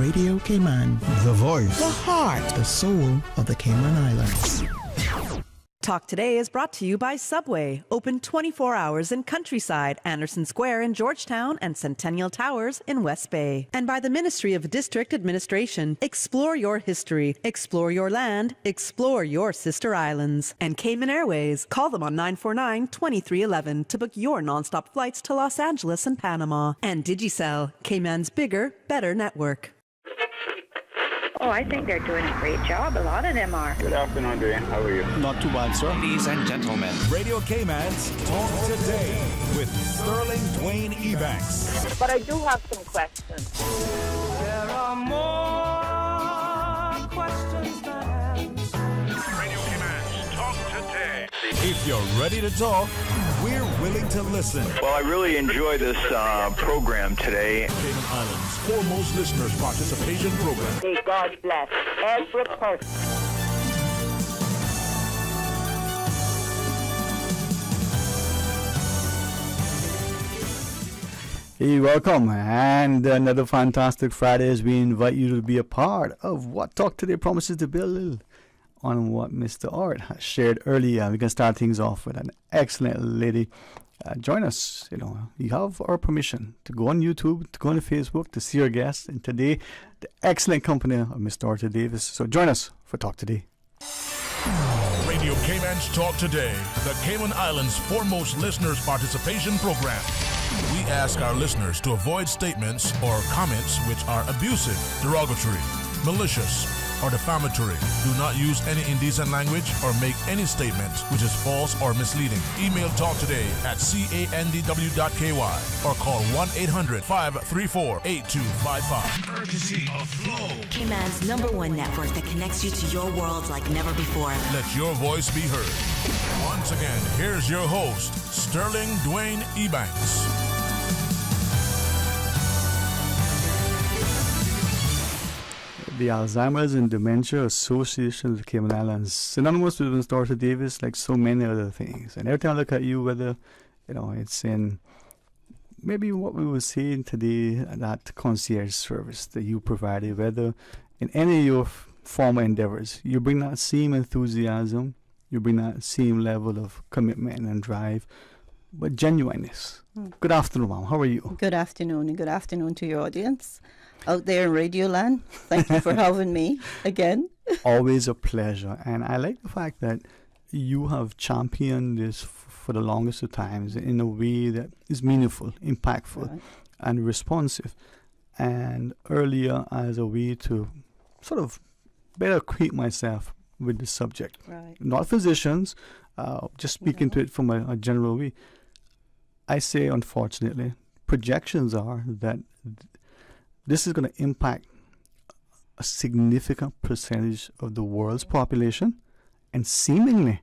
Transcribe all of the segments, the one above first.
Radio Cayman, the voice, the heart, the soul of the Cayman Islands. Talk Today is brought to you by Subway, open 24 hours in Countryside, Anderson Square in Georgetown, and Centennial Towers in West Bay. And by the Ministry of District Administration, explore your history, explore your land, explore your sister islands. And Cayman Airways, call them on 949-2311 to book your nonstop flights to Los Angeles and Panama. And Digicel, Cayman's bigger, better network. Oh, I think they're doing a great job. A lot of them are. Good afternoon, Dwayne. How are you? Not too bad, sir. Ladies and gentlemen, Radio Cayman's Talk Today with Sterling Dwayne Ebanks. But I do have some questions. There are more questions than answers. Radio Cayman's Talk Today. If you're ready to talk, we're willing to listen. Well, I really enjoy this program today. Cayman Islands' foremost listeners participation program. May God bless every person. Hey, welcome, and another fantastic Friday as we invite you to be a part of what Talk Today promises to build on what Mr. Art has shared earlier. We can start things off with an excellent lady. Join us. You have our permission to go on YouTube, to go on Facebook, to see our guests, and today, the excellent company of Mr. Arthur Davis. So join us for Talk Today. Radio Cayman's Talk Today, the Cayman Islands' foremost listeners participation program. We ask our listeners to avoid statements or comments which are abusive, derogatory, malicious, or defamatory. Do not use any indecent language or make any statement which is false or misleading. Email talktoday@candw.ky or call 1-800-534-8255. Courtesy of Flow, Cayman's #1 network that connects you to your world like never before. Let your voice be heard. Once again, here's your host, Sterling Dwayne Ebanks. The Alzheimer's and Dementia Association of the Cayman Islands, synonymous with Mr. Arthur Davis, like so many other things. And every time I look at you, whether it's in maybe what we were saying today, that concierge service that you provided, whether in any of your former endeavors, you bring that same enthusiasm, you bring that same level of commitment and drive, but genuineness. Good afternoon, ma'am. How are you? Good afternoon, and good afternoon to your audience out there in Radio Land. Thank you for having me again. Always a pleasure. And I like the fact that you have championed this for the longest of times in a way that is meaningful, impactful, right, and responsive. And earlier as a way to sort of better acquaint myself with the subject. Right. Not physicians, just speaking to it from a general way. I say, unfortunately, projections are that this is going to impact a significant percentage of the world's population, and seemingly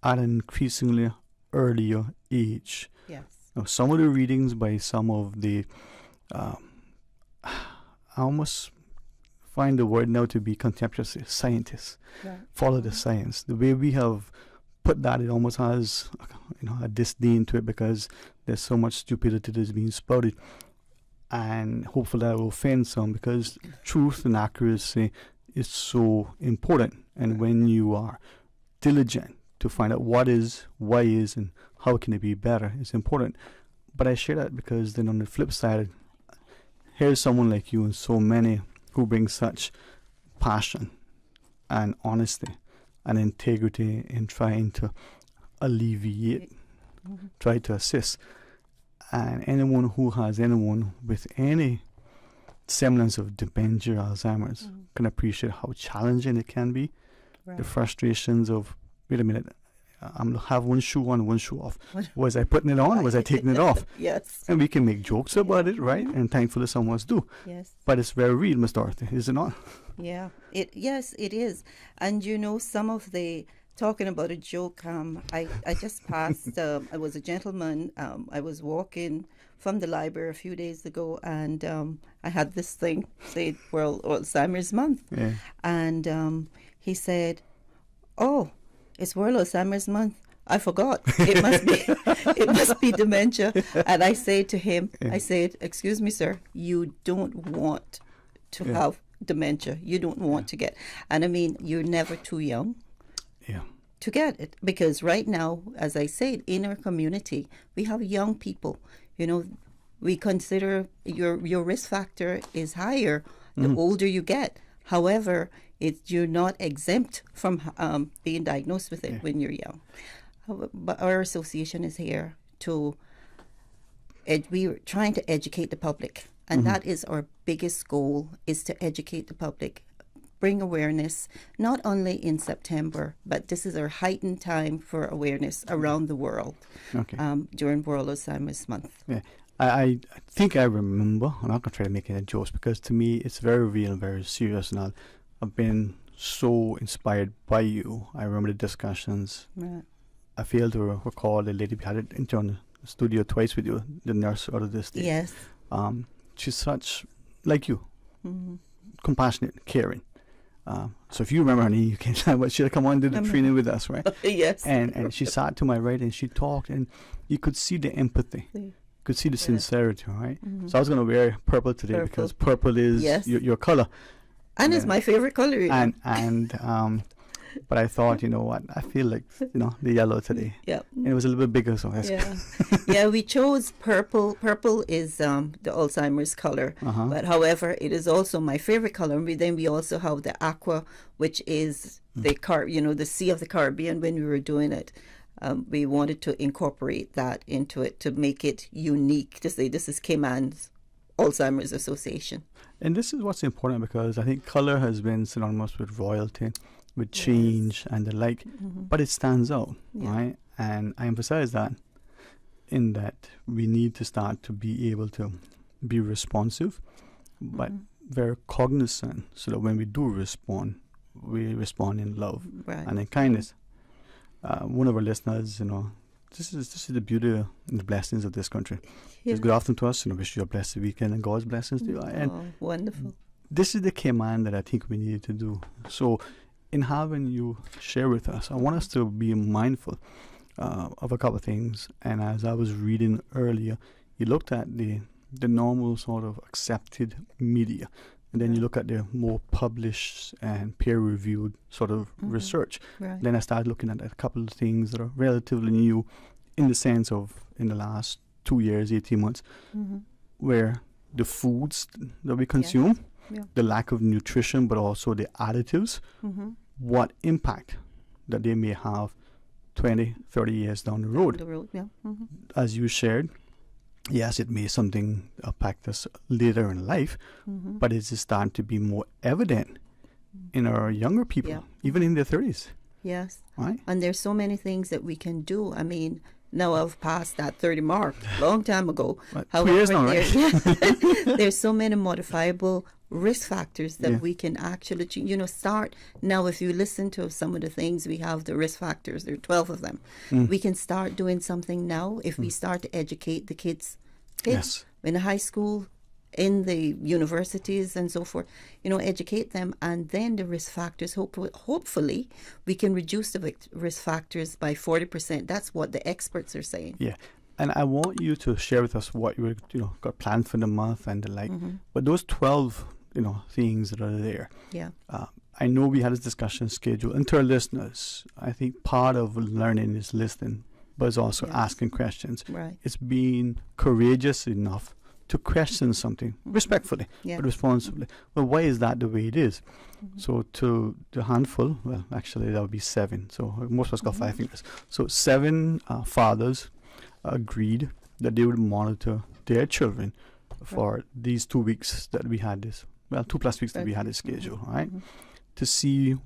at an increasingly earlier age. Yes. Now, some of the readings by some of the, I almost find the word now to be contemptuous, scientists, right, follow the science. The way we have put that, it almost has a disdain to it because there's so much stupidity that's being spouted. And hopefully that will offend some, because truth and accuracy is so important. And when you are diligent to find out what is, why is, and how can it be better, it's important. But I share that because then on the flip side, here's someone like you and so many who bring such passion and honesty and integrity in trying to alleviate, try to assist. And anyone who has anyone with any semblance of dementia, Alzheimer's, can appreciate how challenging it can be. Right. The frustrations of, wait a minute, I'm have one shoe on, one shoe off. Was I putting it on? Was I taking it off? Yes. And we can make jokes about it, right? And thankfully some of us do. Yes. But it's very real, Ms. Dorothy, is it not? Yeah. Yes, it is. And some of the talking about a joke, I just passed, I was a gentleman, I was walking from the library a few days ago, and I had this thing, say World Alzheimer's Month. Yeah. And he said, "Oh, it's World Alzheimer's Month. I forgot. It must be dementia." And I said to him, I said, "Excuse me, sir, you don't want to have dementia. You don't want to get, and I mean, you're never too young to get it, because right now, as I said, in our community, we have young people. You know, we consider your risk factor is higher the older you get. However, you're not exempt from being diagnosed with it when you're young. But our association is here to we're trying to educate the public, and that is our biggest goal, is to educate the public, bring awareness, not only in September, but this is our heightened time for awareness around the world during World Alzheimer's Month. Yeah. I think I remember. I'm not going to try to make any jokes, because to me it's very real and very serious, and I've been so inspired by you. I remember the discussions. Right. I failed to recall the lady we had it into the studio twice with you, the nurse out of this day. Yes. She's such, like you, compassionate, caring. So if you remember her name, you can tell, but she'll come on and do the training with us, right? Yes. And she sat to my right and she talked, and you could see the empathy. Could see the sincerity, right? So I was going to wear purple today because purple is your color, and it's my favorite color. And but I thought, you know what? I feel like the yellow today. Yeah, and it was a little bit bigger, so yeah. We chose purple. Purple is the Alzheimer's color, but however, it is also my favorite color. And then we also have the aqua, which is the Sea of the Caribbean. When we were doing it. We wanted to incorporate that into it to make it unique, to say this is Cayman's Alzheimer's Association. And this is what's important, because I think color has been synonymous with royalty, with change and the like, but it stands out, right? And I emphasize that in that we need to start to be able to be responsive, but very cognizant, so that when we do respond, we respond in love and in kindness. One of our listeners, this is the beauty and the blessings of this country. Just good afternoon to us, wish you a blessed weekend and God's blessings to you. And wonderful. This is the Cayman that I think we need to do. So in having you share with us, I want us to be mindful of a couple of things. And as I was reading earlier, you looked at the normal sort of accepted media. And then you look at the more published and peer-reviewed sort of research. Right. Then I started looking at a couple of things that are relatively new, in the sense of in the last 2 years, 18 months, where the foods that we consume, the lack of nutrition, but also the additives, what impact that they may have 20, 30 years down the road. As you shared, yes, it may something impact us later in life, but it's starting to be more evident in our younger people, even in their 30s. Yes. Right? And there's so many things that we can do. I mean, now I've passed that 30 mark long time ago. However, 2 years now, right? There's so many modifiable risk factors that we can actually, start. Now, if you listen to some of the things, we have the risk factors, there are 12 of them. We can start doing something now if we start to educate the kids in the high school, in the universities and so forth, educate them, and then the risk factors, hopefully we can reduce the risk factors by 40%. That's what the experts are saying. Yeah. And I want you to share with us what you got planned for the month and the like. But those 12, things that are there. Yeah. I know we had this discussion scheduled. And to our listeners, I think part of learning is listening, but it's also asking questions. Right. It's being courageous enough to question something respectfully, but responsibly. Well, why is that the way it is? So to the handful, well, actually that would be 7. So most of us got 5 fingers. So 7 fathers agreed that they would monitor their children for these 2 weeks that we had this, 2+ weeks that we had this schedule, right? To see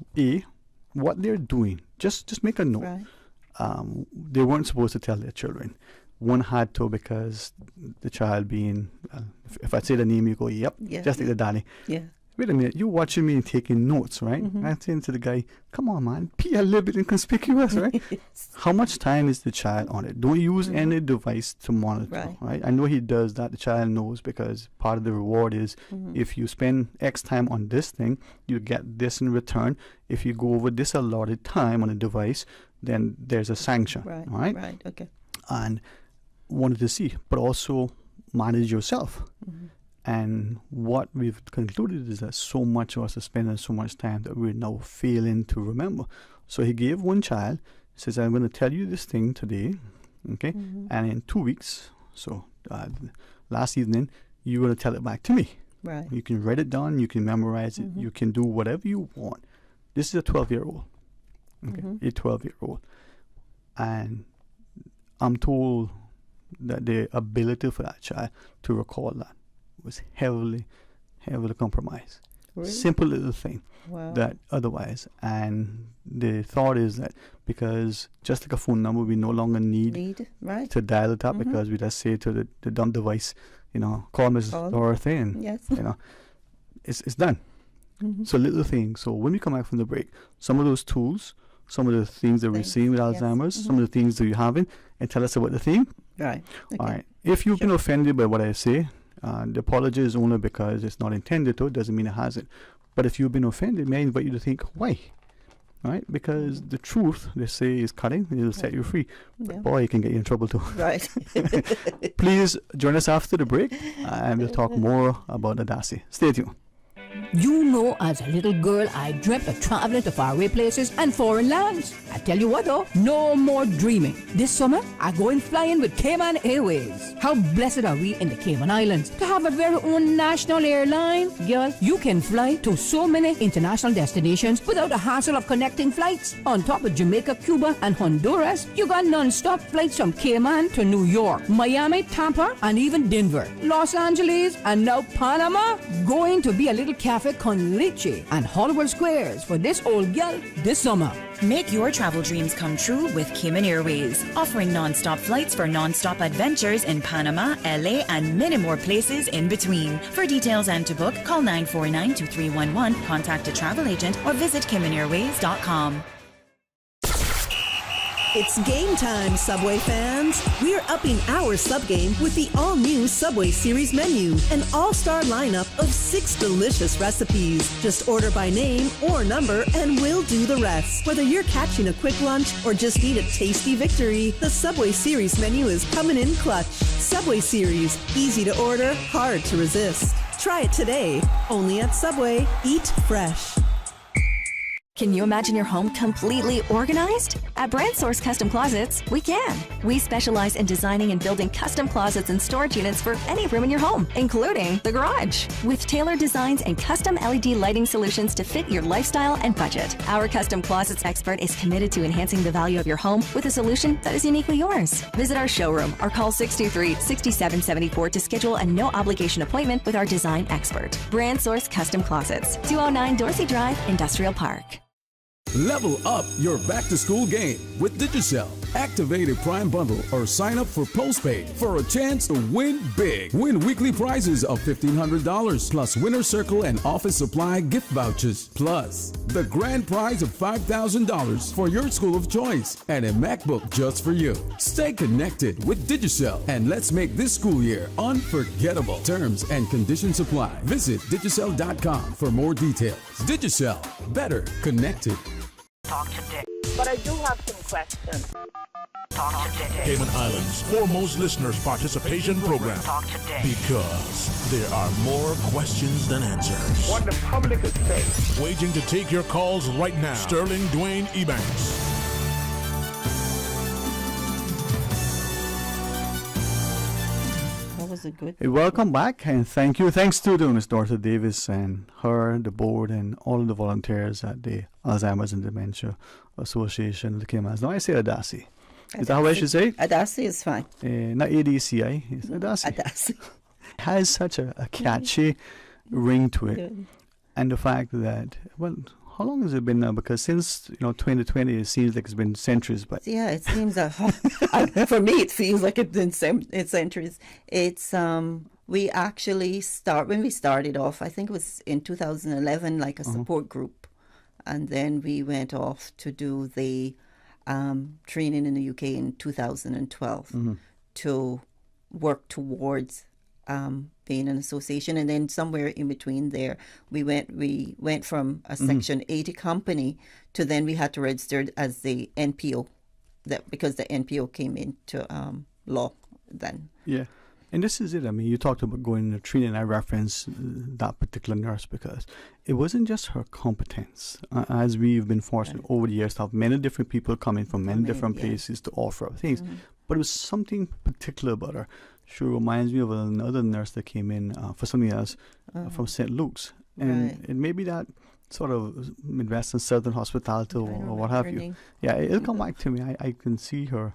what they're doing. Just make a note. Right. They weren't supposed to tell their children. One had to, because the child being, if I say the name, you go, yep, just like the daddy. Yeah. Wait a minute, you're watching me and taking notes, right? I'm saying to the guy, come on, man, be a little bit inconspicuous, right? How much time is the child on it? Don't use any device to monitor, right? I know he does that. The child knows, because part of the reward is if you spend X time on this thing, you get this in return. If you go over this allotted time on a device, then there's a sanction, right? Right, okay. And wanted to see, but also manage yourself. And what we've concluded is that so much of us are spending so much time that we're now failing to remember. So he gave one child, says, I'm going to tell you this thing today, okay? And in 2 weeks, so last evening, you're going to tell it back to me. Right. You can write it down, you can memorize it, you can do whatever you want. This is a 12-year-old, okay? A 12-year-old. And I'm told that the ability for that child to recall that was heavily compromised. Really? Simple little thing Wow. that otherwise. And the thought is that because just like a phone number, we no longer need right. to dial it up because we just say to the dumb device, call Mrs. Dorothy, and Yes. it's done. So little things. So when we come back from the break, some of those tools, some of the things that we're seeing with Alzheimer's, some of the things that you're having, and tell us about the theme. Right. Okay. All right. If you've been offended by what I say, the apology is only because it's not intended to. It doesn't mean it hasn't. But if you've been offended, may I invite you to think, why? Right? Because the truth, they say, is cutting. It'll set you free. But boy, it can get you in trouble too. Right. Please join us after the break, and we'll talk more about Adasi. Stay tuned. You know, as a little girl, I dreamt of traveling to faraway places and foreign lands. I tell you what though, no more dreaming. This summer, I'm going flying with Cayman Airways. How blessed are we in the Cayman Islands to have a very own national airline? Girl, you can fly to so many international destinations without the hassle of connecting flights. On top of Jamaica, Cuba, and Honduras, you got non-stop flights from Cayman to New York, Miami, Tampa, and even Denver, Los Angeles, and now Panama. Going to be a little cafe con leche and Hollywood Squares for this old gal this summer. Make your travel dreams come true with Cayman Airways, offering non-stop flights for non-stop adventures in Panama, LA, and many more places in between. For details and to book, call 949-2311, contact a travel agent, or visit CaymanAirways.com. It's game time, Subway fans. We're upping our sub game with the all-new Subway Series menu, an all-star lineup of 6 delicious recipes. Just order by name or number and we'll do the rest. Whether you're catching a quick lunch or just need a tasty victory, the Subway Series menu is coming in clutch. Subway Series, easy to order, hard to resist. Try it today, only at Subway. Eat fresh. Can you imagine your home completely organized? At Brand Source Custom Closets, we can. We specialize in designing and building custom closets and storage units for any room in your home, including the garage. With tailored designs and custom LED lighting solutions to fit your lifestyle and budget. Our custom closets expert is committed to enhancing the value of your home with a solution that is uniquely yours. Visit our showroom or call 623-6774 to schedule a no-obligation appointment with our design expert. Brand Source Custom Closets, 209 Dorsey Drive, Industrial Park. Level up your back-to-school game with Digicel. Activate a Prime bundle or sign up for postpaid for a chance to win big. Win weekly prizes of $1,500 plus Winner Circle and office supply gift vouchers. Plus, the grand prize of $5,000 for your school of choice and a MacBook just for you. Stay connected with Digicel and let's make this school year unforgettable. Terms and conditions apply. Visit Digicel.com for more details. Digicel. Better connected. Talk to Dick. But I do have some questions. Talk to Dick. Cayman Islands' foremost listeners participation program. Talk to Dick. Because there are more questions than answers. What the public is saying. Waging to take your calls right now. Sterling Dwayne Ebanks. Was a good. Hey, welcome back and thank you. Thanks to Ms. Dorothy Davis and her, the board, and all of the volunteers at the Alzheimer's and Dementia Association of the Caymans. Now I say Adasi. Is that how I should say? Adasi is fine. Not ADCI. It's Adasi. Adasi. It has such a catchy ring to it. Good. And the fact that, well, how long has it been now? Because since 2020, it seems like it's been centuries. But yeah, it seems for me, it feels like it's been centuries. It's we actually when we started off. I think it was in 2011, like a support group, and then we went off to do the training in the UK in 2012 to work towards being an association, and then somewhere in between there we went from a Section 80 company to then we had to register as the NPO, because the NPO came into law then. Yeah. And this is it. I mean, you talked about going to training, and I referenced that particular nurse because it wasn't just her competence. As we've been fortunate over the years to have many different people coming from many different places to offer up things, but it was something particular about her. She reminds me of another nurse that came in for something else from St. Luke's. And it may be that sort of Midwestern Southern hospitality or what have you. Yeah, it'll come back to me. I can see her.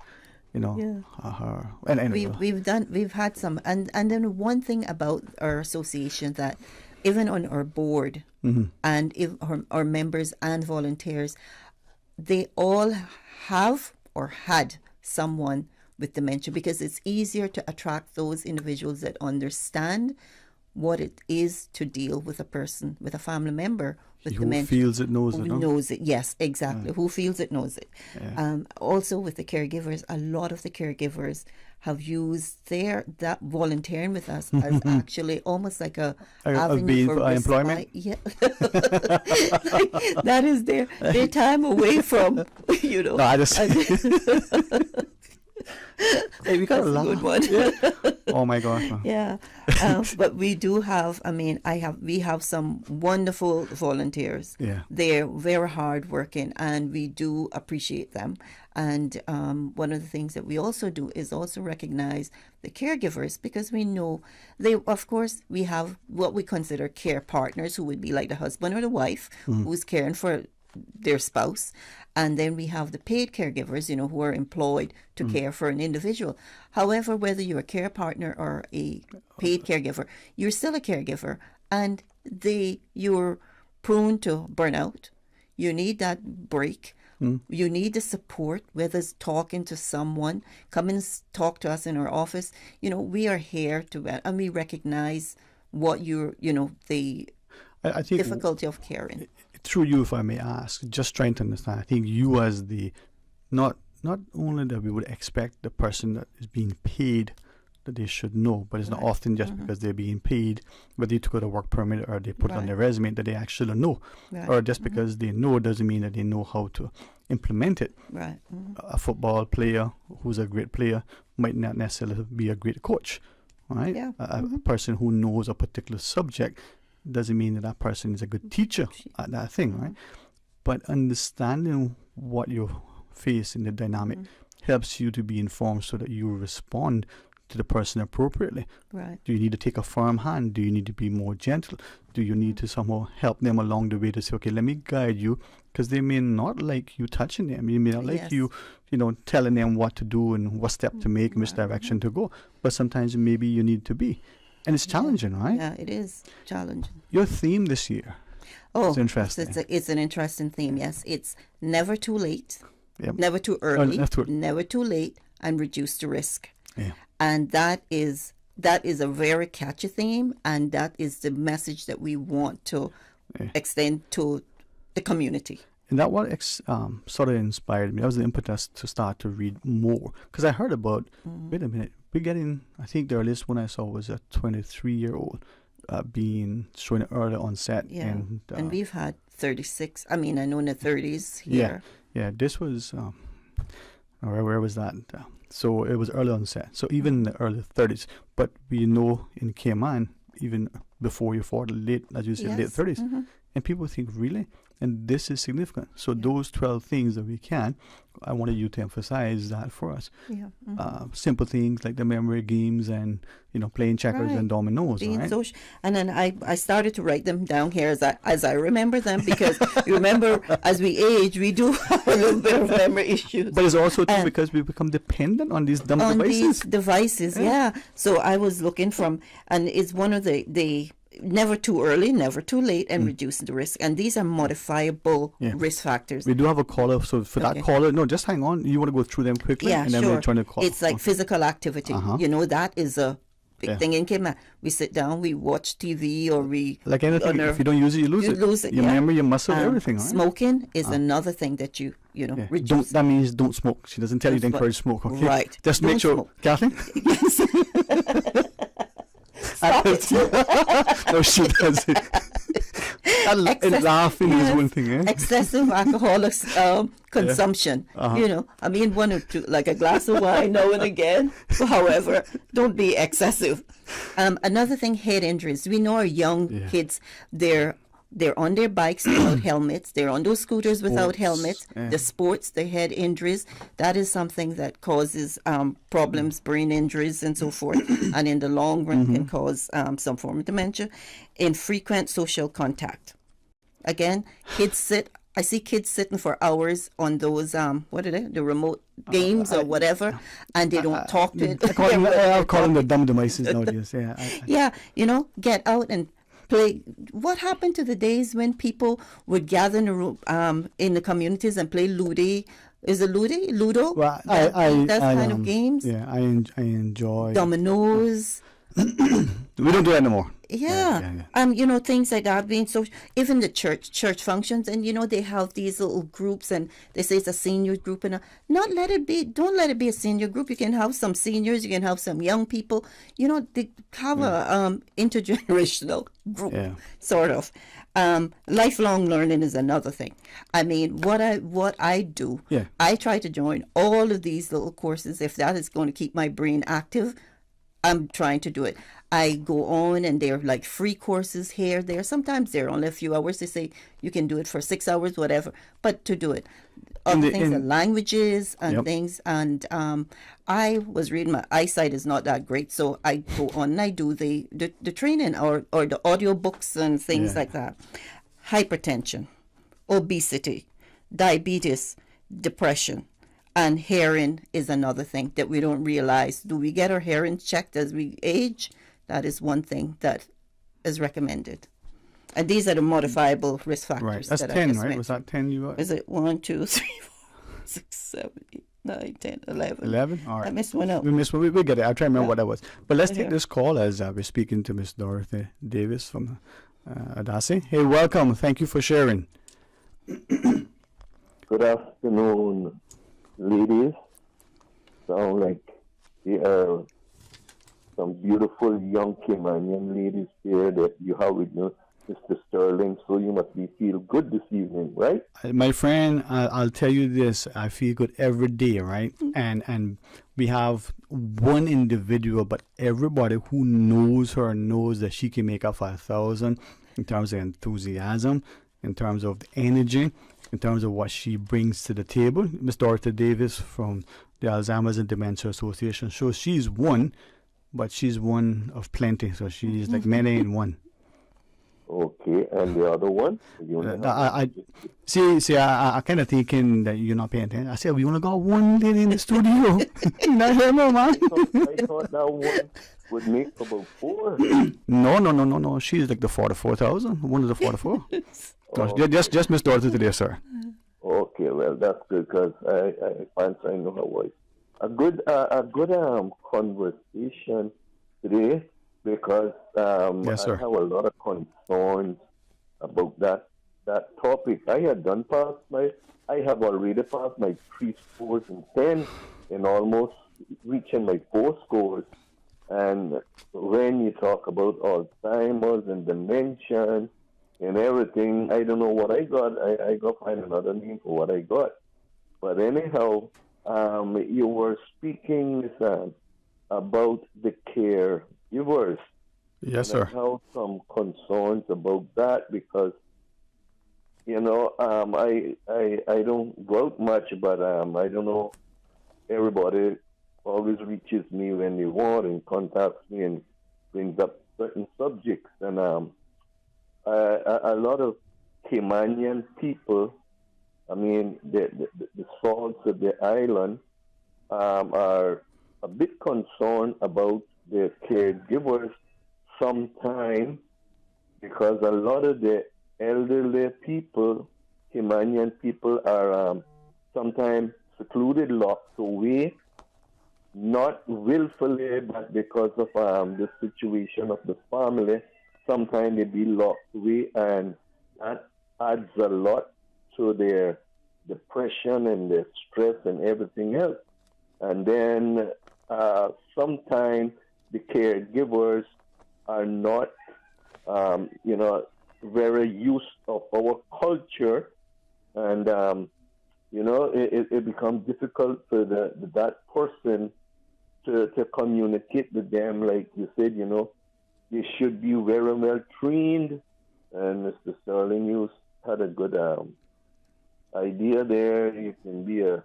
You know, her. And we've had some, and then one thing about our association that even on our board and if our members and volunteers, they all have or had someone with dementia, because it's easier to attract those individuals that understand what it is to deal with a person, with a family member with dementia. Who feels it, knows it. Who knows it, yes, exactly. Who feels it, knows it. Also with the caregivers, a lot of the caregivers have used that volunteering with us as actually almost like a avenue for employment. Yeah. That is their time away from, you know. No, I just... Hey, we got a good one. Yeah. Oh my gosh. Yeah. But we do have, we have some wonderful volunteers. Yeah. They're very hardworking and we do appreciate them. And one of the things that we also do is also recognize the caregivers, because we know we have what we consider care partners, who would be like the husband or the wife who's caring for their spouse. And then we have the paid caregivers, you know, who are employed to care for an individual. However, whether you're a care partner or a paid caregiver, you're still a caregiver, and you're prone to burnout. You need that break. You need the support, whether it's talking to someone. Come and talk to us in our office. You know, we are here and we recognize what the difficulty of caring. Through you, if I may ask, just trying to understand, I think you as not only that we would expect the person that is being paid that they should know, but it's not often just because they're being paid, whether they took out a work permit or they put it on their resume, that they actually know. Or just because they know doesn't mean that they know how to implement it. Right. A football player who's a great player might not necessarily be a great coach, right? Yeah. A person who knows a particular subject doesn't mean that person is a good teacher at that thing, right? But understanding what you face in the dynamic helps you to be informed so that you respond to the person appropriately. Right. Do you need to take a firm hand? Do you need to be more gentle? Do you need to somehow help them along the way to say, okay, let me guide you, because they may not like you touching them. You may not like you telling them what to do and what step to make and which direction to go. But sometimes maybe you need to be. And it's challenging, right? Yeah, it is challenging. Your theme this year is interesting. It's an interesting theme, yes. It's never too late, yep. never too early, never too late, and reduce the risk. Yeah. And that is a very catchy theme, and that is the message that we want to extend to the community. And that what sort of inspired me. That was the impetus to start to read more. Because I heard about, wait a minute, we're getting, I think the earliest one I saw was a 23-year-old being showing early onset. Yeah, and we've had 36, I know in the 30s here. Yeah, this was, where was that? So it was early onset. So even in the early 30s. But we know in Cayman, even before you're 40, late, as you said, late 30s. And people think, really? And this is significant. So those 12 things that we can, I wanted you to emphasize that for us. Yeah. Simple things like the memory games and, playing checkers and dominoes, right? And then I started to write them down here as I remember them, because you remember, as we age, we do have a little bit of memory issues. But it's also too because we become dependent on these dumb devices. Yeah. So I was looking and it's one of the never too early, never too late, and reducing the risk. And these are modifiable risk factors. We do have a caller, so for that caller, no, just hang on. You want to go through them quickly, and then we're trying to call. It's like physical activity. That is a big thing in Cayman. We sit down, we watch TV, or we... Like anything, if you don't use it, you lose it. Your memory, your muscle, everything, right? Smoking is another thing that you reduce. That means don't smoke. She doesn't tell you to encourage smoke, okay? Right. Just make sure... Smoke. Kathleen? Yes. Stop it. No, she doesn't. And laughing is one thing, eh? Excessive alcoholic consumption. You know, I mean, one or two, like a glass of wine now and again. However, don't be excessive. Another thing, head injuries. We know our young kids, they're on their bikes without helmets. They're on those scooters without helmets. The sports, the head injuries, that is something that causes problems, brain injuries and so forth. And in the long run can cause some form of dementia. Infrequent social contact. Again, I see kids sitting for hours on those, what are they? The remote games or whatever, and they don't talk to it. I call them the dumb devices nowadays. Yeah, you know, get out and play. What happened to the days when people would gather in a room, in the communities and play Ludo? Is it Ludo? Well, that kind of games. Yeah, I enjoy dominoes. We don't do that anymore. Yeah. You know, things like that. Being so, even the church functions, and you know, they have these little groups, and they say it's a senior group, and don't let it be a senior group. You can have some seniors, you can have some young people. You know, they have a intergenerational group, sort of. Lifelong learning is another thing. I mean, what I do, I try to join all of these little courses. If that is going to keep my brain active, I'm trying to do it. I go on, and they're like free courses here, there. Sometimes they're only a few hours. They say you can do it for 6 hours, whatever. But to do it, other things, the languages and things. And I was reading, my eyesight is not that great, so I go on and I do the training or the audio books and things like that. Hypertension, obesity, diabetes, depression. And hearing is another thing that we don't realize. Do we get our hearing checked as we age? That is one thing that is recommended. And these are the modifiable risk factors. Right, that's that 10, right? mentioned. Was that 10 you got? Is it 1, 2, 3, 4, 6, 7, 8, 9, 10, 11? 11? All right. I missed one out. We missed one. We'll get it. I'll try to remember what that was. But let's take this call as we're speaking to Miss Dorothy Davis from Adasi. Hey, welcome. Thank you for sharing. Good afternoon, ladies. Sound like there are some beautiful young Caymanian ladies here that you have with you, Mr. Sterling. So you must feel good this evening, right? My friend, I'll tell you this. I feel good every day, right? And we have one individual, but everybody who knows her knows that she can make up for 1,000 in terms of enthusiasm, in terms of energy, in terms of what she brings to the table. Miss Dorothy Davis from the Alzheimer's and Dementia Association shows she's one, but she's one of plenty. So she's like many in one. Okay, and the other one? I kind of thinking that you're not paying attention. I said, we only got one lady in the studio. Not here, man. I thought that one would make about 4. No. She's like the 44,000. One of the 44. Just Miss Dorothy today, sir. Okay, well, that's good, because I know her voice. A good conversation today, because yes, I have a lot of concerns about that topic. I have already passed my 3 scores and 10 and almost reaching my 4 scores. And when you talk about Alzheimer's and dementia and everything, I don't know what I got. I got to find another name for what I got. But anyhow, you were speaking about the caregivers. Yes, and sir. I have some concerns about that because, you know, I don't go out much, but I don't know. Everybody always reaches me when they want and contacts me and brings up certain subjects. And a lot of Caymanian people, I mean, the salts of the island are a bit concerned about the caregivers sometimes, because a lot of the elderly people, Caymanian people, are sometimes secluded, locked away, not willfully, but because of the situation of the family. Sometimes they be locked away, and that adds a lot to their depression and their stress and everything else. And then sometimes the caregivers are not, very used of our culture, and it becomes difficult for that person to communicate with them. Like you said, they should be very well trained. And Mr. Sterling, you had a good idea there. You can be a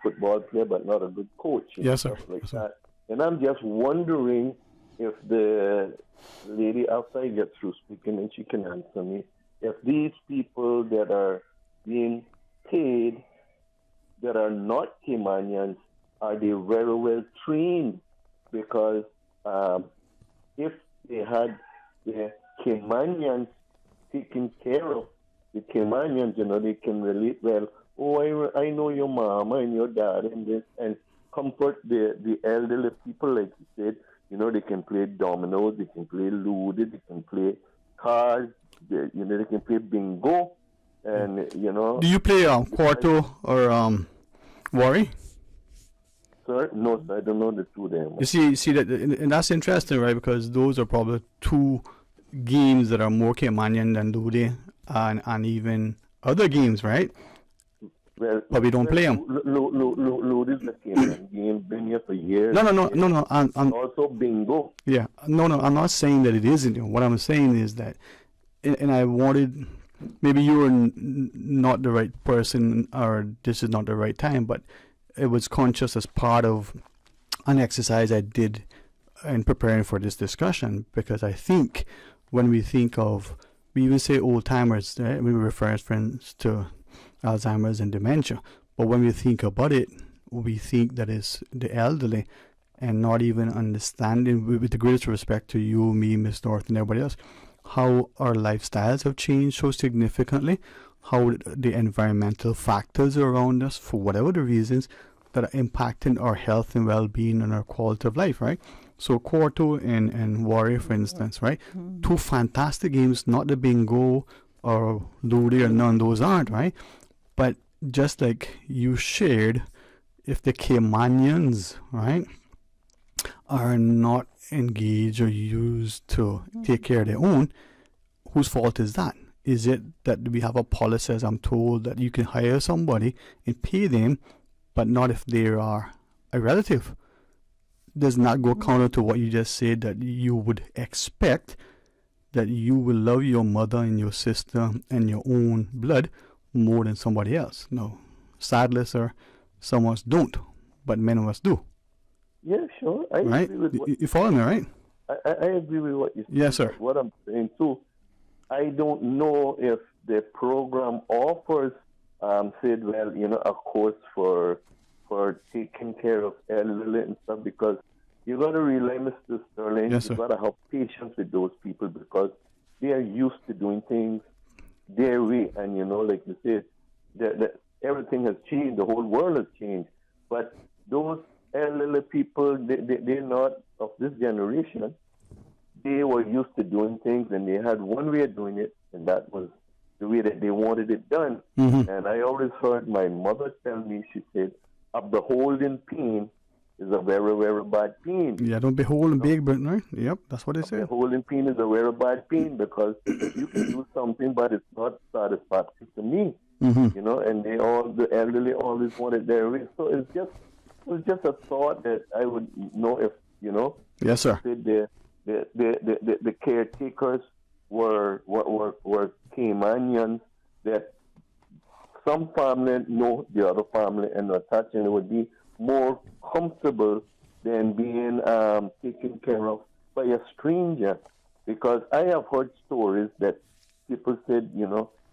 football player, but not a good coach. Yes, sir. Like that. And I'm just wondering if the lady outside gets through speaking and she can answer me, if these people that are being paid that are not Caymanians, are they very well trained? Because if they had the Caymanians taking care of the Caymanians, they can relate well. Oh, I know your mama and your dad and this, and comfort the elderly people, like you said. They can play dominoes, they can play ludo, they can play cards, they can play bingo, and Do you play Quarto or Worry? Sir, no, sir, I don't know the two of them. You see that, and that's interesting, right? Because those are probably two games that are more Caymanian than Ludo and even other games, right? Well, but we don't play them. Ludo is the Cayman game, been here for years. No. I'm also bingo. Yeah, no, I'm not saying that it isn't. What I'm saying is that, and I wanted, maybe you were not the right person, or this is not the right time, but it was conscious as part of an exercise I did in preparing for this discussion, because I think when we think of, we even say old timers, right? We refer friends to Alzheimer's and dementia, but when we think about it, we think that it's the elderly, and not even understanding, with the greatest respect to you, me, Miss North, and everybody else, how our lifestyles have changed so significantly, how the environmental factors around us, for whatever the reasons, that are impacting our health and well-being and our quality of life, right? So Quarto and Warrior, for instance, right? Two fantastic games, not the bingo or Ludo, or none, those aren't, right? But just like you shared, if the Caymanians, right, are not engaged or used to take care of their own, whose fault is that? Is it that we have a policy, as I'm told, that you can hire somebody and pay them, but not if they are a relative? Does not go counter to what you just said, that you would expect that you will love your mother and your sister and your own blood more than somebody else. No, sadly, sir, some of us don't, but many of us do. Yeah, sure. I agree with what you follow me, right? I agree with what you said. Yes, sir. What I'm saying too, I don't know if the program offers, said, well, a course for taking care of elderly and stuff, because you got to realize, Mr. Sterling, yes, you got to have patience with those people, because they are used to doing things their way, and like you said, that everything has changed, the whole world has changed, but those elderly people, they're not of this generation. They were used to doing things, and they had one way of doing it, and that was the way that they wanted it done. And I always heard my mother tell me, she said, a beholden pain is a very, very bad pain. Yeah, don't behold and big, but right? Yep, that's what they say. Beholden pain is a very bad pain, because you can do something, but it's not satisfactory to me. And the elderly always wanted their way. So it was just a thought that I would know if, Yes, sir. The caretakers were Caymanians, that some family know the other family and attached, and it would be more comfortable than being taken care of by a stranger. Because I have heard stories that people said,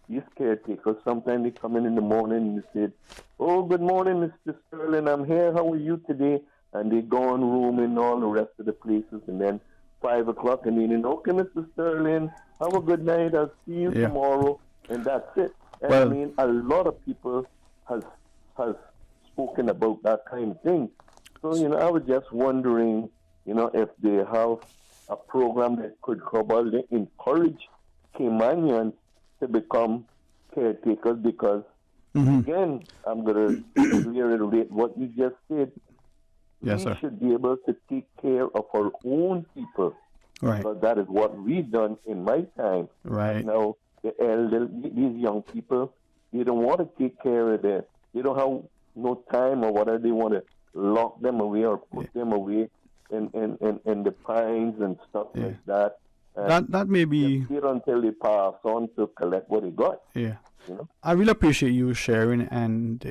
these caretakers, sometimes they come in the morning and they said, oh, good morning, Mr. Sterling, I'm here, how are you today? And they go on room and all the rest of the places, and then 5 o'clock, and then, okay, Mr. Sterling, have a good night, I'll see you tomorrow, and that's it. And well, I mean, a lot of people has spoken about that kind of thing. So, I was just wondering, if they have a program that could probably encourage Caymanians to become caretakers, because, again, I'm going to reiterate what you just said. Yes, we sir. should be able to take care of our own people. Right. Because that is what we done in my time. Right. Now, the elder, these young people, they don't want to take care of them. They don't have no time or whatever. They want to lock them away or put them away in the pines and stuff like that. That may be just wait until they pass on to collect what they got. Yeah. You know? I really appreciate you sharing, and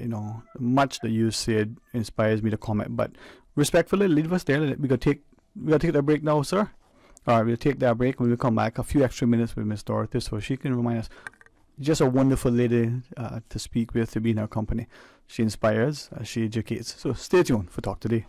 much that you said inspires me to comment. But respectfully, leave us there. We gotta take that break now, sir. All right, we'll take that break. When we come back, a few extra minutes with Miss Dorothy, so she can remind us. Just a wonderful lady to speak with, to be in her company. She inspires, she educates. So stay tuned for Talk Today.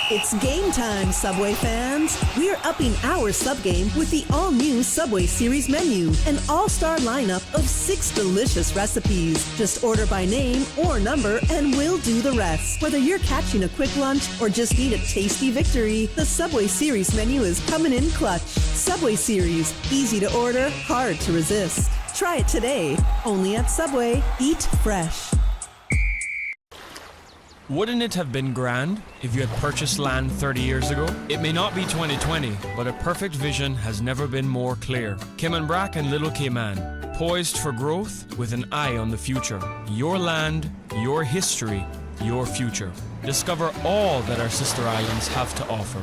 It's game time, Subway fans. We're upping our sub game with the all-new Subway Series menu, an all-star lineup of 6 delicious recipes. Just order by name or number and we'll do the rest. Whether you're catching a quick lunch or just need a tasty victory, the Subway Series menu is coming in clutch. Subway Series, easy to order, hard to resist. Try it today, only at Subway. Eat fresh. Wouldn't it have been grand if you had purchased land 30 years ago? It may not be 2020, but a perfect vision has never been more clear. Cayman Brac and Little Cayman, poised for growth with an eye on the future. Your land, your history, your future. Discover all that our sister islands have to offer.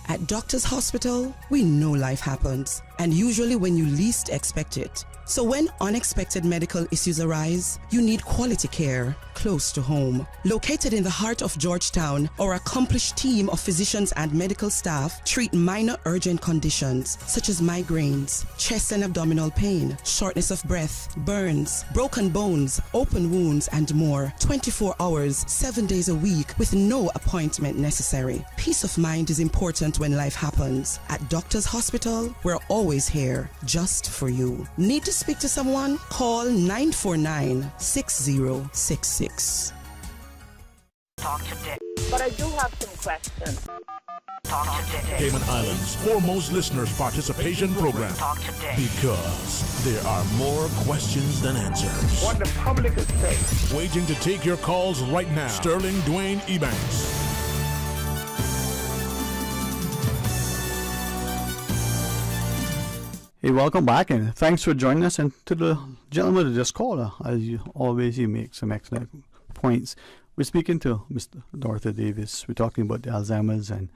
At Doctor's Hospital, we know life happens, and usually when you least expect it. So when unexpected medical issues arise, you need quality care close to home. Located in the heart of Georgetown, our accomplished team of physicians and medical staff treat minor urgent conditions such as migraines, chest and abdominal pain, shortness of breath, burns, broken bones, open wounds, and more. 24 hours, 7 days a week with no appointment necessary. Peace of mind is important when life happens. At Doctor's Hospital, we're always here just for you. Need to speak to someone? Call 949-6066. Talk today. But I do have some questions. Talk today. Cayman Islands' foremost listeners participation program. Talk today. Because there are more questions than answers. What the public is saying. Waiting to take your calls right now. Sterling Dwayne Ebanks. Hey, welcome back, and thanks for joining us. And to the gentleman that just called, as you always, you make some excellent points. We're speaking to Mr. Dorothy Davis. We're talking about the Alzheimer's and,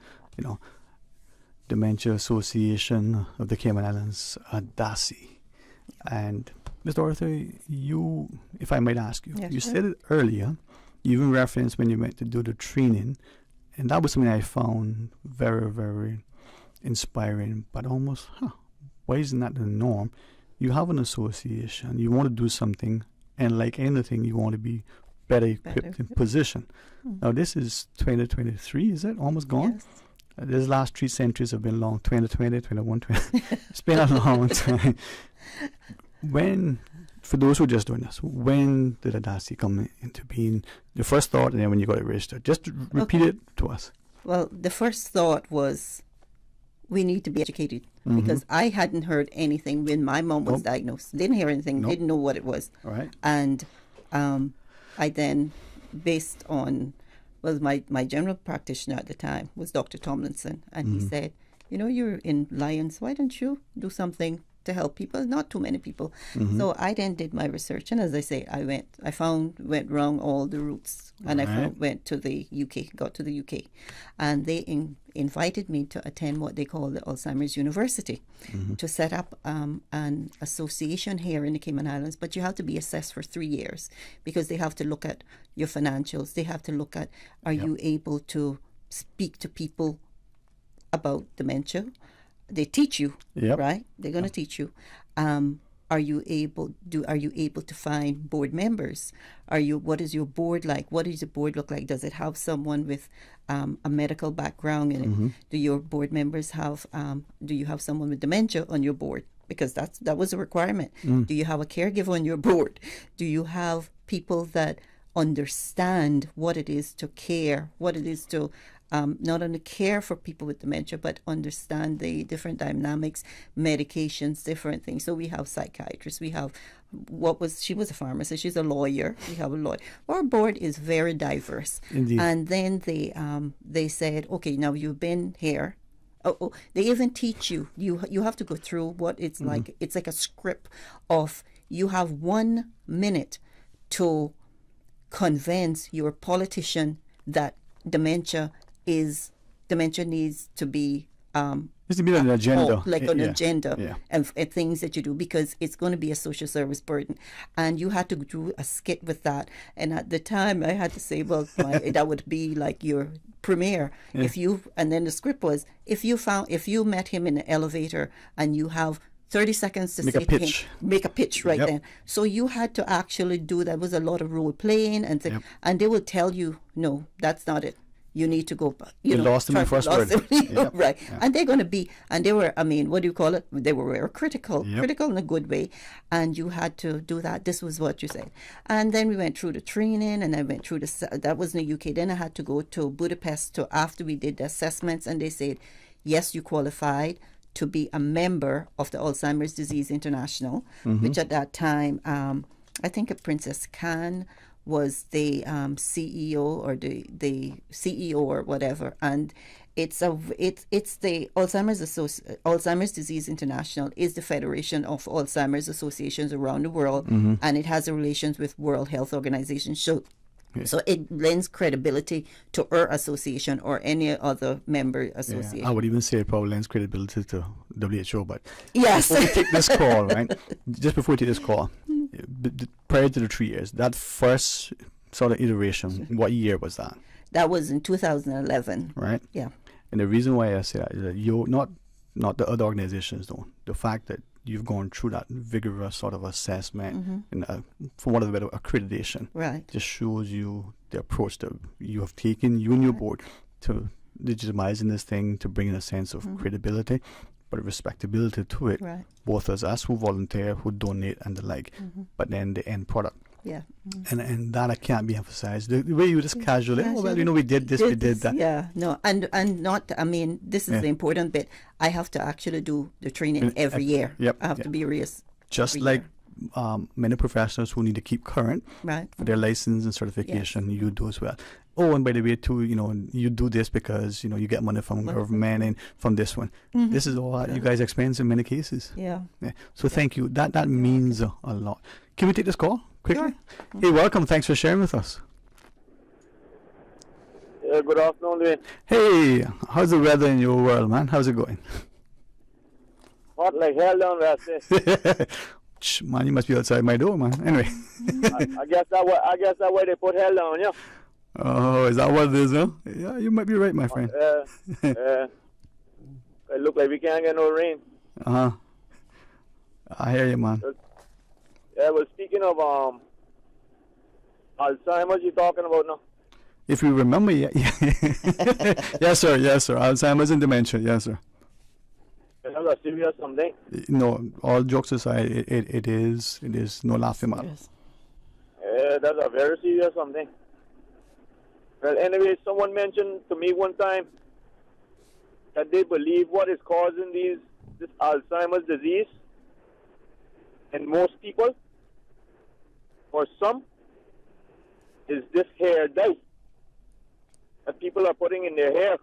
Dementia Association of the Cayman Islands, DASI. And Ms. Dorothy, you, if I might ask you, you said it earlier, you even referenced when you went to do the training, and that was something I found very, very inspiring, but almost, why isn't that the norm? You have an association, you want to do something, and like anything, you want to be better equipped in position. Now, this is 2023, is it? Almost gone? Yes. These last 3 centuries have been long, 2020, 21, 20. It's been a long time. When, for those who are just doing this, when did Adasi come into being? The first thought, and then when you got it registered. Just repeat it to us. Well, the first thought was, we need to be educated, because I hadn't heard anything when my mom was diagnosed. Didn't hear anything, didn't know what it was. All right. And I then, based on, my general practitioner at the time was Dr. Tomlinson, and he said, you're in Lions, why don't you do something to help people? Not too many people. So I then did my research, and as I say, went wrong all the routes, and I went to the UK, got to the UK, and they invited me to attend what they call the Alzheimer's University, to set up an association here in the Cayman Islands. But you have to be assessed for 3 years, because they have to look at your financials. They have to look at, are you able to speak to people about dementia? They teach you, right? They're going to teach you. Are you able to find board members? What is your board like? What does your board look like? Does it have someone with a medical background in it? Do your board members have? Do you have someone with dementia on your board? Because that was a requirement. Do you have a caregiver on your board? Do you have people that understand what it is to care, what it is to not only care for people with dementia, but understand the different dynamics, medications, different things. So we have psychiatrists, we have she was a pharmacist, she's a lawyer, we have a lawyer. Our board is very diverse. Indeed. And then they said, okay, now you've been here. They even teach you have to go through what it's like. It's like a script of, you have 1 minute to convince your politician that dementia needs to be needs to be on an agenda, an agenda, and things that you do, because it's going to be a social service burden. And you had to do a skit with that. And at the time, I had to say, well, that would be like your premiere. And then the script was, if you met him in an elevator and you have 30 seconds to say to him, make a pitch right then. So you had to actually do that. It was a lot of role playing and things. And they will tell you, no, that's not it. You need to go, you lost him in the first word. Right. Yeah. And they're going to be, and they were, what do you call it? They were critical in a good way. And you had to do that. This was what you said. And then we went through the training, and I went through that was in the UK. Then I had to go to Budapest after we did the assessments, and they said, yes, you qualified to be a member of the Alzheimer's Disease International, which at that time, I think Princess Khan was the CEO or the CEO or whatever, and it's the Alzheimer's Disease International is the federation of Alzheimer's associations around the world, and it has a relations with World Health Organization. So it lends credibility to our association or any other member association. I would even say it probably lends credibility to WHO. But yes, before we take this call, right? Just before we take this call, prior to the 3 years, that first sort of iteration, what year was that? That was in 2011. Right. Yeah. And the reason why I say that is that you not the other organizations though. The fact that you've gone through that vigorous sort of assessment and for one of the better accreditation, right, just shows you the approach that you have taken, you and your board, to legitimizing this thing, to bring in a sense of credibility, but respectability to it, right, both as us who volunteer, who donate and the like, but then the end product. Yeah. And that can't be emphasized. The way you just casually, we did this, we did that. Yeah, no, and not, this is the important bit. I have to actually do the training every year. Yep. I have to be raised. Just like many professionals who need to keep current for their license and certification, you do as well. Oh, and by the way, too, you do this because, you get money from government and from this one. This is all you guys expense in many cases. Yeah. So thank you. That means a lot. Can we take this call quickly? Sure. Hey, welcome. Thanks for sharing with us. Good afternoon, Dwayne. Hey, how's the weather in your world, man? How's it going? Hot like hell down there. Man, you must be outside my door, man. Anyway. I guess that way they put hell down, yeah. Oh, is that what it is, huh? Yeah, you might be right, my friend. It look like we can't get no rain. I hear you, man. Yeah, well, speaking of Alzheimer's, you talking about now? If you remember, yeah. Yes, sir. Alzheimer's and dementia, yes, sir. Is that a serious something? No, all jokes aside, it is no laughing matter. Yeah, that's a very serious something. Well, anyway, someone mentioned to me one time that they believe what is causing this Alzheimer's disease in most people, or some, is this hair dye that people are putting in their hair.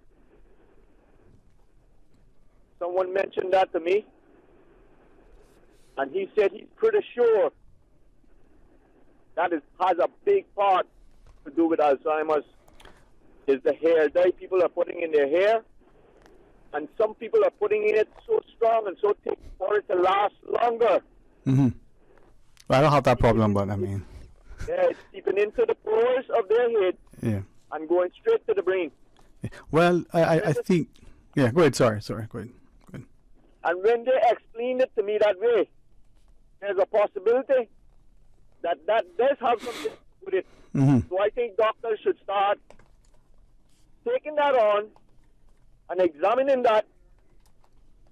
Someone mentioned that to me, and he said he's pretty sure that has a big part to do with Alzheimer's, is the hair dye people are putting in their hair, and some people are putting it so strong and so thick for it to last longer. Well, I don't have that problem, but yeah, it's seeping into the pores of their head and going straight to the brain. Well, I think, go ahead, sorry, go ahead. And when they explain it to me that way, there's a possibility that does have something to do with it. So I think doctors should start taking that on and examining that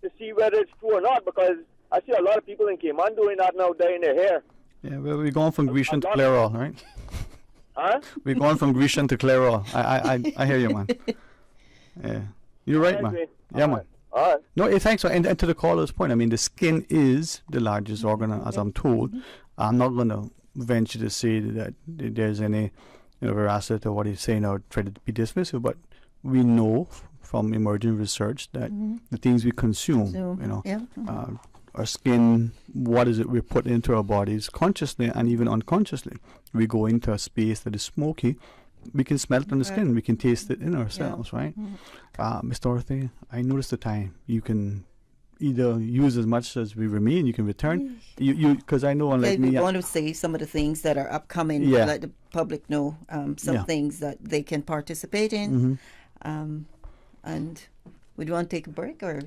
to see whether it's true or not, because I see a lot of people in Cayman doing that now, dyeing their hair. Yeah, well, we're going from Grecian to Clairol, right? Huh? We're going from Grecian to Clairol. I hear you, man. Yeah. You're right, man. Yeah, man. All right. No, thanks. And to the caller's point, I mean, the skin is the largest organ, as I'm told. I'm not going to venture to say that there's any veracity to what he's saying or try to be dismissive, but we know from emerging research that the things we consume, our skin, what is it we put into our bodies consciously and even unconsciously. We go into a space that is smoky, we can smell it on the skin, we can taste it in ourselves, right? Miss Dorothy, I noticed the time. You can either use as much as we remain, you can return. You because I know, unlike me, we want to say some of the things that are upcoming, let the public know some things that they can participate in. And would you want to take a break, or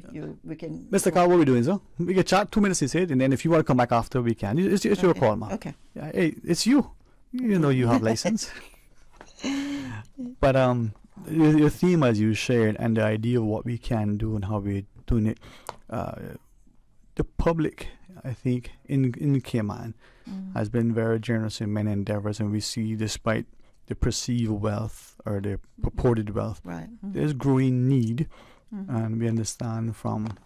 we can? Mr. Carl, what are we doing, sir? We can chat 2 minutes, he said, and then if you want to come back after, we can. It's your call, man. Okay. Yeah, hey, it's you. You know you have license. But your theme, as you shared, and the idea of what we can do and how we're doing it, the public, I think, in Cayman has been very generous in many endeavors, and we see, despite the perceived wealth or the purported wealth, there's growing need, and we understand from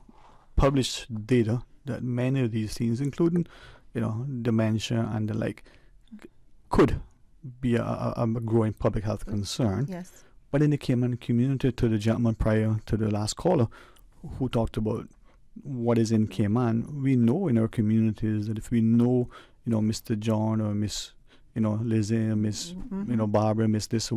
published data that many of these things, including, dementia and the like, could be a growing public health concern. Yes. But in the Cayman community, to the gentleman prior to the last caller who talked about what is in Cayman, we know in our communities that if we know, Mr. John or Miss, Lizzie, Miss, Barbara, Miss this,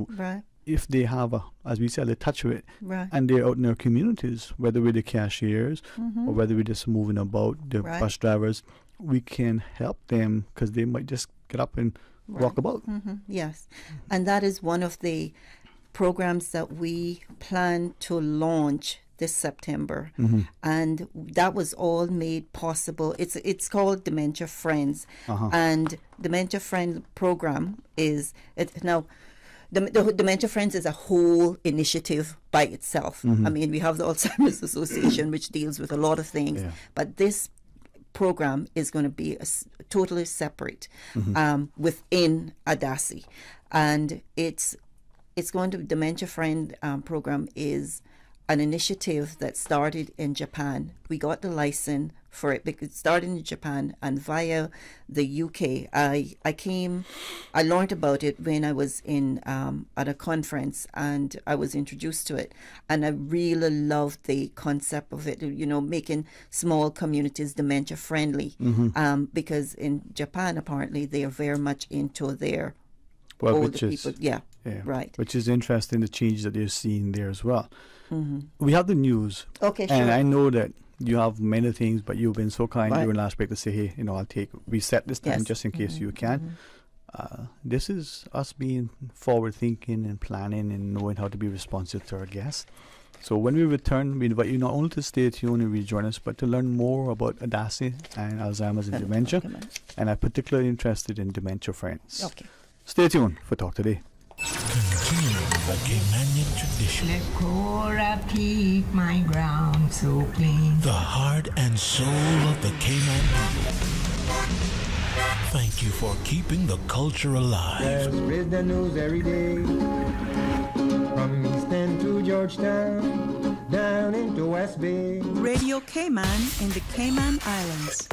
if they have as we said, a touch with it, and they're out in their communities, whether we're the cashiers or whether we're just moving about, the bus drivers, we can help them because they might just get up and walk about. Yes, and that is one of the programs that we plan to launch this September, and that was all made possible. It's called Dementia Friends, and Dementia Friend program is now. The Dementia Friends is a whole initiative by itself. I mean, we have the Alzheimer's Association, which deals with a lot of things, but this program is going to be totally separate within ADASI, and it's going to Dementia Friend program is an initiative that started in Japan. We got the license for it because it started in Japan, and via the UK, I learned about it when I was in at a conference, and I was introduced to it, and I really loved the concept of it. Making small communities dementia friendly, because in Japan apparently they are very much into their older people. Right. Which is interesting, the change that they're seeing there as well. We have the news. Okay, sure. And I know that you have many things, but you've been so kind during last break to say, hey, we set this time just in case you can. This is us being forward thinking and planning and knowing how to be responsive to our guests. So when we return, we invite you not only to stay tuned and rejoin us, but to learn more about ADASI and Alzheimer's and dementia. And I'm particularly interested in Dementia Friends. Okay. Stay tuned for Talk Today. Continuing the Caymanian tradition. Let Cora keep my ground so clean. The heart and soul of the Cayman people. Thank you for keeping the culture alive. There's spread the news every day. From East End to Georgetown, down into West Bay. Radio Cayman in the Cayman Islands.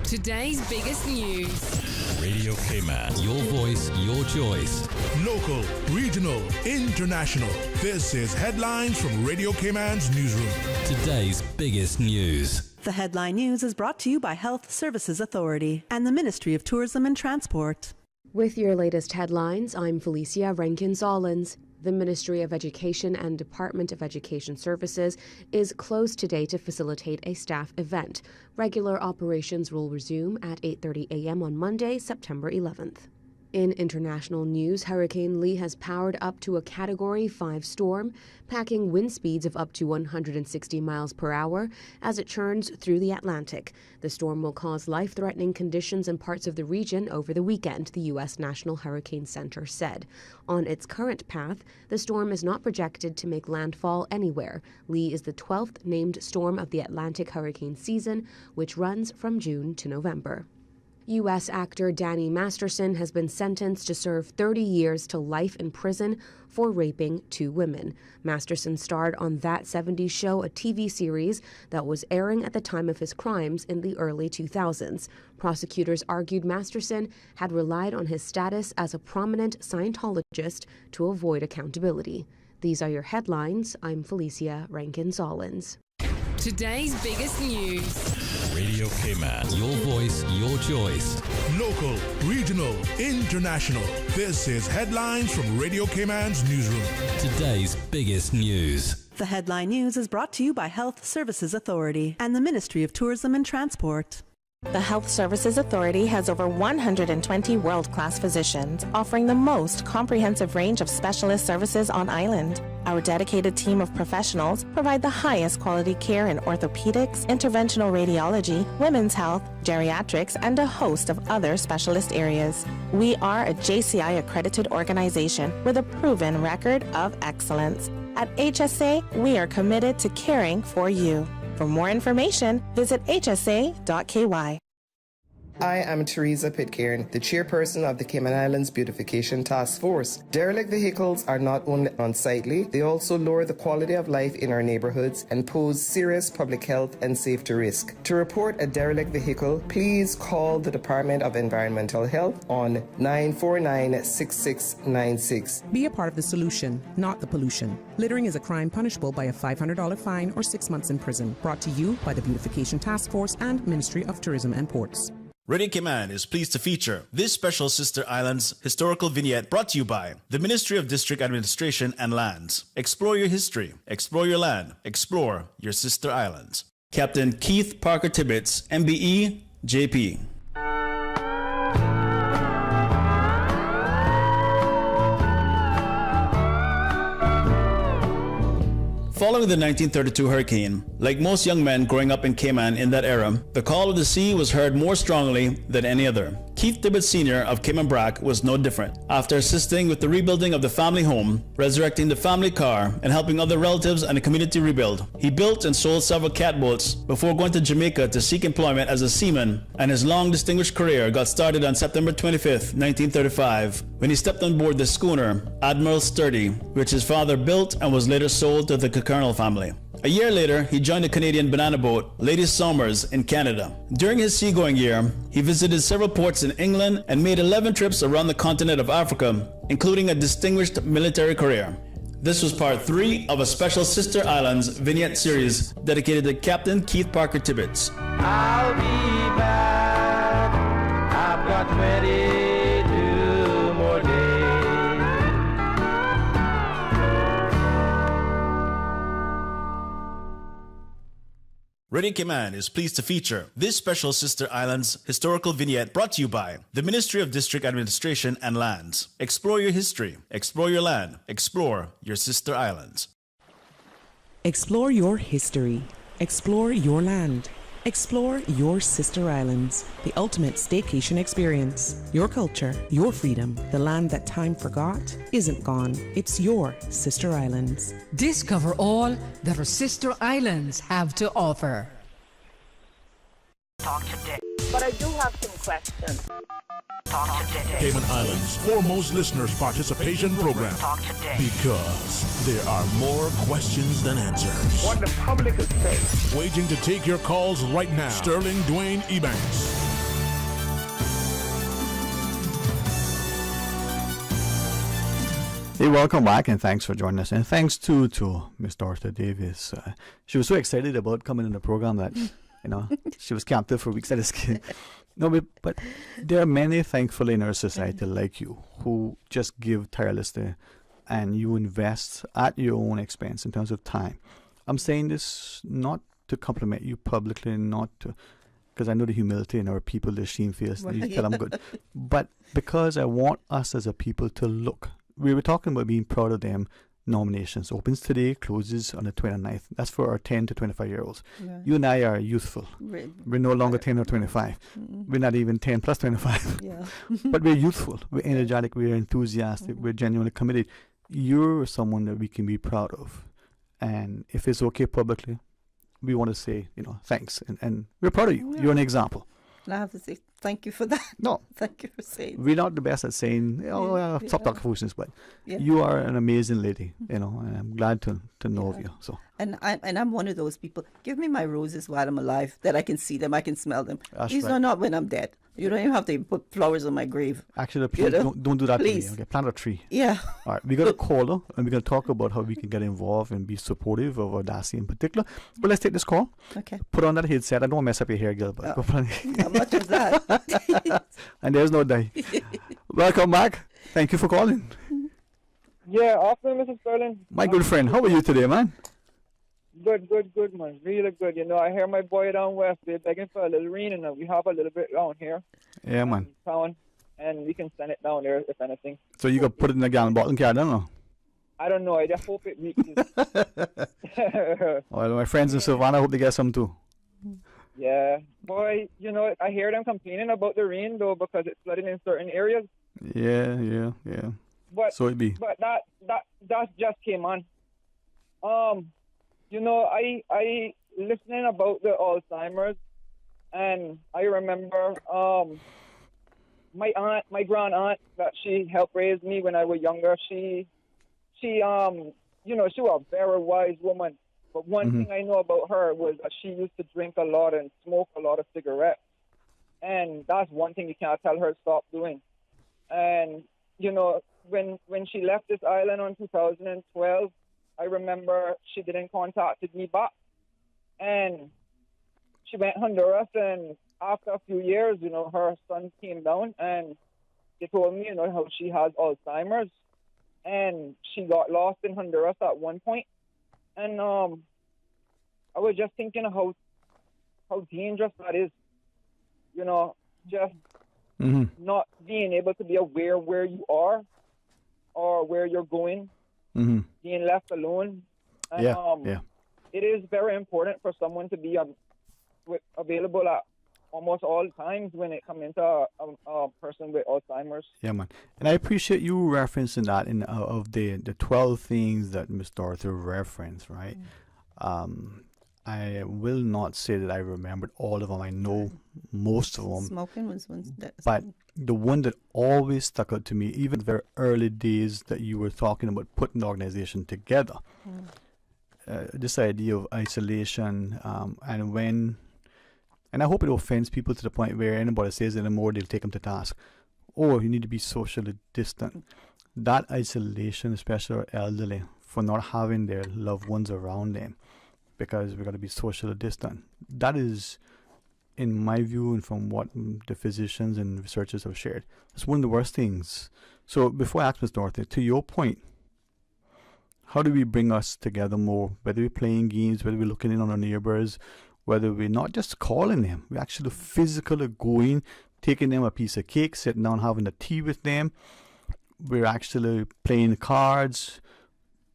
Today's biggest news. Radio Cayman. Your voice, your choice. Local, regional, international. This is Headlines from Radio Cayman's newsroom. Today's biggest news. The headline news is brought to you by Health Services Authority and the Ministry of Tourism and Transport. With your latest headlines, I'm Felicia Rankin-Zollins. The Ministry of Education and Department of Education Services is closed today to facilitate a staff event. Regular operations will resume at 8:30 a.m. on Monday, September 11th. In international news, Hurricane Lee has powered up to a Category 5 storm, packing wind speeds of up to 160 miles per hour as it churns through the Atlantic. The storm will cause life-threatening conditions in parts of the region over the weekend, the U.S. National Hurricane Center said. On its current path, the storm is not projected to make landfall anywhere. Lee is the 12th named storm of the Atlantic hurricane season, which runs from June to November. U.S. actor Danny Masterson has been sentenced to serve 30 years to life in prison for raping 2 women. Masterson starred on That 70s Show, a TV series that was airing at the time of his crimes in the early 2000s. Prosecutors argued Masterson had relied on his status as a prominent Scientologist to avoid accountability. These are your headlines. I'm Felicia Rankin-Sollins. Today's biggest news. Radio Cayman, your voice, your choice. Local, regional, international. This is Headlines from Radio Cayman's newsroom. Today's biggest news. The headline news is brought to you by Health Services Authority and the Ministry of Tourism and Transport. The Health Services Authority has over 120 world-class physicians offering the most comprehensive range of specialist services on island. Our dedicated team of professionals provide the highest quality care in orthopedics, interventional radiology, women's health, geriatrics, and a host of other specialist areas. We are a JCI accredited organization with a proven record of excellence. At HSA, we are committed to caring for you. For more information, visit hsa.ky. I am Teresa Pitcairn, the chairperson of the Cayman Islands Beautification Task Force. Derelict vehicles are not only unsightly, they also lower the quality of life in our neighborhoods and pose serious public health and safety risk. To report a derelict vehicle, please call the Department of Environmental Health on 949-6696. Be a part of the solution, not the pollution. Littering is a crime punishable by a $500 fine or 6 months in prison. Brought to you by the Beautification Task Force and Ministry of Tourism and Ports. Radio Cayman is pleased to feature this special Sister Islands historical vignette brought to you by the Ministry of District Administration and Lands. Explore your history, explore your land, explore your Sister Islands. Captain Keith Parker Tibbetts, MBE, JP. Following the 1932 hurricane, like most young men growing up in Cayman in that era, the call of the sea was heard more strongly than any other. Keith Tibbetts Sr. of Cayman Brac was no different. After assisting with the rebuilding of the family home, resurrecting the family car, and helping other relatives and the community rebuild, he built and sold several catboats before going to Jamaica to seek employment as a seaman, and his long distinguished career got started on September 25th, 1935, when he stepped on board the schooner Admiral Sturdy, which his father built and was later sold to the Colonel family. A year later, he joined the Canadian banana boat Lady Somers in Canada. During his seagoing year, he visited several ports in England and made 11 trips around the continent of Africa, including a distinguished military career. This was part 3 of a special Sister Islands vignette series dedicated to Captain Keith Parker Tibbetts. I'll be back. I've got 22 more days. Radio Cayman is pleased to feature this special Sister Islands historical vignette brought to you by the Ministry of District Administration and Lands. Explore your history, explore your land, explore your Sister Islands. Explore your history. Explore your land. Explore your Sister Islands, the ultimate staycation experience. Your culture, your freedom, the land that time forgot isn't gone. It's your Sister Islands. Discover all that our Sister Islands have to offer. Talk today. But I do have some questions. Talk today. Cayman Islands' foremost listeners participation program. Talk today. Because there are more questions than answers. What the public is saying. Waiting to take your calls right now. Sterling Dwayne Ebanks. Hey, welcome back and thanks for joining us. And thanks too to Miss Dorothy Davis. She was so excited about coming in the program that, she was captive for weeks at a skid. No, but there are many, thankfully, in our society like you who just give tirelessly and you invest at your own expense in terms of time. I'm saying this not to compliment you publicly, not to, because I know the humility in our people, the shamefaced, you tell them good, but because I want us as a people to look. We were talking about being proud of them. Nominations opens today, closes on the 29th. That's for our 10 to 25-year-olds. Yeah. You and I are youthful. We're no longer 10 or 25. We're not even 10 plus 25. Yeah. But we're youthful. We're energetic. We're enthusiastic. We're genuinely committed. You're someone that we can be proud of. And if it's okay publicly, we want to say, thanks. And we're proud of you. Yeah. You're an example. And I have to say thank you for that. No. Thank you for saying. We're not the best at saying, stop talking foolishness, but you are an amazing lady, and I'm glad to know of you. So. And I'm one of those people. Give me my roses while I'm alive, that I can see them, I can smell them. These are not when I'm dead. You don't even have to even put flowers on my grave. Actually, please don't do that please. to me. Okay, plant a tree. Yeah. All right, we're going to call her, and we're going to talk about how we can get involved and be supportive of Darcy in particular. But let's take this call. Okay. Put on that headset. I don't want to mess up your hair, girl. But not much of that. And there's no dye. Welcome back. Thank you for calling. Yeah, afternoon, Mrs. Sterling. My good friend, how are you today, man? Good, man. Really good. I hear my boy down west, they're begging for a little rain, and we have a little bit down here. Yeah, man. Town, and we can send it down there if anything. So you got put it in a gallon bottle and carry it down, I don't know. I just hope it reaches. Well, my friends in Savannah, I hope they get some too. Yeah. Boy, I hear them complaining about the rain, though, because it's flooding in certain areas. Yeah. But, so it be. But that just came on. I listening about the Alzheimer's, and I remember my grand aunt that she helped raise me when I was younger. She was a very wise woman. But one thing I know about her was that she used to drink a lot and smoke a lot of cigarettes, and that's one thing you can't tell her to stop doing. And when she left this island in 2012. I remember she didn't contact me back, and she went to Honduras, and after a few years, her son came down, and they told me, how she has Alzheimer's, and she got lost in Honduras at one point, and I was just thinking of how dangerous that is, just not being able to be aware where you are or where you're going. Being left alone. And, it is very important for someone to be available at almost all times when it comes into a person with Alzheimer's. Yeah, man. And I appreciate you referencing that of the 12 things that Miss Dorothy referenced, right? I will not say that I remembered all of them. I know most of them. Smoking was one. But the one that always stuck out to me, even the very early days that you were talking about putting the organization together, this idea of isolation, and I hope it offends people to the point where anybody says it anymore, they'll take them to task. Oh, you need to be socially distant. That isolation, especially our elderly, for not having their loved ones around them, because we've got to be socially distant. That is, in my view, and from what the physicians and researchers have shared, it's one of the worst things. So before I ask Ms. Dorothy, to your point, how do we bring us together more? Whether we're playing games, whether we're looking in on our neighbors, whether we're not just calling them, we're actually physically going, taking them a piece of cake, sitting down, having a tea with them. We're actually playing cards,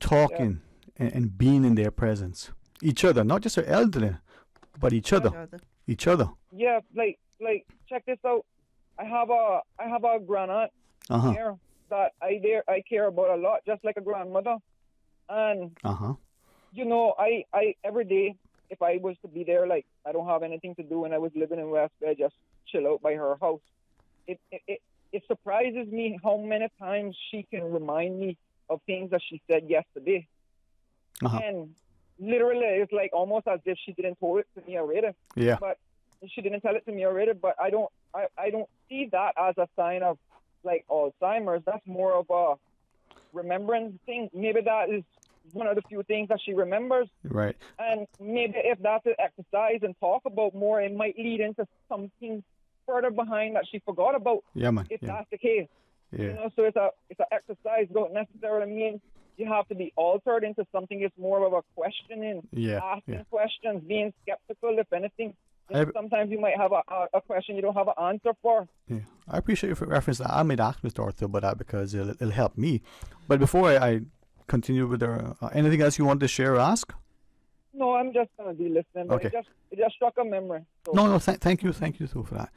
talking, and being in their presence. Each other, not just our elderly, but each other. Each other. Yeah, like check this out. I have a grand aunt here that I care about a lot, just like a grandmother. And I every day, if I was to be there, like I don't have anything to do, and I was living in West Bay, just chill out by her house. It surprises me how many times she can remind me of things that she said yesterday. And literally, it's like almost as if she didn't tell it to me already. Yeah. But she didn't tell it to me already. But I don't see that as a sign of like Alzheimer's. That's more of a remembrance thing. Maybe that is one of the few things that she remembers. Right. And maybe if that's an exercise and talk about more, it might lead into something further behind that she forgot about. Yeah, man. If that's the case. Yeah. So it's an exercise. Don't necessarily mean you have to be altered into something. It's more of a questioning, asking questions, being skeptical, if anything. Sometimes you might have a question you don't have an answer for. Yeah, I appreciate your reference. I might ask Mr. Arthur about that because it'll help me. But before I continue with anything else you want to share or ask? No, I'm just going to be listening. But Okay. It just struck a memory. So. No, thank you so for that.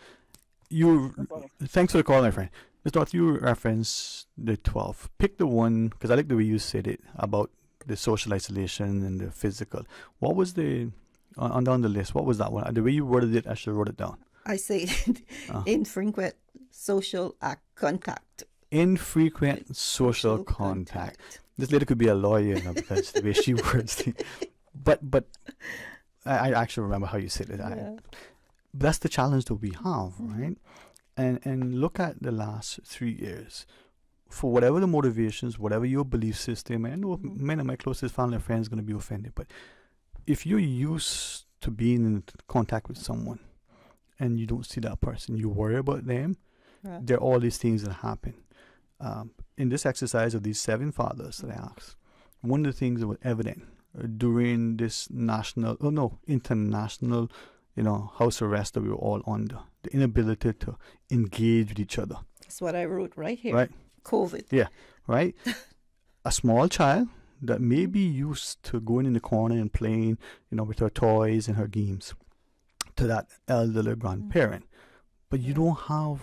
Thanks for the call, my friend. Mr. Arthur, you referenced the 12. Pick the one, because I like the way you said it, about the social isolation and the physical. What was on the list? What was that one? The way you worded it, I should wrote it down. I say infrequent social contact. Infrequent social contact. This lady could be a lawyer, because the way she words it. But I actually remember how you said it. Yeah. That's the challenge that we have, right? And look at the last 3 years. For whatever the motivations, whatever your belief system, I know many of my closest family and friends are going to be offended, but if you're used to being in contact with someone and you don't see that person, you worry about them, Right. there are all these things that happen. In this exercise of these 7 fathers that I asked, one of the things that was evident during this international, house arrest that we were all under, the inability to engage with each other. That's what I wrote right here. Right. COVID. Yeah, right. A small child that may be used to going in the corner and playing, with her toys and her games, to that elderly grandparent, but you don't have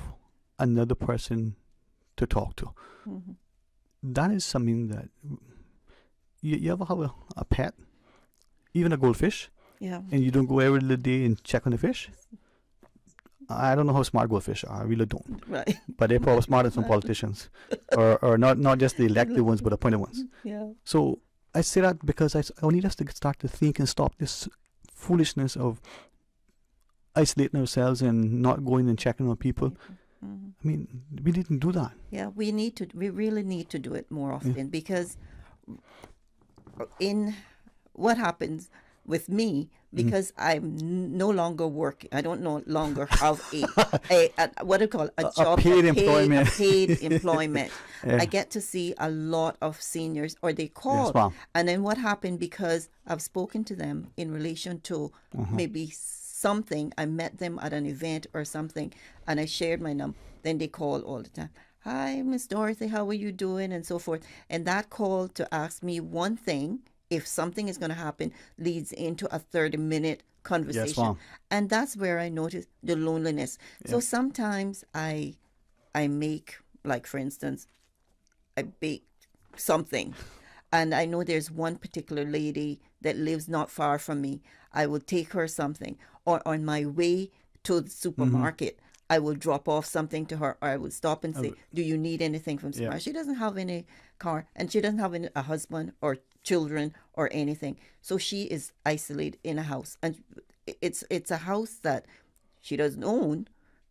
another person to talk to. Mm-hmm. That is something that you ever have a pet, even a goldfish, Yeah. and you don't go every little day and check on the fish. I don't know how smart goldfish are. I really don't. Right. But they're probably smarter than some politicians, or not just the elected ones, but appointed ones. Yeah. So I say that because I need us to start to think and stop this foolishness of isolating ourselves and not going and checking on people. Mm-hmm. I mean, we didn't do that. Yeah, we really need to do it more often, because in what happens with me, because I'm no longer working, I don't no longer have a what do you call it? A job, paid employment. paid employment. Yeah. I get to see a lot of seniors, or they call, Yes, ma'am. and then what happened, because I've spoken to them in relation to maybe something, I met them at an event or something, and I shared my number, then they call all the time. Hi, Miss Dorothy, how are you doing? And so forth. And that call to ask me one thing, if something is going to happen, leads into a 30-minute conversation. Yes, ma'am. And that's where I notice the loneliness. So sometimes I make, like, for instance, I bake something, and I know there's one particular lady that lives not far from me. I will take her something, or on my way to the supermarket, I will drop off something to her, or I will stop and say, do you need anything from supermarket? She doesn't have any car, and she doesn't have a husband or children or anything. So she is isolated in a house, and it's a house that she doesn't own.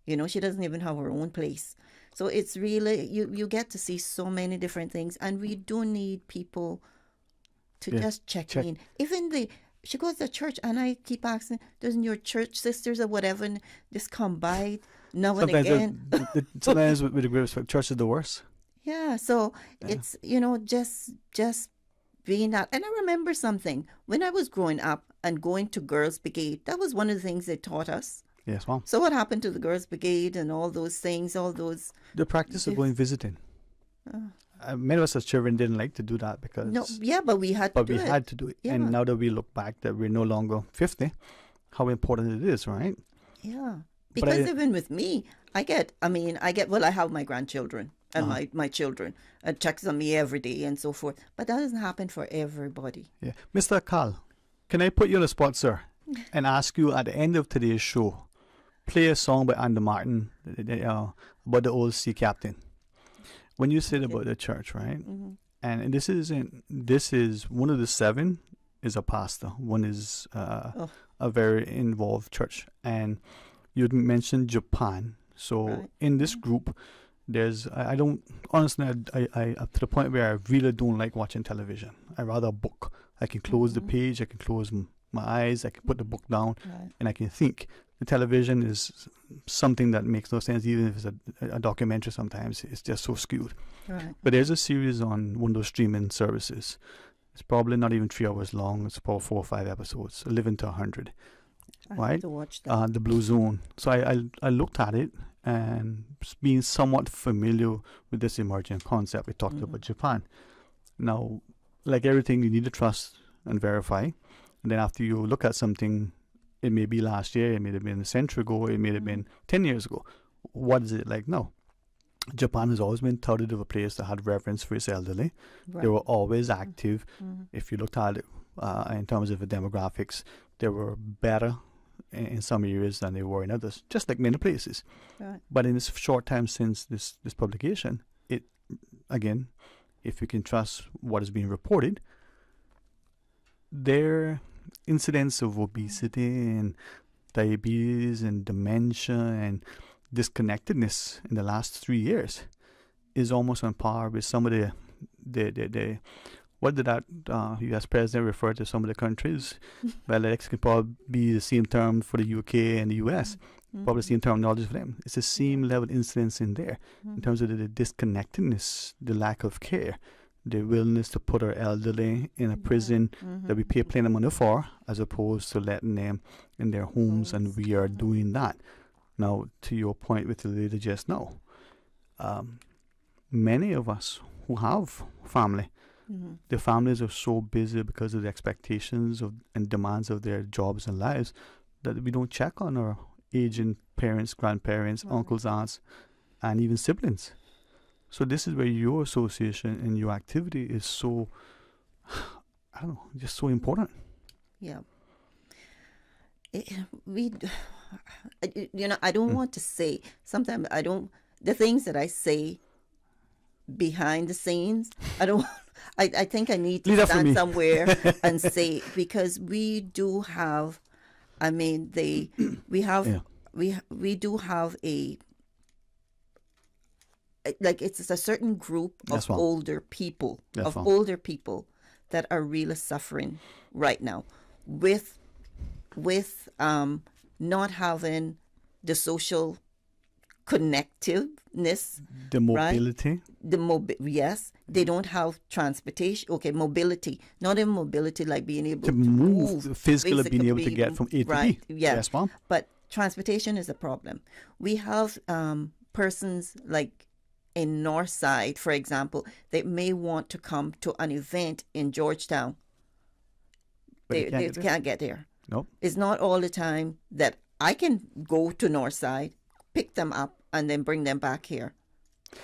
She doesn't even have her own place. So it's really, you get to see so many different things, and we do need people to just check in. Even she goes to church, and I keep asking, doesn't your church sisters or whatever just come by now and again? Sometimes with the great respect, church is the worst. Yeah, so it's, just being that. And I remember something, when I was growing up and going to Girls Brigade, that was one of the things they taught us. Yes, ma'am. So what happened to the Girls Brigade and all those things, all those... The practice of going visiting. Many of us as children didn't like to do that because... No, yeah, but we had to do it. But we had to do it. Yeah. And now that we look back that we're no longer 50, how important it is, right? Yeah. Because even with me, I have my grandchildren and my children, and checks on me every day and so forth. But that doesn't happen for everybody. Yeah. Mr. Carl, can I put you on the spot, sir, and ask you at the end of today's show, play a song by Andy Martin about the old sea captain. When you said about the church, right? Mm-hmm. And this is one of the 7 is a pastor. One is a very involved church. And you mentioned Japan. So in this group, there's I don't honestly I up to the point where I really don't like watching television. I rather a book. I can close the page. I can close my eyes. I can put the book down, and I can think. The television is something that makes no sense, even if it's a documentary. Sometimes it's just so skewed. Right. But there's a series on one of those streaming services. It's probably not even 3 hours long. It's probably 4 or 5 episodes, 11 to 100. I have to watch that. The Blue Zone. So I looked at it, and being somewhat familiar with this emerging concept, we talked about Japan. Now, like everything, you need to trust and verify. And then after you look at something, it may be last year, it may have been a century ago, it may have been 10 years ago. What is it like now? Japan has always been touted as a place that had reverence for its elderly. Right. They were always active. If you looked at it in terms of the demographics, they were better in some areas than they were in others, just like many places. Right. But in this short time since this publication, it, again, if we can trust what is being reported, their incidence of obesity and diabetes and dementia and disconnectedness in the last 3 years is almost on par with some of the what did that U.S. president refer to some of the countries? Well, it can probably be the same term for the UK and the US. Probably the same terminology for them. It's the same level incidence in there in terms of the disconnectedness, the lack of care, the willingness to put our elderly in a prison that we pay plenty of money for, as opposed to letting them in their homes, and we are doing that. Now, to your point with the lady just now, many of us who have family, their families are so busy because of the expectations of and demands of their jobs and lives that we don't check on our aging parents, grandparents, uncles, aunts, and even siblings. So this is where your association and your activity is so, I don't know, just so important. Yeah. I don't want to say, sometimes the things that I say behind the scenes, I think I need to stand somewhere and say, because we do have, we do have it's a certain group of older people, that are really suffering right now with not having the social connectiveness, the mobility, right? Yes, they don't have transportation. Okay, mobility, not even mobility like being able to move physically, being able to get from A to right, B. Yeah. Yes, ma'am. But transportation is a problem. We have persons like in Northside, for example, they may want to come to an event in Georgetown. They can't get there. Nope. It's not all the time that I can go to Northside, pick them up, and then bring them back here,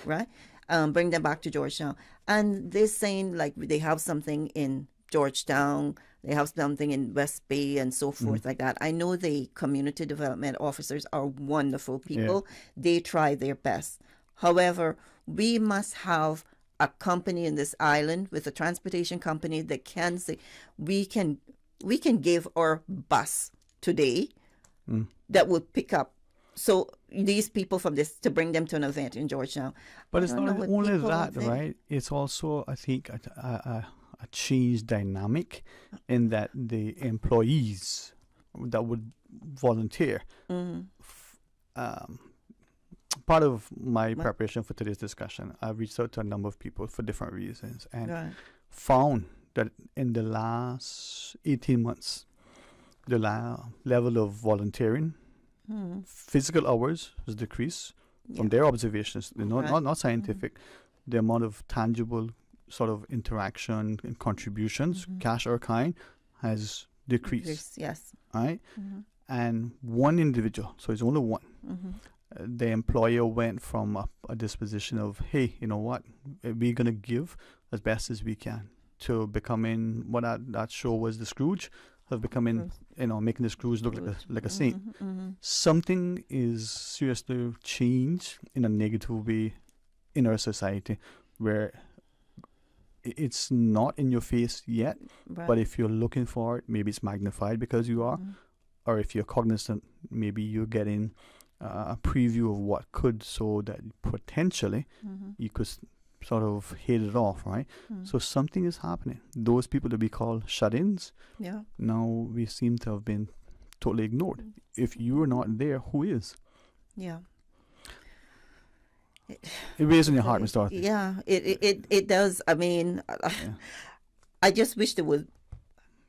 right? Bring them back to Georgetown. And they're saying like they have something in Georgetown, they have something in West Bay and so forth like that. I know the community development officers are wonderful people. Yeah. They try their best. However, we must have a company in this island with a transportation company that can say, we can give our bus today that will pick up so these people from this to bring them to an event in Georgetown. But it's not only that, right? It's also, I think, a change dynamic in that the employees that would volunteer. Part of my preparation for today's discussion, I reached out to a number of people for different reasons and found that in the last 18 months, the level of volunteering, physical hours has decreased from their observations, not scientific. The amount of tangible sort of interaction and contributions, cash or kind, has decreased. Yes. Right? And one individual, so it's only one. The employer went from a disposition of, hey, you know what, we're going to give as best as we can, to becoming what that show was, the Scrooge, of becoming, making the Scrooge look like a saint. Something is seriously changed in a negative way in our society, where it's not in your face yet, but if you're looking for it, maybe it's magnified because you are, or if you're cognizant, maybe you're getting a preview of what could, so that potentially you could sort of hit it off, right? So something is happening. Those people that we call shut-ins, now we seem to have been totally ignored. If you're not there, who is? Yeah. It weighs on your heart, Mr. Dorothy. Yeah, it does. I mean, I just wish there was.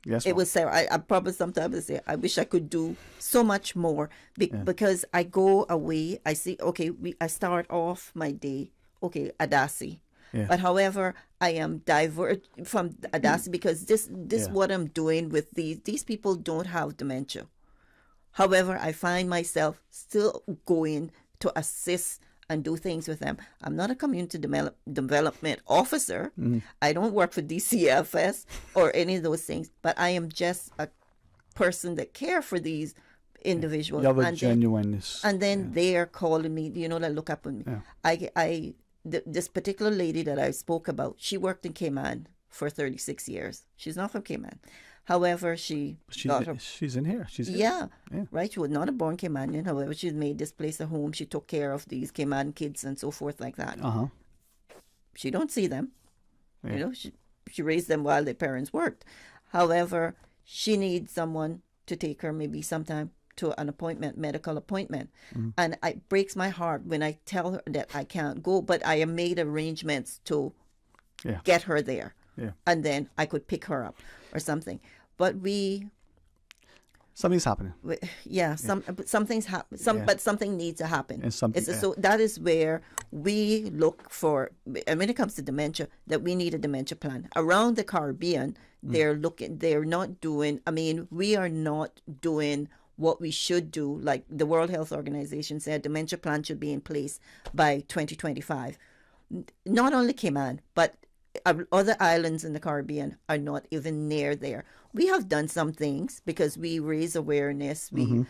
Yes, it was. I probably sometimes say I wish I could do so much more because I go away. I see. Okay, I start off my day. Okay, Adasi. Yeah. But however, I am divert from Adasi because this what I'm doing with these people don't have dementia. However, I find myself still going to assist and do things with them. I'm not a community development officer. I don't work for DCFS or any of those things, but I am just a person that care for these individual. You have a and genuineness. Then, and then they are calling me, like look up on me. Yeah. This particular lady that I spoke about, she worked in Cayman for 36 years. She's not from Cayman. However, she's in here. She's here. Yeah, right. She was not a born Caymanian. However, she's made this place a home. She took care of these Cayman kids and so forth like that. She don't see them. Yeah. She raised them while their parents worked. However, she needs someone to take her maybe sometime to an appointment, medical appointment. And it breaks my heart when I tell her that I can't go, but I have made arrangements to get her there. Yeah. And then I could pick her up or something. But something's happening. Something's happening. But something needs to happen. And something, So that is where we look for, and when it comes to dementia, that we need a dementia plan. Around the Caribbean, they're not doing, we are not doing what we should do. Like the World Health Organization said, dementia plan should be in place by 2025. Not only Cayman, but other islands in the Caribbean are not even near there. We have done some things because we raise awareness. We're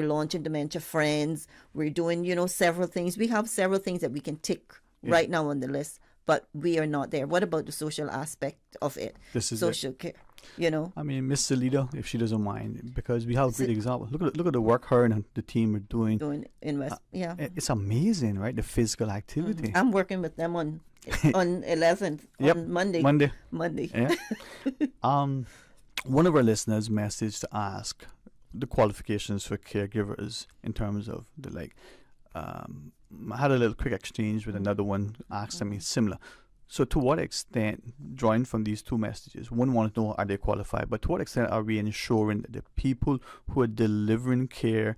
launching Dementia Friends. We're doing, several things. We have several things that we can tick right now on the list, but we are not there. What about the social aspect of it? This is social care. Miss Salida, if she doesn't mind, because we have a great example. Look at the work her and the team are doing in West. It's amazing, right? The physical activity. I'm working with them on 11th on Monday. Yeah. One of our listeners messaged to ask the qualifications for caregivers in terms of I had a little quick exchange with another one, asked me similar. So to what extent, drawing from these two messages, one wanted to know, are they qualified? But to what extent are we ensuring that the people who are delivering care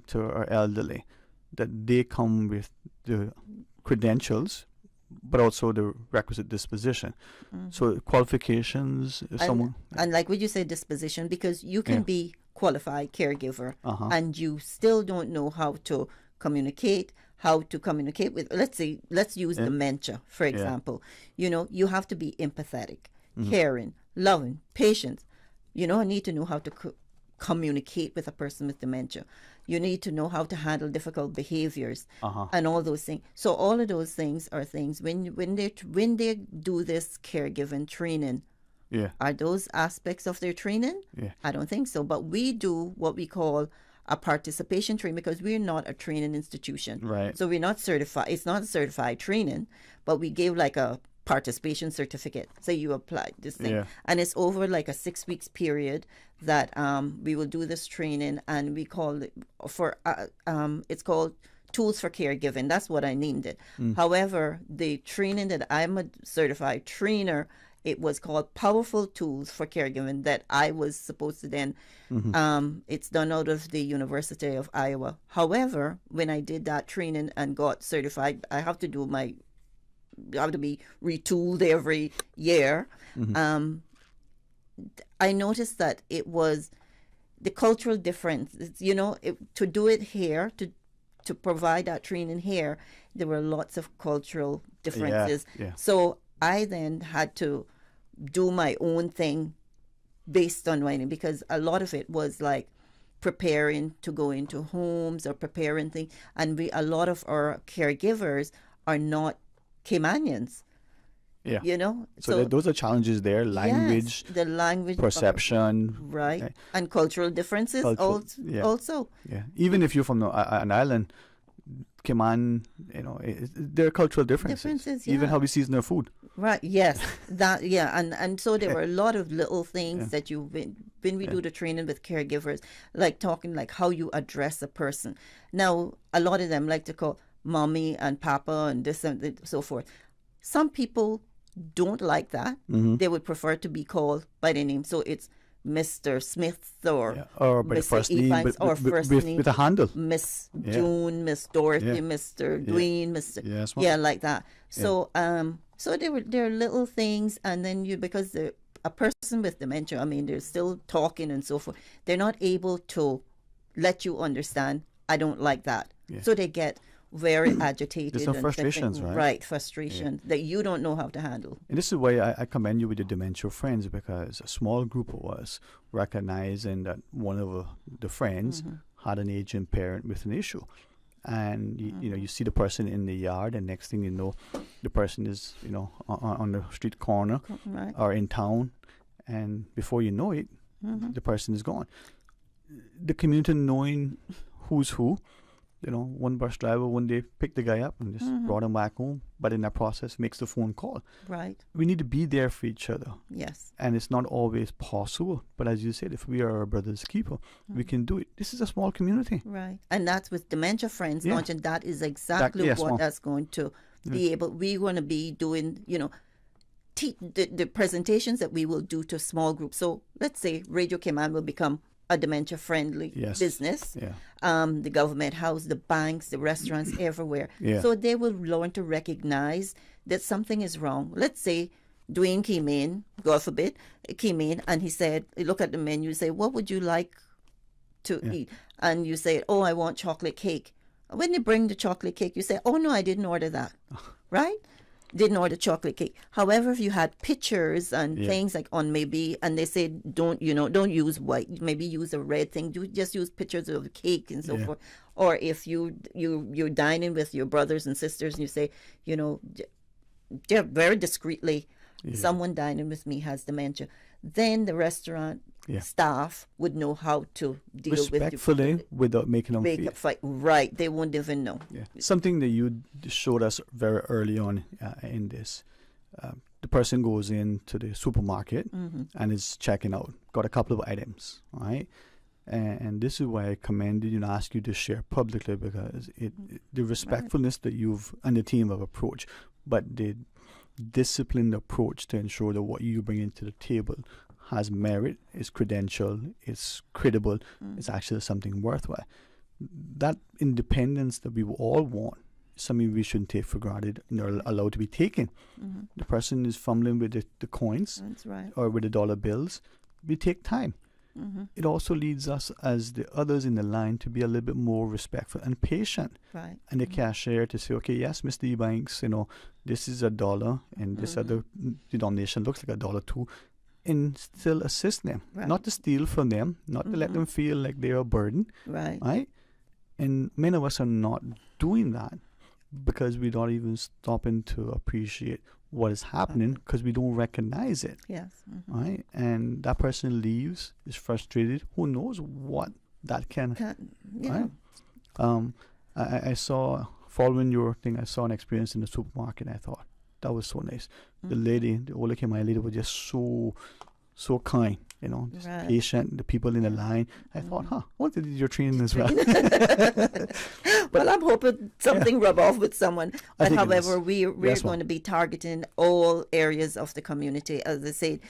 to our elderly, that they come with the credentials, but also the requisite disposition? So qualifications, someone... And like would you say disposition? Because you can be qualified caregiver and you still don't know how to communicate with, let's use dementia, for example. You have to be empathetic, caring, loving, patient. You need to know how to communicate with a person with dementia. You need to know how to handle difficult behaviors and all those things. So all of those things are things when they do this caregiving training. Are those aspects of their training? I don't think so. But we do what we call a participation training because we're not a training institution. Right. So we're not certified. It's not a certified training, but we give like a participation certificate. So you apply this thing. And it's over like a 6 weeks period that we will do this training, and we call it it's called Tools for Caregiving. That's what I named it. However, the training that I'm a certified trainer, it was called Powerful Tools for Caregiving that I was supposed to then, it's done out of the University of Iowa. However, when I did that training and got certified, I have to be retooled every year. I noticed that it was the cultural difference. To do it here, to provide that training here, there were lots of cultural differences. So I then had to do my own thing based on writing, because a lot of it was like preparing to go into homes or preparing things. And a lot of our caregivers are not Caymanians. So those are challenges there. Language, the language perception, right, and cultural differences also. Even if you're from an island, Cayman, there are cultural differences. Even how we season our food. Right. Yes. And so there were a lot of little things that when we do the training with caregivers, like talking like how you address a person. Now, a lot of them like to call mommy and papa and this and so forth. Some people don't like that. They would prefer to be called by their name. So it's Mr. Smith or by Mr. first name, Ebanks or first name with a handle. Miss June, Miss Dorothy, Mr. Dwayne, Mr. Like that. So so there are little things, and then because a person with dementia, they're still talking and so forth. They're not able to let you understand. I don't like that. So they get very agitated. There's some and frustrations, different- right? Right, frustration that you don't know how to handle. And this is why I commend you with your dementia friends, because a small group of us recognizing that one of the friends had an aging parent with an issue. And you know, you see the person in the yard, and next thing you know, the person is, you know, on the street corner Right. or in town, and before you know it, the person is gone. The community knowing who's who, you know, one bus driver one day picked the guy up and just brought him back home, but in that process makes the phone call. Right. We need to be there for each other. Yes. And it's not always possible, but as you said, if we are our brother's keeper, we can do it. This is a small community. Right. And that's with dementia friends Yeah. launch, and that is exactly yes, what Mom. that's going to be able. We're going to be doing, you know, the presentations that we will do to small groups. So let's say Radio Cayman will become a dementia friendly business. Yeah. The government house, the banks, the restaurants, everywhere. Yeah. So they will learn to recognize that something is wrong. Let's say Dwayne came in, God forbid, came in and he said, look at the menu, say, what would you like to eat? And you say, oh, I want chocolate cake. When they bring the chocolate cake, you say, oh, no, I didn't order that. Right? Didn't order chocolate cake. However, if you had pictures and things like on maybe, and they say don't use white, maybe use a red thing. Just use pictures of the cake and so forth. Or if you're dining with your brothers and sisters and you say, you know, very discreetly, someone dining with me has dementia. Then the restaurant staff would know how to deal respectfully without making them feel. Right, they won't even know. Yeah. Something that you showed us very early on in this. The person goes into the supermarket and is checking out, got a couple of items, right? And this is why I commended you and asked you to share publicly, because the respectfulness that you've and the team have approached, but the disciplined approach to ensure that what you bring into the table has merit, is credential, is credible, is actually something worthwhile. That independence that we all want is something we shouldn't take for granted nor allowed to be taken. The person is fumbling with the coins or with the dollar bills. We take time. It also leads us as the others in the line to be a little bit more respectful and patient. Right. And the cashier to say, okay, yes, Mr. Ebanks, you know, this is $1 and this other denomination looks like $1 too. And still assist them, not to steal from them, not to let them feel like they're a burden, right? And many of us are not doing that because we don't even stopping to appreciate what is happening because we don't recognize it, right? And that person leaves, is frustrated. Who knows what that can, right? I saw, following your thing, I saw an experience in the supermarket. I thought, that was so nice. The lady, the older Khmer lady, was just so kind, you know, just patient. The people in the line. I thought, what did your training as well? Well, I'm hoping something rub off with someone. But however, we're going to be targeting all areas of the community. As I said,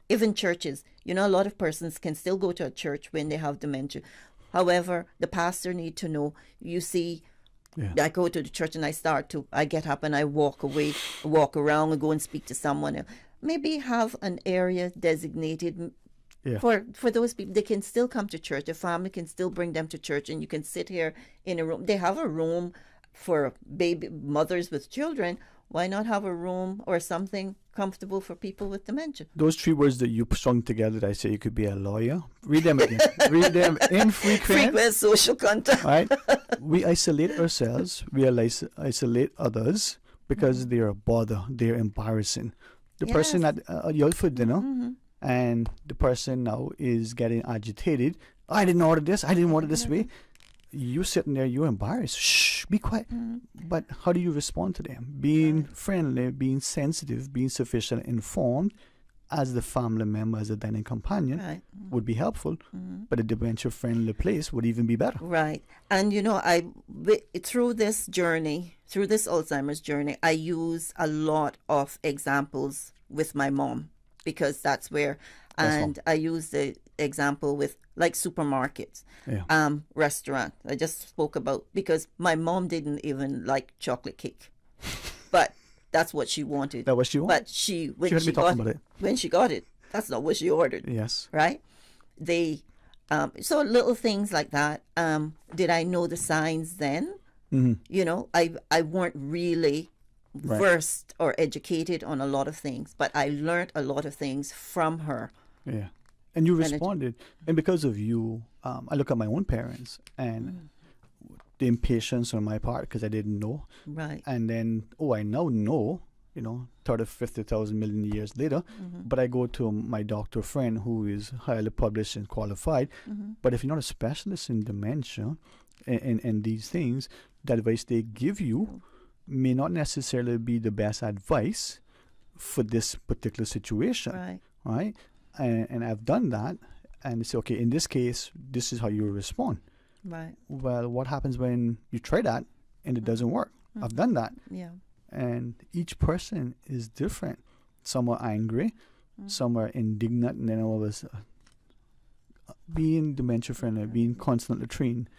even churches. You know, a lot of persons can still go to a church when they have dementia. However, the pastor need to know. You see. I go to the church and I get up and I walk away, walk around and go and speak to someone. Maybe have an area designated for those people. They can still come to church. The family can still bring them to church, and you can sit here in a room. They have a room for baby mothers with children. Why not have a room or something comfortable for people with dementia? Those 3 words that you strung together, that I say you could be a lawyer. Read them again. Read them. Infrequent social contact. Right? We isolate ourselves. We isolate others because they're a bother. They're embarrassing. The person at your food dinner, and the person now is getting agitated. I didn't order this. I didn't order this way. You sitting there, you're embarrassed. Shh, be quiet. But how do you respond to them? Being friendly, being sensitive, being sufficiently informed as the family member, as a dining companion would be helpful. But a dementia-friendly place would even be better. Right. And, you know, through this Alzheimer's journey, I use a lot of examples with my mom because that's where, and I use the example with like supermarkets, restaurant. I just spoke about because my mom didn't even like chocolate cake, but that's what she wanted. That was she wanted. But when she got it, that's not what she ordered. Yes. Right. So little things like that. Did I know the signs then? You know, I weren't really versed or educated on a lot of things, but I learned a lot of things from her. Yeah. And you responded. And because of you, I look at my own parents and the impatience on my part because I didn't know. Right. And then, I now know, 30, 50,000 million years later. But I go to my doctor friend who is highly published and qualified. But if you're not a specialist in dementia and these things, the advice they give you may not necessarily be the best advice for this particular situation. Right? And I've done that. And they say, okay, in this case, this is how you respond. Right. Well, what happens when you try that and it doesn't work? I've done that. Yeah. And each person is different. Some are angry, some are indignant, and then all of us being dementia friendly, being constantly trained.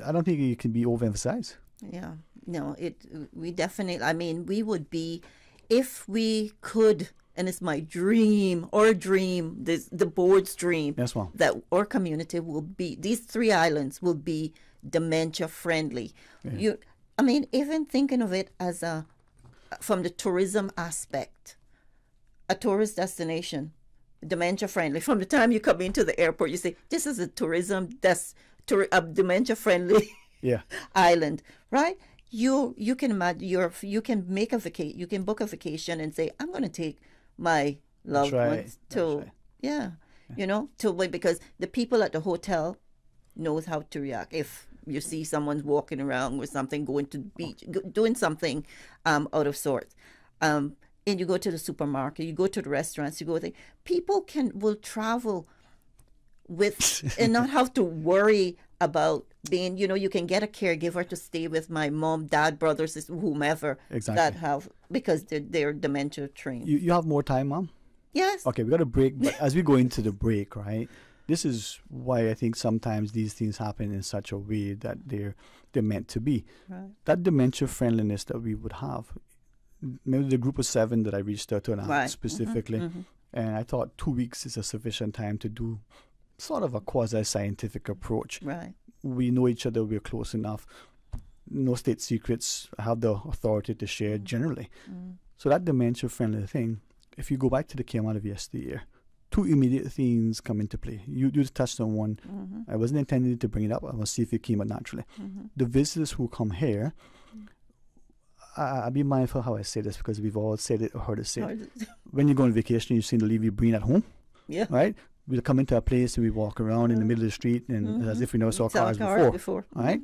I don't think it can be overemphasized. Yeah. No, we definitely, I mean, we would be, if we could, and it's my dream, the board's dream, yes, ma'am, that our community will be, these 3 islands will be dementia friendly. Yeah. I mean, even thinking of it as from the tourism aspect, a tourist destination, dementia friendly. From the time you come into the airport, you say, this is a dementia friendly island, right? You can imagine you can book a vacation and say, I'm going to take my loved ones to because the people at the hotel knows how to react if you see someone walking around with something, going to the beach, doing something out of sorts. And you go to the supermarket, you go to the restaurants, you go there. People will travel with and not have to worry about being, you can get a caregiver to stay with my mom, dad, brother, sister, whomever that have, because they're dementia trained. You have more time, Mom? Yes. Okay, we got a break, but as we go into the break, right? This is why I think sometimes these things happen in such a way that they're meant to be. Right. That dementia friendliness that we would have, maybe the group of 7 that I reached out to and asked specifically, and I thought 2 weeks is a sufficient time to do sort of a quasi-scientific approach. Right. We know each other, we're close enough. No state secrets. I have the authority to share generally. So that dementia-friendly thing, if you go back to the Cayman of yesteryear, 2 immediate things come into play. You just touched on one. I wasn't intending to bring it up. I will see if it came out naturally. The visitors who come here, I'll be mindful how I say this because we've all said it or heard it said. When you go on vacation, you seem to leave your brain at home. Yeah. Right? We'll come into a place and we walk around in the middle of the street and as if we never saw cars before. Right?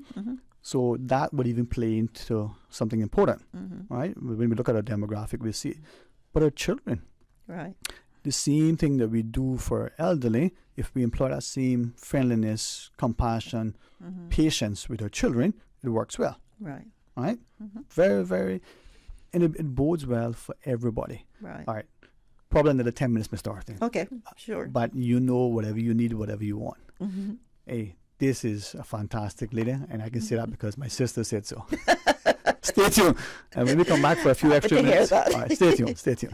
So that would even play into something important. Right? When we look at our demographic, we see it. But our children. Right. The same thing that we do for elderly, if we employ that same friendliness, compassion, patience with our children, it works well. Right. Right? Very, very, and it bodes well for everybody. Right. All right. Probably another 10 minutes, Mr. Arthur. Okay, sure. But whatever you need, whatever you want. Hey, this is a fantastic lady, and I can say that because my sister said so. Stay tuned. And when we come back for a few extra minutes. All right, stay tuned.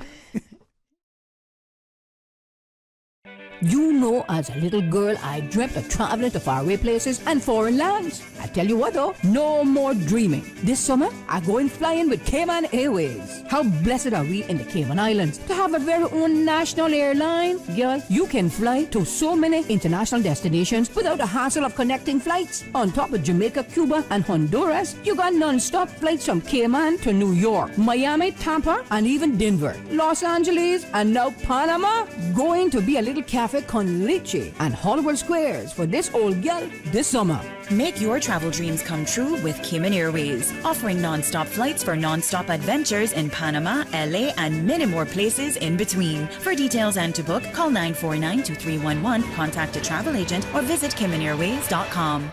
You know, as a little girl, I dreamt of traveling to faraway places and foreign lands. I tell you what though, no more dreaming. This summer, I'm going flying with Cayman Airways. How blessed are we in the Cayman Islands to have a very own national airline? Girl, you can fly to so many international destinations without the hassle of connecting flights. On top of Jamaica, Cuba, and Honduras, you got non-stop flights from Cayman to New York, Miami, Tampa, and even Denver, Los Angeles, and now Panama. Going to be a little cafe con leche and Hollywood Squares for this old gal this summer. Make your travel dreams come true with Cayman Airways, offering non-stop flights for non-stop adventures in Panama, LA, and many more places in between. For details and to book, call 949-2311, contact a travel agent, or visit CaymanAirways.com.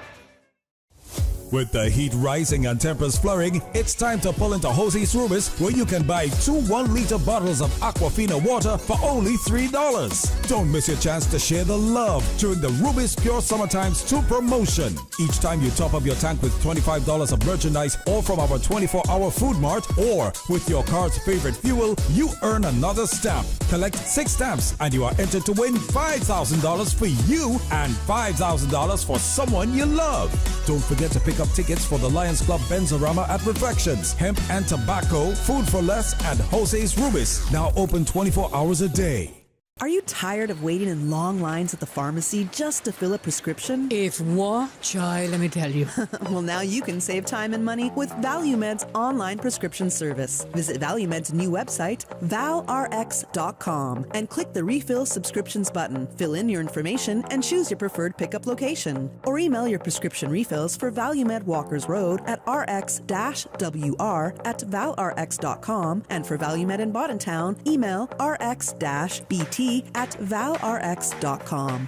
With the heat rising and temps flurrying, it's time to pull into Josie's Rubis, where you can buy 2 1-liter bottles of Aquafina water for only $3. Don't miss your chance to share the love during the Rubis Pure Summertimes 2 promotion. Each time you top up your tank with $25 of merchandise or from our 24-hour food mart or with your car's favorite fuel, you earn another stamp. Collect 6 stamps and you are entered to win $5,000 for you and $5,000 for someone you love. Don't forget to pick up up tickets for the Lions Club Benzorama at Reflections, Hemp and Tobacco, Food for Less, and Jose's Rubis. Now open 24 hours a day. Are you tired of waiting in long lines at the pharmacy just to fill a prescription? If what, child, let me tell you. Well, now you can save time and money with ValueMed's online prescription service. Visit ValueMed's new website, valrx.com, and click the Refill Subscriptions button. Fill in your information and choose your preferred pickup location. Or email your prescription refills for ValueMed Walkers Road at rx-wr@valrx.com, and for ValueMed in Boddentown, email rx-bt@valrx.com.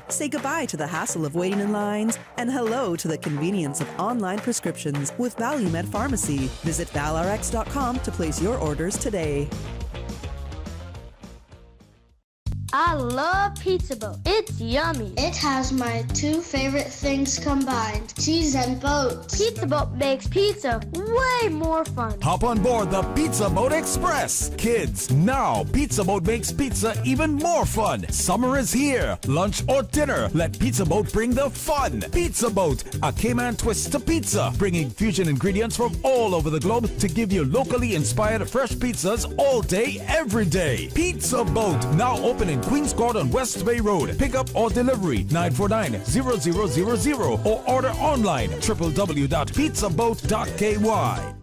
Say goodbye to the hassle of waiting in lines and hello to the convenience of online prescriptions with ValueMed Pharmacy. Visit valrx.com to place your orders today. I love Pizza Boat. It's yummy. It has my two favorite things combined, cheese and boats. Pizza Boat makes pizza way more fun. Hop on board the Pizza Boat Express. Kids, now Pizza Boat makes pizza even more fun. Summer is here. Lunch or dinner, let Pizza Boat bring the fun. Pizza Boat, a Cayman twist to pizza, bringing fusion ingredients from all over the globe to give you locally inspired fresh pizzas all day, every day. Pizza Boat, now open in Queens Court on West Bay Road. Pick up or delivery 949-0000 or order online www.pizzaboat.ky.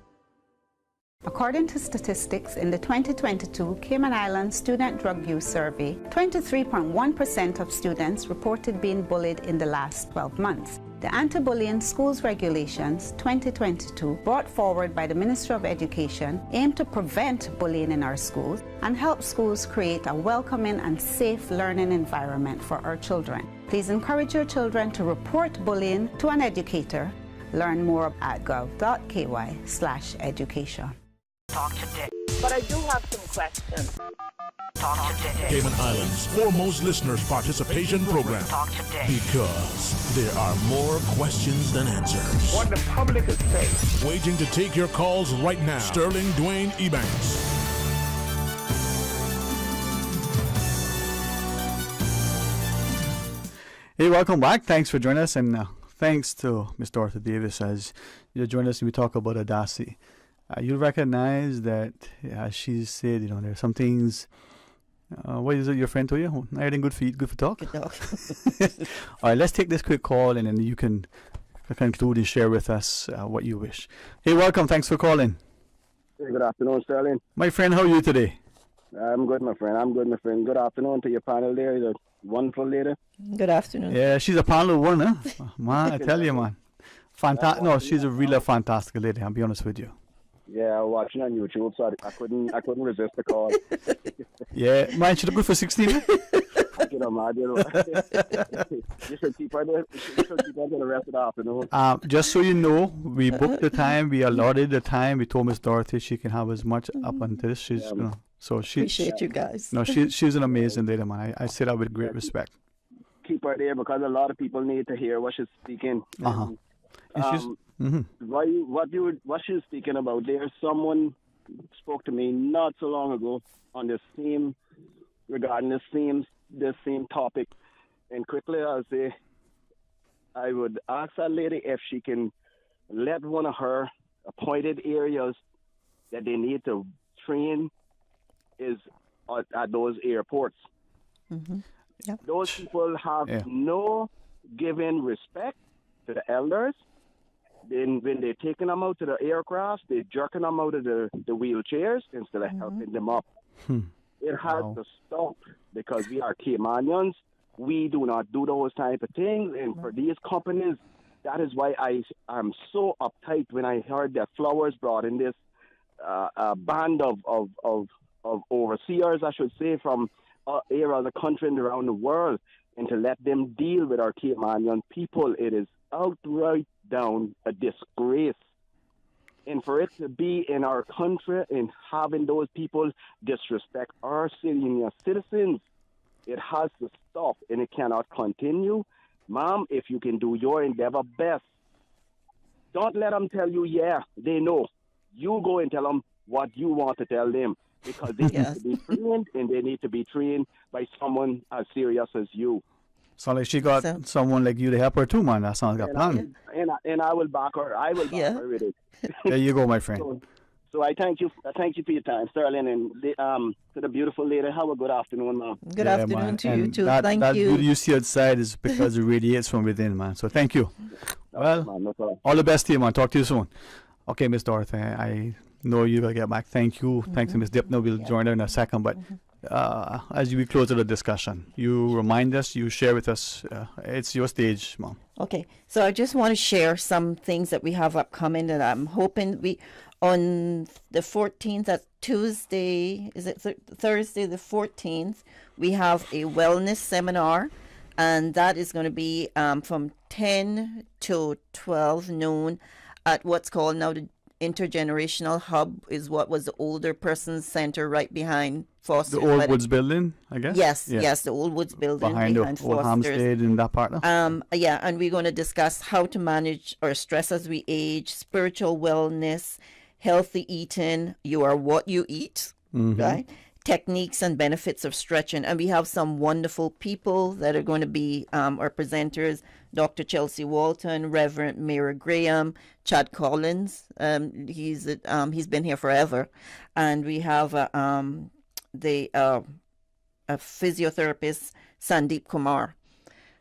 According to statistics in the 2022 Cayman Islands Student Drug Use Survey, 23.1% of students reported being bullied in the last 12 months. The Anti-Bullying Schools Regulations 2022, brought forward by the Ministry of Education, aim to prevent bullying in our schools and help schools create a welcoming and safe learning environment for our children. Please encourage your children to report bullying to an educator. Learn more at gov.ky/education. Talk today. But I do have some questions. Talk today. Cayman Islands' foremost listeners' participation program. Talk today. Because there are more questions than answers. What the public is saying. Waiting to take your calls right now. Sterling Dwayne Ebanks. Hey, welcome back. Thanks for joining us, and thanks to Ms. Dorothy Davis as you join us and we talk about Adasi. You'll recognize that, as she said, there are some things. What is it your friend told you? Everything good for talk? Good talk. All right, let's take this quick call and then you can conclude and share with us what you wish. Hey, welcome. Thanks for calling. Hey, good afternoon, Sterling. My friend, how are you today? I'm good, my friend. Good afternoon to your panel there. You're a wonderful lady. Good afternoon. Yeah, she's a panel one, huh? Man, I tell you, man. No, she's a really fantastic lady, I'll be honest with you. Yeah, I was watching on YouTube, so I couldn't resist the call. Yeah, man, she look good for 16. I can imagine. You should keep her there. You should keep her for the rest of the afternoon. Just so you know, we booked the time, we allotted the time. We told Miss Dorothy she can have as much up until this. She's, so she appreciate you guys. No, she's an amazing lady, man. I say that with great respect. Keep her there because a lot of people need to hear what she's speaking. What she's speaking about, there's someone spoke to me not so long ago on this theme, regarding this same topic, and quickly I'll say I would ask that lady if she can let one of her appointed areas that they need to train is at those airports. Mm-hmm. Yep. Those people have no given respect to the elders. Then when they're taking them out to the aircraft, they're jerking them out of the wheelchairs instead of helping them up. It has to stop because we are Caymanians. We do not do those type of things. And for these companies, that is why I'm so uptight when I heard that Flowers brought in this band of overseers, I should say, from areas of the country and around the world, and to let them deal with our Caymanian people. It is outright down a disgrace. And for it to be in our country and having those people disrespect our senior citizens, it has to stop and it cannot continue. Mom, if you can do your endeavor best, don't let them tell you, they know. You go and tell them what you want to tell them, because they need to be trained, and they need to be trained by someone as serious as you. Sounds like she got someone like you to help her too, man. That sounds like a plan. And I will back her. I will back her with it. There you go, my friend. So I thank you. I thank you for your time, Sterling, and to the beautiful lady. Have a good afternoon, ma'am. Good afternoon to you too. That Thank you. beauty you see outside is because it radiates from within, man. So thank you. Well, all the best to you, man. Talk to you soon. Okay, Miss Dorothy, I know you will get back. Thank you. Thanks to Miss Dipner. We'll join her in a second. But as we close the discussion, you remind us, you share with us. It's your stage, Mom. Okay, so I just want to share some things that we have upcoming that I'm hoping on the 14th, that's Tuesday, is it Thursday the 14th, we have a wellness seminar, and that is going to be from 10 to 12 noon at what's called now the Intergenerational Hub, is what was the Older Persons Center right behind Foster's. The Old Woods building, I guess? Yes, the Old Woods building behind the Old Hampstead in that part. Yeah, and we're going to discuss how to manage our stress as we age, spiritual wellness, healthy eating, you are what you eat, right? Techniques and benefits of stretching. And we have some wonderful people that are going to be our presenters, Dr. Chelsea Walton, Reverend Mira Graham, Chad Collins. He's been here forever. And we have a physiotherapist, Sandeep Kumar.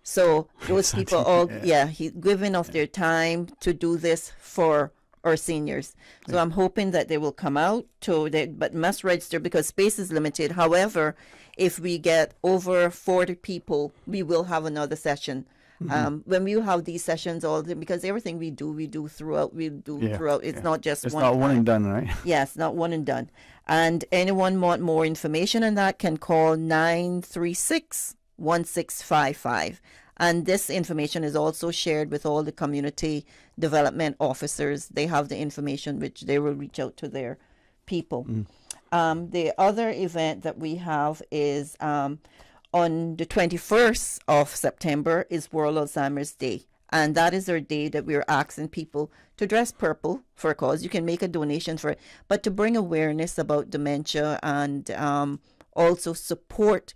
So those people all, he's giving of their time to do this for our seniors. So I'm hoping that they will come out but must register because space is limited. However, if we get over 40 people, we will have another session. When we have these sessions because everything we do throughout. It's not just it's one. It's not one and done, right? Yes, not one and done. And anyone want more information on that can call 936-1655. And this information is also shared with all the community development officers. They have the information which they will reach out to their people. The other event that we have is on the 21st of September is World Alzheimer's Day. And that is our day that we're asking people to dress purple for a cause. You can make a donation for it, but to bring awareness about dementia and also support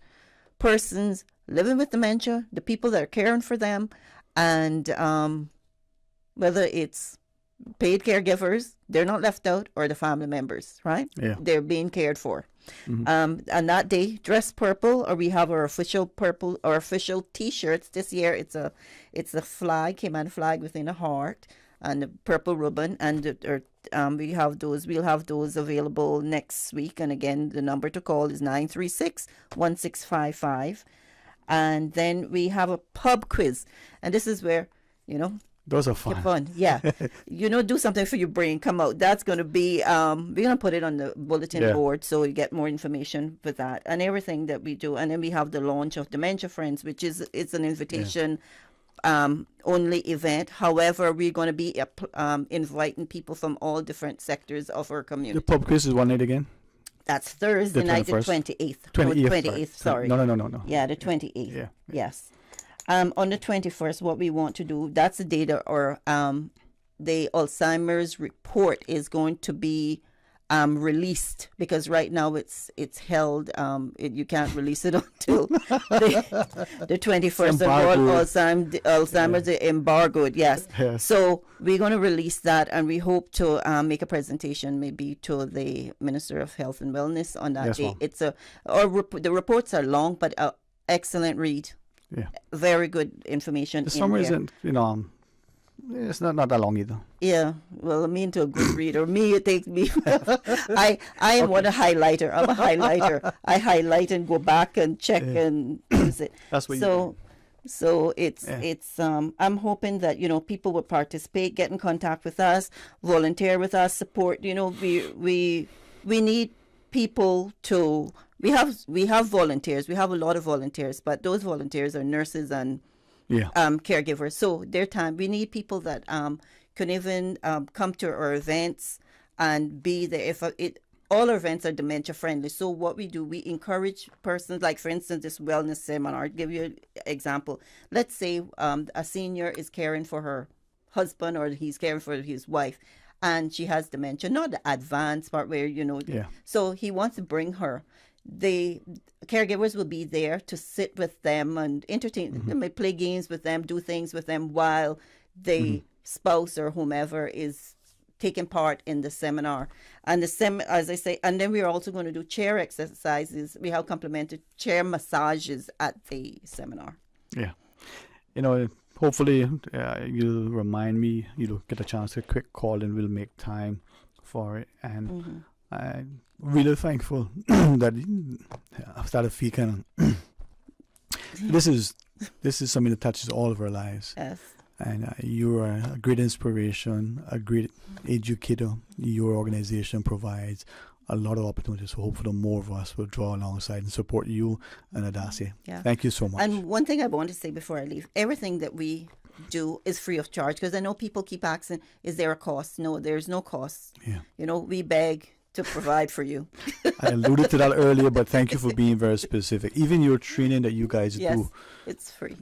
persons living with dementia, the people that are caring for them, and whether it's paid caregivers, they're not left out, or the family members, right? Yeah. They're being cared for. And that day, dress purple, or we have our official purple, our official T-shirts. This year, it's a flag, Cayman flag within a heart, and a purple ribbon, and we have those. We'll have those available next week. And again, the number to call is 936-1655. And then we have a pub quiz, and this is where those are fun. Fun, yeah. Do something for your brain. Come out. That's going to be. We're going to put it on the bulletin board so you get more information with that and everything that we do. And then we have the launch of Dementia Friends, which it's an invitation only event. However, we're going to be inviting people from all different sectors of our community. The pub quiz is one night again. That's Thursday night, the 28th. 28th, sorry. No. Yeah, the 28th. Yeah. Yes. On the 21st, what we want to do, that's the data, or the Alzheimer's report is going to be released, because right now it's held, you can't release it until the 21st. Alzheimer's embargoed, yes. So we're going to release that, and we hope to make a presentation maybe to the Minister of Health and Wellness on that day. It's the reports are long, but excellent read. Yeah. Very good information. For some reason, it's not that long either. Yeah. Well, me into a good reader. It takes me. I am a highlighter. I'm a highlighter. I highlight and go back and check and use it. That's what So it's I'm hoping that people will participate, get in contact with us, volunteer with us, support. We need people to. We have volunteers. We have a lot of volunteers, but those volunteers are nurses and caregivers. So their time. We need people that can even come to our events and be there. All our events are dementia friendly. So what we do, we encourage persons, like for instance, this wellness seminar. I'll give you an example. Let's say a senior is caring for her husband, or he's caring for his wife, and she has dementia, not the advanced part where, so he wants to bring her. the caregivers will be there to sit with them and entertain them, play games with them, do things with them while the spouse or whomever is taking part in the seminar. And as I say, and then we're also going to do chair exercises. We have complimentary chair massages at the seminar. Yeah. Hopefully you'll remind me, you'll get a chance to quick call and we'll make time for it. And I'm really thankful that I've started feeling this is something that touches all of our lives. Yes. And you are a great inspiration, a great educator. Your organization provides a lot of opportunities. So hopefully more of us will draw alongside and support you and Adasi. Yeah. Thank you so much. And one thing I want to say before I leave, everything that we do is free of charge, because I know people keep asking, is there a cost? No, there's no cost. Yeah. We beg to provide for you. I alluded to that earlier, but thank you for being very specific. Even your training that you guys do. It's free.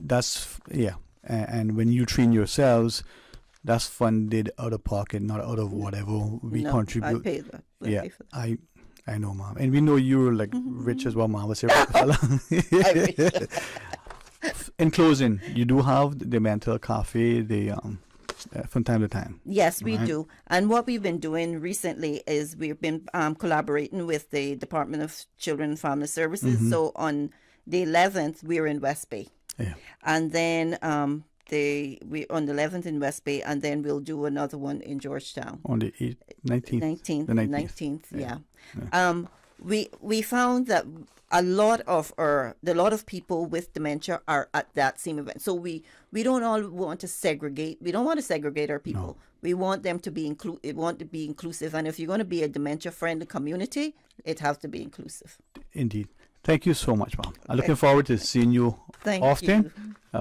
And when you train yourselves, that's funded out of pocket, not out of whatever we contribute. I pay that. I know, Mom. And we know you're like rich as well, Mom. Let's say in closing, you do have the mental cafe from time to time. Yes, we do. And what we've been doing recently is we've been collaborating with the Department of Children and Family Services. So on the 11th, we're in West Bay. Yeah. And then we on the 11th in West Bay, and then we'll do another one in Georgetown. On the 19th. 19th, yeah. We found that a lot of people with dementia are at that same event. So we don't all want to segregate. We don't want to segregate our people. No. We want them to be inclusive. And if you're going to be a dementia-friendly community, it has to be inclusive. Indeed. Thank you so much, Mom. I'm looking forward to seeing you often.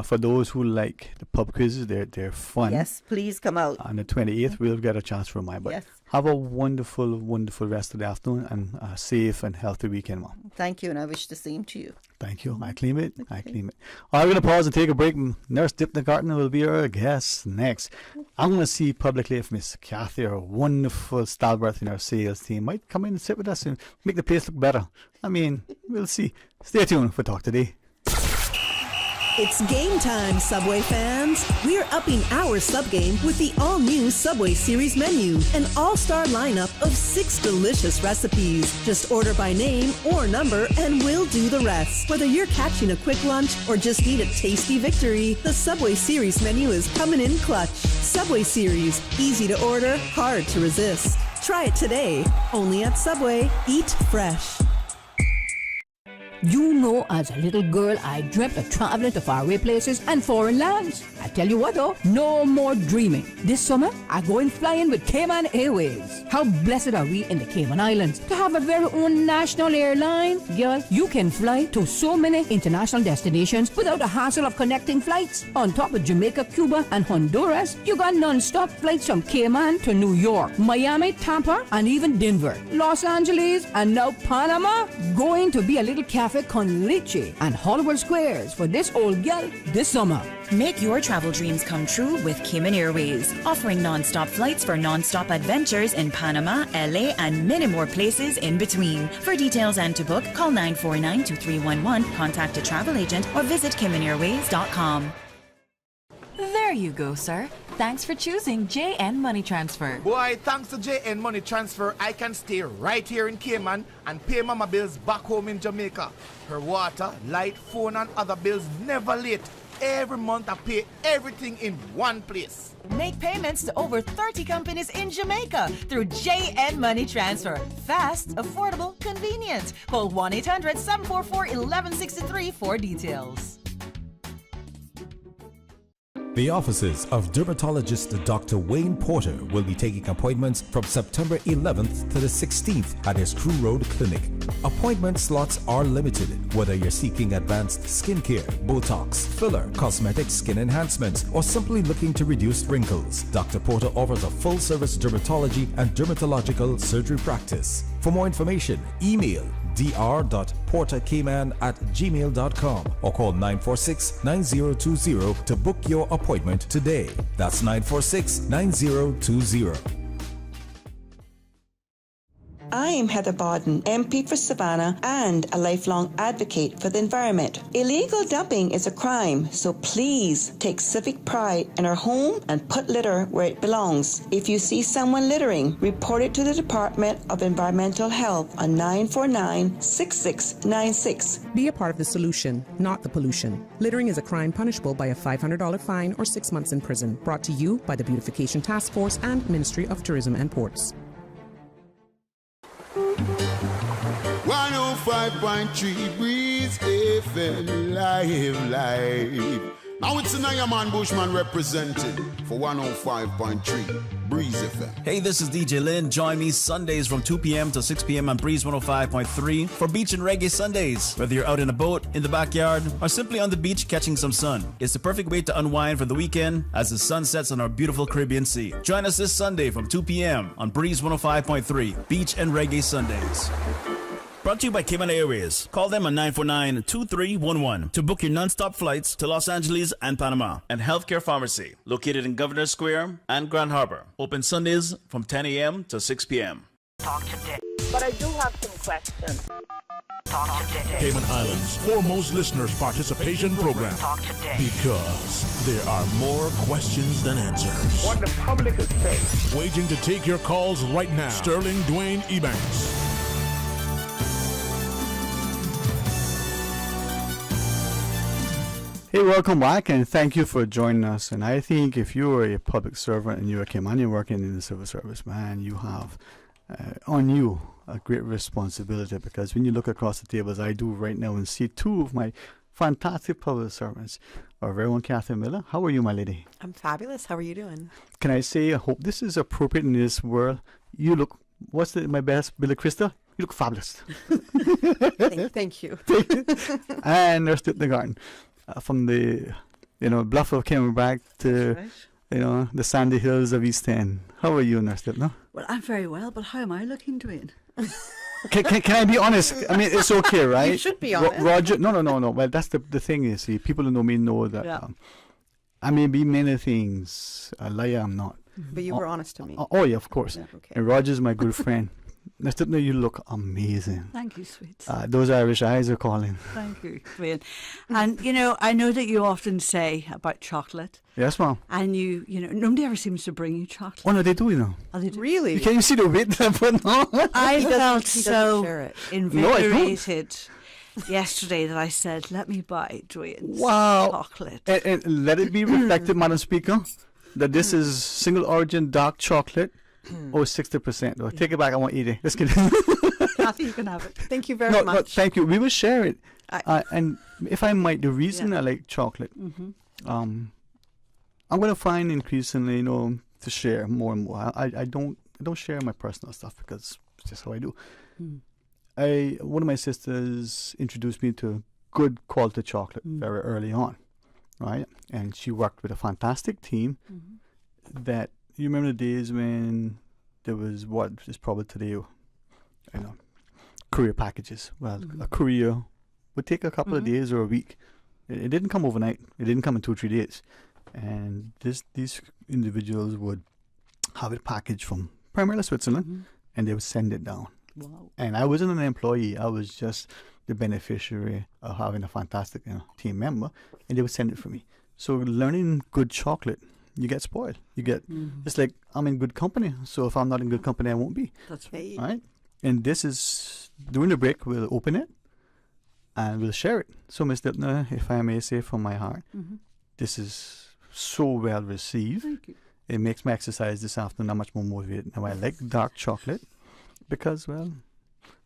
For those who like the pub quizzes, they're fun. Yes, please come out. On the 28th, we'll get a chance to remind. But have a wonderful, wonderful rest of the afternoon and a safe and healthy weekend, Mom. Thank you, and I wish the same to you. Thank you. I claim it. I claim it. All right, we're going to pause and take a break. Nurse Dip the Garden will be our guest next. I'm going to see publicly if Miss Kathy, our wonderful stalwart in our sales team, might come in and sit with us and make the place look better. I mean, we'll see. Stay tuned for Talk Today. It's game time, Subway fans. We're upping our sub game with the all-new Subway Series menu, an all-star lineup of 6 delicious recipes. Just order by name or number and we'll do the rest. Whether you're catching a quick lunch or just need a tasty victory, the Subway Series menu is coming in clutch. Subway Series, easy to order, hard to resist. Try it today, only at Subway. Eat fresh. You know, as a little girl, I dreamt of traveling to faraway places and foreign lands. I tell you what though, no more dreaming. This summer, I going flying with Cayman Airways. How blessed are we in the Cayman Islands to have a very own national airline? Girl, you can fly to so many international destinations without the hassle of connecting flights. On top of Jamaica, Cuba, and Honduras, you got non-stop flights from Cayman to New York, Miami, Tampa, and even Denver, Los Angeles, and now Panama. Going to be a little cafe con leche and Hollywood Squares for this old gal this summer. Make your travel dreams come true with Cayman Airways, offering non-stop flights for non-stop adventures in Panama, LA, and many more places in between. For details and to book, call 949-2311, contact a travel agent, or visit CaymanAirways.com. There you go, sir. Thanks for choosing JN Money Transfer. Boy, thanks to JN Money Transfer, I can stay right here in Cayman and pay mama bills back home in Jamaica. Her water, light, phone, and other bills never late. Every month I pay everything in one place. Make payments to over 30 companies in Jamaica through JN Money Transfer. Fast, affordable, convenient. Call 1-800-744-1163 for details. The offices of dermatologist Dr. Wayne Porter will be taking appointments from September 11th to the 16th at his Crew Road Clinic. Appointment slots are limited, whether you're seeking advanced skincare, Botox, filler, cosmetic skin enhancements, or simply looking to reduce wrinkles. Dr. Porter offers a full-service dermatology and dermatological surgery practice. For more information, email dr.portercayman@gmail.com or call 946-9020 to book your appointment today. That's 946-9020. I'm Heather Bodden, MP for Savannah and a lifelong advocate for the environment. Illegal dumping is a crime, so please take civic pride in our home and put litter where it belongs. If you see someone littering, report it to the Department of Environmental Health on 949-6696. Be a part of the solution, not the pollution. Littering is a crime punishable by a $500 fine or 6 months in prison. Brought to you by the Beautification Task Force and Ministry of Tourism and Ports. 105.3 Breeze FM live. Now it's an Man Bushman representing for 105.3 Breeze FM. Hey, this is DJ Lynn. Join me Sundays from 2 p.m. to 6 p.m. on Breeze 105.3 for Beach and Reggae Sundays. Whether you're out in a boat, in the backyard, or simply on the beach catching some sun, it's the perfect way to unwind for the weekend as the sun sets on our beautiful Caribbean Sea. Join us this Sunday from 2 p.m. on Breeze 105.3 Beach and Reggae Sundays. Brought to you by Cayman Airways. Call them on 949-2311 to book your non-stop flights to Los Angeles and Panama. And Healthcare Pharmacy, located in Governor Square and Grand Harbor. Open Sundays from 10 a.m. to 6 p.m. Talk today. But I do have some questions. Talk today. Cayman Islands' foremost listeners' participation program. Talk today. Because there are more questions than answers. What the public is saying. Waging to take your calls right now. Sterling Dwayne Ebanks. Hey, welcome back, and thank you for joining us. And I think if you are a public servant and you're a Cayman, you're working in the civil service, man, you have on you a great responsibility, because when you look across the table, as I do right now, and see two of my fantastic public servants, our very own Catherine Miller. How are you, my lady? I'm fabulous. How are you doing? Can I say, I hope this is appropriate in this world. You look, my best, Billy Krista? You look fabulous. Thank you. And there's the garden. From the, bluff of Camelback to, right. The sandy hills of East End. How are you, Nurse Diltner? Well, I'm very well, but how am I looking, Dwayne? Can I be honest? I mean, it's okay, right? You should be honest. Roger, no. Well, that's the thing is, see, people who know me know that I may be many things. A liar, I'm not. But you were honest to me. Oh, yeah, of course. Yeah, okay. And Roger's my good friend. Nurse Diltner, you look amazing. Thank you, sweet. Those Irish eyes are calling. Thank you, Dwayne. And, I know that you often say about chocolate. Yes, ma'am. And nobody ever seems to bring you chocolate. Oh, no, they do, Oh, they do. Really? Can you see the weight that I put on? I felt he so share it. invigorated yesterday that I said, let me buy Dwayne's chocolate. And let it be reflected, Madam Speaker, that this is single origin dark chocolate. 60%. Oh, take it back. I want to eat it. Let's get it. Kathy, you can have it. Thank you very much. No, thank you. We will share it. And if I might, the reason I like chocolate, I'm going to find increasingly, to share more and more. I don't share my personal stuff because it's just how I do. One of my sisters introduced me to good quality chocolate very early on, right? And she worked with a fantastic team that. You remember the days when there was what is probably today, courier packages. Well, a courier would take a couple of days or a week. It didn't come overnight. It didn't come in 2 or 3 days. And these individuals would have it packaged from primarily Switzerland, and they would send it down. Wow. And I wasn't an employee. I was just the beneficiary of having a fantastic team member, and they would send it for me. So learning good chocolate, you get spoiled. You get it's like I'm in good company. So if I'm not in good company, I won't be. That's right. Right? And this is during the break. We'll open it and we'll share it. So, Ms. Diltner, if I may say from my heart, this is so well received. Thank you. It makes my exercise this afternoon that much more motivated. Now I like dark chocolate because, well,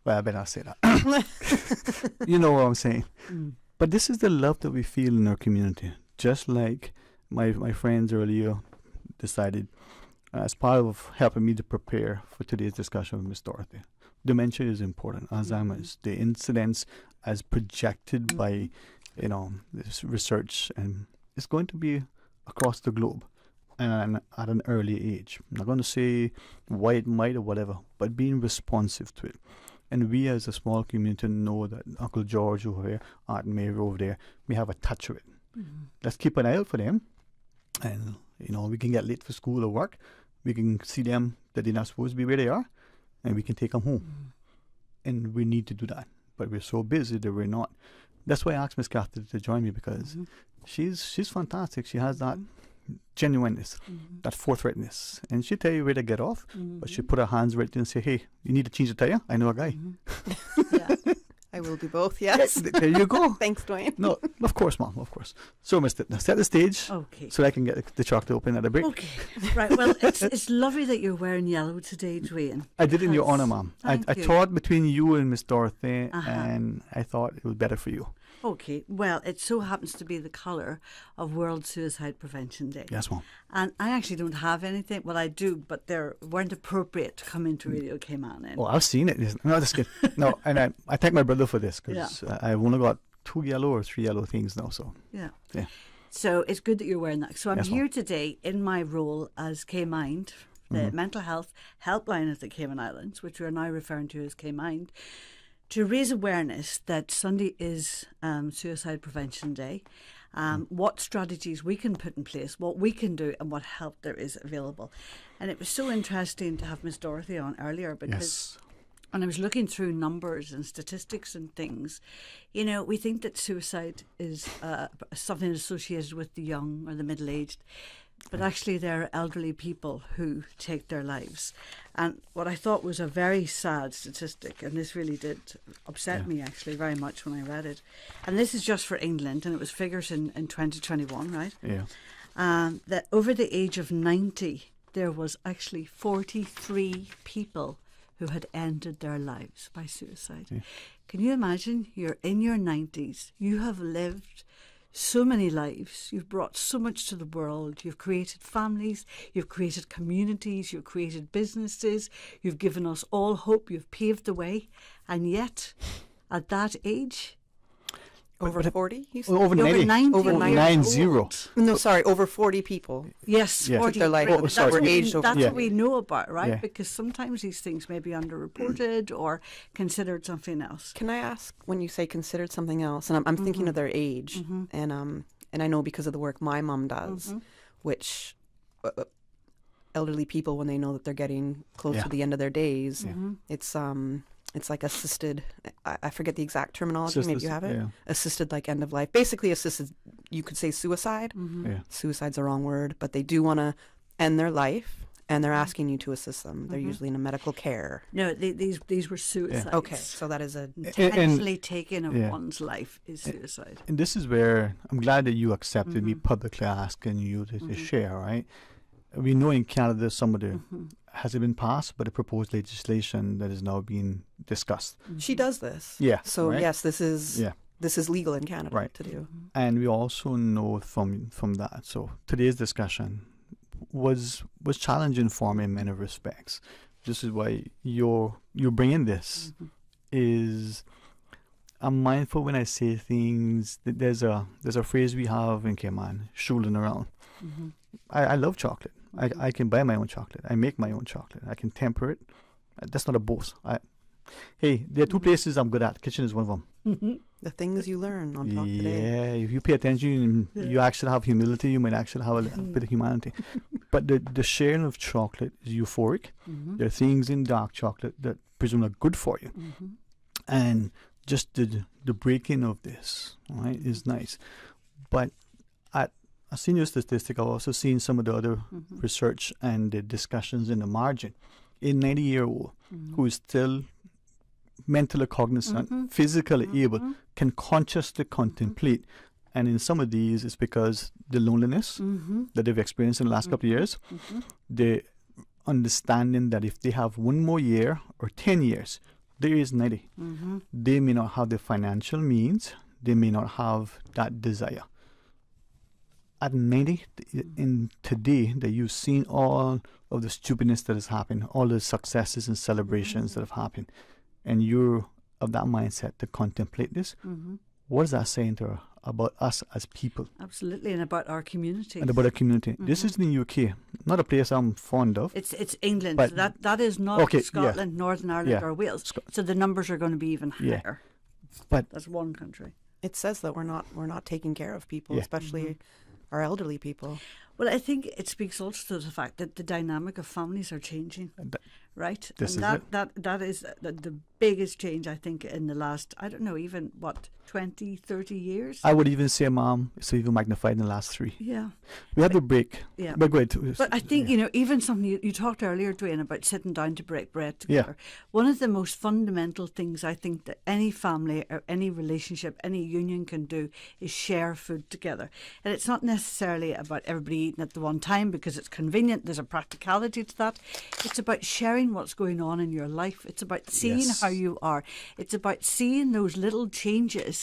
I better not say that. You know what I'm saying. But this is the love that we feel in our community. Just like my friends earlier decided, as part of helping me to prepare for today's discussion with Ms. Dorothy, dementia is important. Alzheimer's, the incidence as projected by, this research, and it's going to be across the globe, and at an early age. I'm not going to say why it might or whatever, but being responsive to it. And we as a small community know that Uncle George over here, Aunt Mary over there, we have a touch of it. Let's keep an eye out for them. And, we can get late for school or work. We can see them that they're not supposed to be where they are. and we can take them home. And we need to do that. But we're so busy that we're not. That's why I asked Miss Cathy to join me, because she's fantastic. She has that genuineness, that forthrightness. And she'll tell you where to get off, but she'll put her hands right there and say, hey, you need to change the tire? I know a guy. I will do both, yes. There you go. Thanks, Dwayne. No, of course, Mom, of course. So, Mr. Set the stage so I can get the chocolate open at a break. Okay, right. Well, it's lovely that you're wearing yellow today, Dwayne. I did in your honor, Mom. I you. thought between you and Miss Dorothy, and I thought it was better for you. Okay, well, it so happens to be the colour of World Suicide Prevention Day. Yes, Mom. And I actually don't have anything. Well, I do, but they weren't appropriate to come into Radio Cayman. Oh, I've seen it. No, just kidding. No, and I thank my brother for this, because I've only got 2 yellow or 3 yellow things now. So yeah. So it's good that you're wearing that. So I'm Yes, here Mom. today in my role as K-Mind, the mental health helpline of the Cayman Islands, which we are now referring to as K-Mind, to raise awareness that Sunday is Suicide Prevention Day, what strategies we can put in place, what we can do, and what help there is available. And it was so interesting to have Miss Dorothy on earlier, because when I was looking through numbers and statistics and things, you know, we think that suicide is something associated with the young or the middle-aged, but actually there are elderly people who take their lives. And what I thought was a very sad statistic, and this really did upset me actually very much when I read it. And this is just for England, and it was figures in 2021, right? Yeah. That over the age of 90, there was actually 43 people who had ended their lives by suicide. Yeah. Can you imagine? You're in your 90s, you have lived so many lives, you've brought so much to the world, you've created families, you've created communities, you've created businesses, you've given us all hope, you've paved the way, and yet at that age, over 40, you said? Over 90. Over 90. No, sorry, over 40 people. Yes, 40 took their life. That's what we know about, right? Because sometimes these things may be underreported or considered something else. Can I ask, when you say considered something else, and I'm thinking of their age, and I know because of the work my mom does, which elderly people, when they know that they're getting close to the end of their days, it's like assisted, I forget the exact terminology, maybe you have it. Yeah. Assisted, like end of life. Basically assisted, you could say suicide. Suicide's the wrong word, but they do want to end their life, and they're asking you to assist them. They're usually in a medical care. No, these were suicides. Yeah. Okay, so that is a... Intentionally taking of one's life is suicide. And this is where I'm glad that you accepted me publicly asking you to share, right? We know in Canada some of the... Has it been passed, but a proposed legislation that is now being discussed. She does this. Yeah. So yes, this is legal in Canada to do. And we also know from that. So today's discussion was challenging for me in many respects. This is why you're bringing this. Is I'm mindful when I say things. That there's a phrase we have in Cayman, shooling around. I love chocolate. I can buy my own chocolate. I make my own chocolate. I can temper it. That's not a boast. Hey, there are 2 places I'm good at. Kitchen is one of them. The things you learn on Talk Today. Yeah, if you pay attention, you actually have humility. You might actually have a little bit of humanity. But the sharing of chocolate is euphoric. There are things in dark chocolate that presumably are good for you. And just the breaking of this, right, is nice. But I've seen your statistic. I've also seen some of the other research and the discussions in the margin. A 90-year-old who is still mentally cognizant, physically able, can consciously contemplate. And in some of these, it's because the loneliness that they've experienced in the last couple of years, the understanding that if they have 1 more year or 10 years, there is 90. They may not have the financial means. They may not have that desire. At 90, in today, that you've seen all of the stupidness that has happened, all the successes and celebrations that have happened, and you're of that mindset to contemplate this, what is that saying to her about us as people? Absolutely, and about our community. And about our community. This is in the UK, not a place I'm fond of. It's England. But that is not Scotland, Northern Ireland, or Wales. So the numbers are going to be even higher. But that's one country. It says that we're not taking care of people, especially our elderly people. Well, I think it speaks also to the fact that the dynamic of families are changing, right? This and is that is the biggest change, I think, in the last, I don't know, even, 20, 30 years? I would even say, Mom, it's even magnified in the last 3. Yeah. We had to break. Yeah. But go ahead. But I think, even something you talked earlier, Dwayne, about sitting down to break bread together. Yeah. One of the most fundamental things I think that any family or any relationship, any union can do is share food together. And it's not necessarily about everybody eating at the one time because it's convenient. There's a practicality to that. It's about sharing what's going on in your life. It's about seeing how you are. It's about seeing those little changes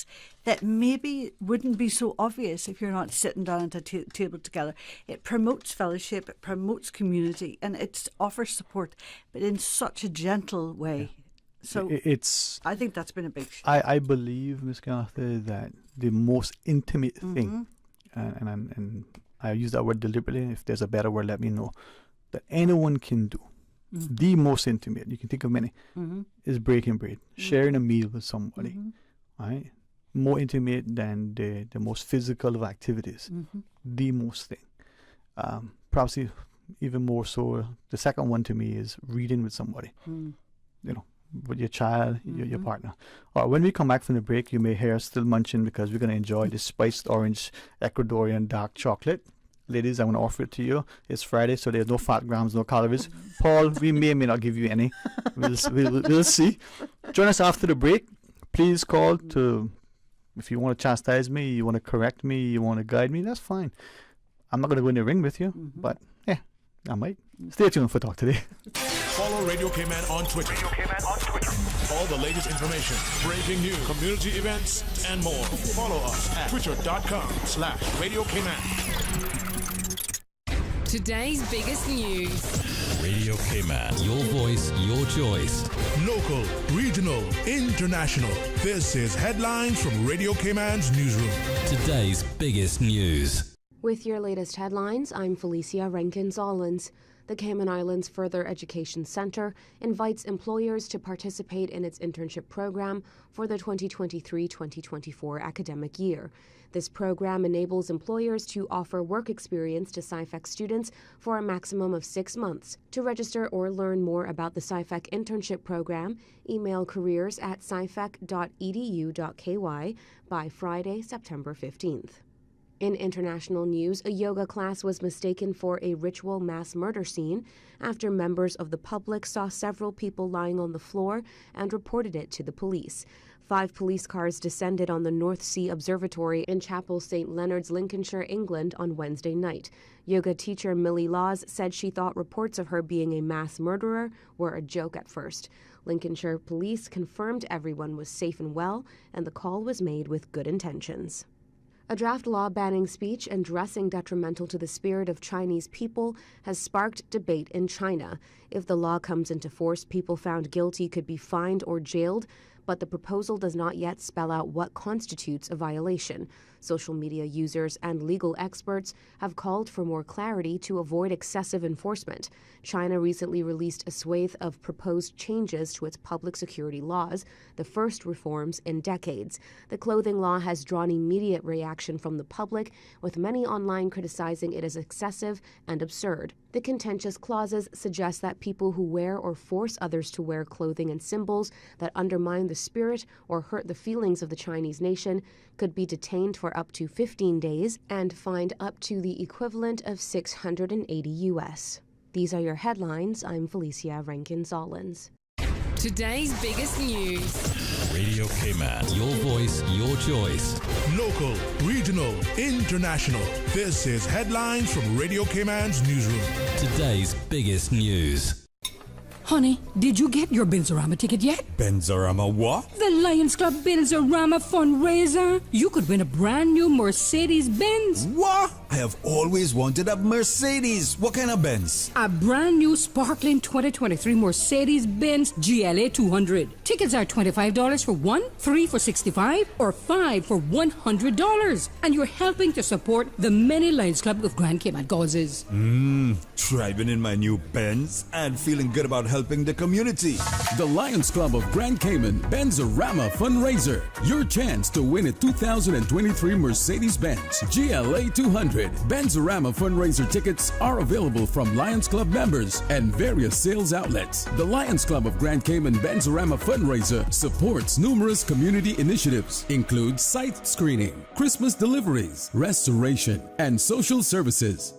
that maybe wouldn't be so obvious if you're not sitting down at a table together. It promotes fellowship, it promotes community, and it offers support, but in such a gentle way. So I think that's been a big shift. I believe, Ms. Arthur, that the most intimate thing, and I use that word deliberately, if there's a better word, let me know, that anyone can do, the most intimate, you can think of many, is breaking bread, sharing a meal with somebody, right? More intimate than the most physical of activities, the most thing. Perhaps even more so, the second one to me is reading with somebody, with your child, your partner. Or when we come back from the break, you may hear us still munching because we're going to enjoy this spiced orange Ecuadorian dark chocolate. Ladies, I'm going to offer it to you. It's Friday, so there's no fat grams, no calories. Paul, we may or may not give you any. We'll see. Join us after the break. Please call to... If you want to chastise me, you want to correct me, you want to guide me, that's fine. I'm not going to go in the ring with you, but I might. Stay tuned for Talk Today. Follow Radio K-Man on Twitter. All the latest information, breaking news, community events, and more. Follow us at twitter.com/Radio K-Man. Today's biggest news. Radio K-Man, your voice, your choice. Local, regional, international. This is headlines from Radio K-Man's newsroom. Today's biggest news. With your latest headlines, I'm Felicia Rankins-Allens. The Cayman Islands Further Education Center invites employers to participate in its internship program for the 2023-2024 academic year. This program enables employers to offer work experience to SciFec students for a maximum of 6 months. To register or learn more about the SciFec internship program, email careers@scifec.edu.ky by Friday, September 15th. In international news, a yoga class was mistaken for a ritual mass murder scene after members of the public saw several people lying on the floor and reported it to the police. 5 police cars descended on the North Sea Observatory in Chapel St. Leonard's, Lincolnshire, England on Wednesday night. Yoga teacher Millie Laws said she thought reports of her being a mass murderer were a joke at first. Lincolnshire police confirmed everyone was safe and well, and the call was made with good intentions. A draft law banning speech and dressing detrimental to the spirit of Chinese people has sparked debate in China. If the law comes into force, people found guilty could be fined or jailed, but the proposal does not yet spell out what constitutes a violation. Social media users and legal experts have called for more clarity to avoid excessive enforcement. China recently released a swathe of proposed changes to its public security laws, the first reforms in decades. The clothing law has drawn immediate reaction from the public, with many online criticizing it as excessive and absurd. The contentious clauses suggest that people who wear or force others to wear clothing and symbols that undermine the spirit or hurt the feelings of the Chinese nation could be detained for up to 15 days and fined up to the equivalent of $680 US. These are your headlines. I'm Felicia Rankins-Allens. Today's biggest news. Radio K-Man, your voice, your choice. Local, regional, international. This is headlines from Radio K-Man's newsroom. Today's biggest news. Honey, did you get your Benzorama ticket yet? Benzorama what? The Lions Club Benzorama fundraiser. You could win a brand new Mercedes-Benz. What? I have always wanted a Mercedes. What kind of Benz? A brand new sparkling 2023 Mercedes-Benz GLA 200. Tickets are $25 for 1, 3 for $65, or 5 for $100. And you're helping to support the many Lions Club of Grand Cayman causes. Driving in my new Benz and feeling good about helping helping the community. The Lions Club of Grand Cayman Benzorama Fundraiser. Your chance to win a 2023 Mercedes-Benz GLA 200. Benzorama Fundraiser tickets are available from Lions Club members and various sales outlets. The Lions Club of Grand Cayman Benzorama Fundraiser supports numerous community initiatives, include site screening, Christmas deliveries, restoration, and social services.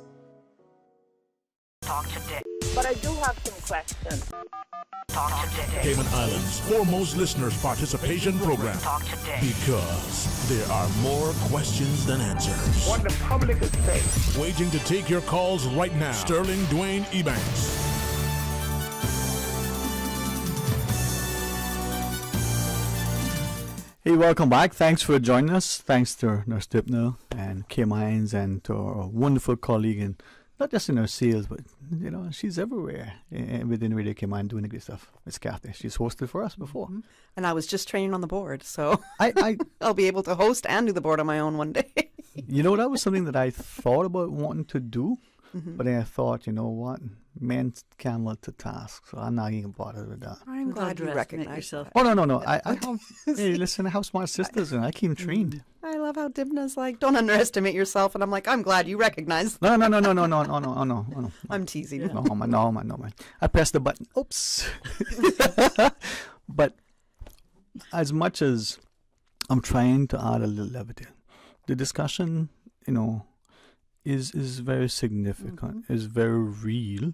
Talk today. But I do have some questions. Talk today. Cayman Islands' foremost listeners participation program. Talk today. Because there are more questions than answers. What the public is saying. Waiting to take your calls right now. Sterling Dwayne Ebanks. Hey, welcome back. Thanks for joining us. Thanks to Nurse Dipner and K Mines and to our wonderful colleague, and not just in her sales, but you know, she's everywhere within Radio K Mine doing the great stuff. It's Kathy. She's hosted for us before. Mm-hmm. And I was just training on the board, so I'll be able to host and do the board on my own one day. You know, that was something that I thought about wanting to do, but then I thought, you know what, men can multitask, so I'm not even bothered with that. I'm glad you recognize yourself. Oh, no. I have, hey, listen, I have smart sisters, and I keep them trained. I love how Dibna's like, don't underestimate yourself, and I'm like, I'm glad you recognize. No. I'm teasing you. No, man. I pressed the button. Oops. But as much as I'm trying to add a little levity, the discussion, you know, is very significant, is very real.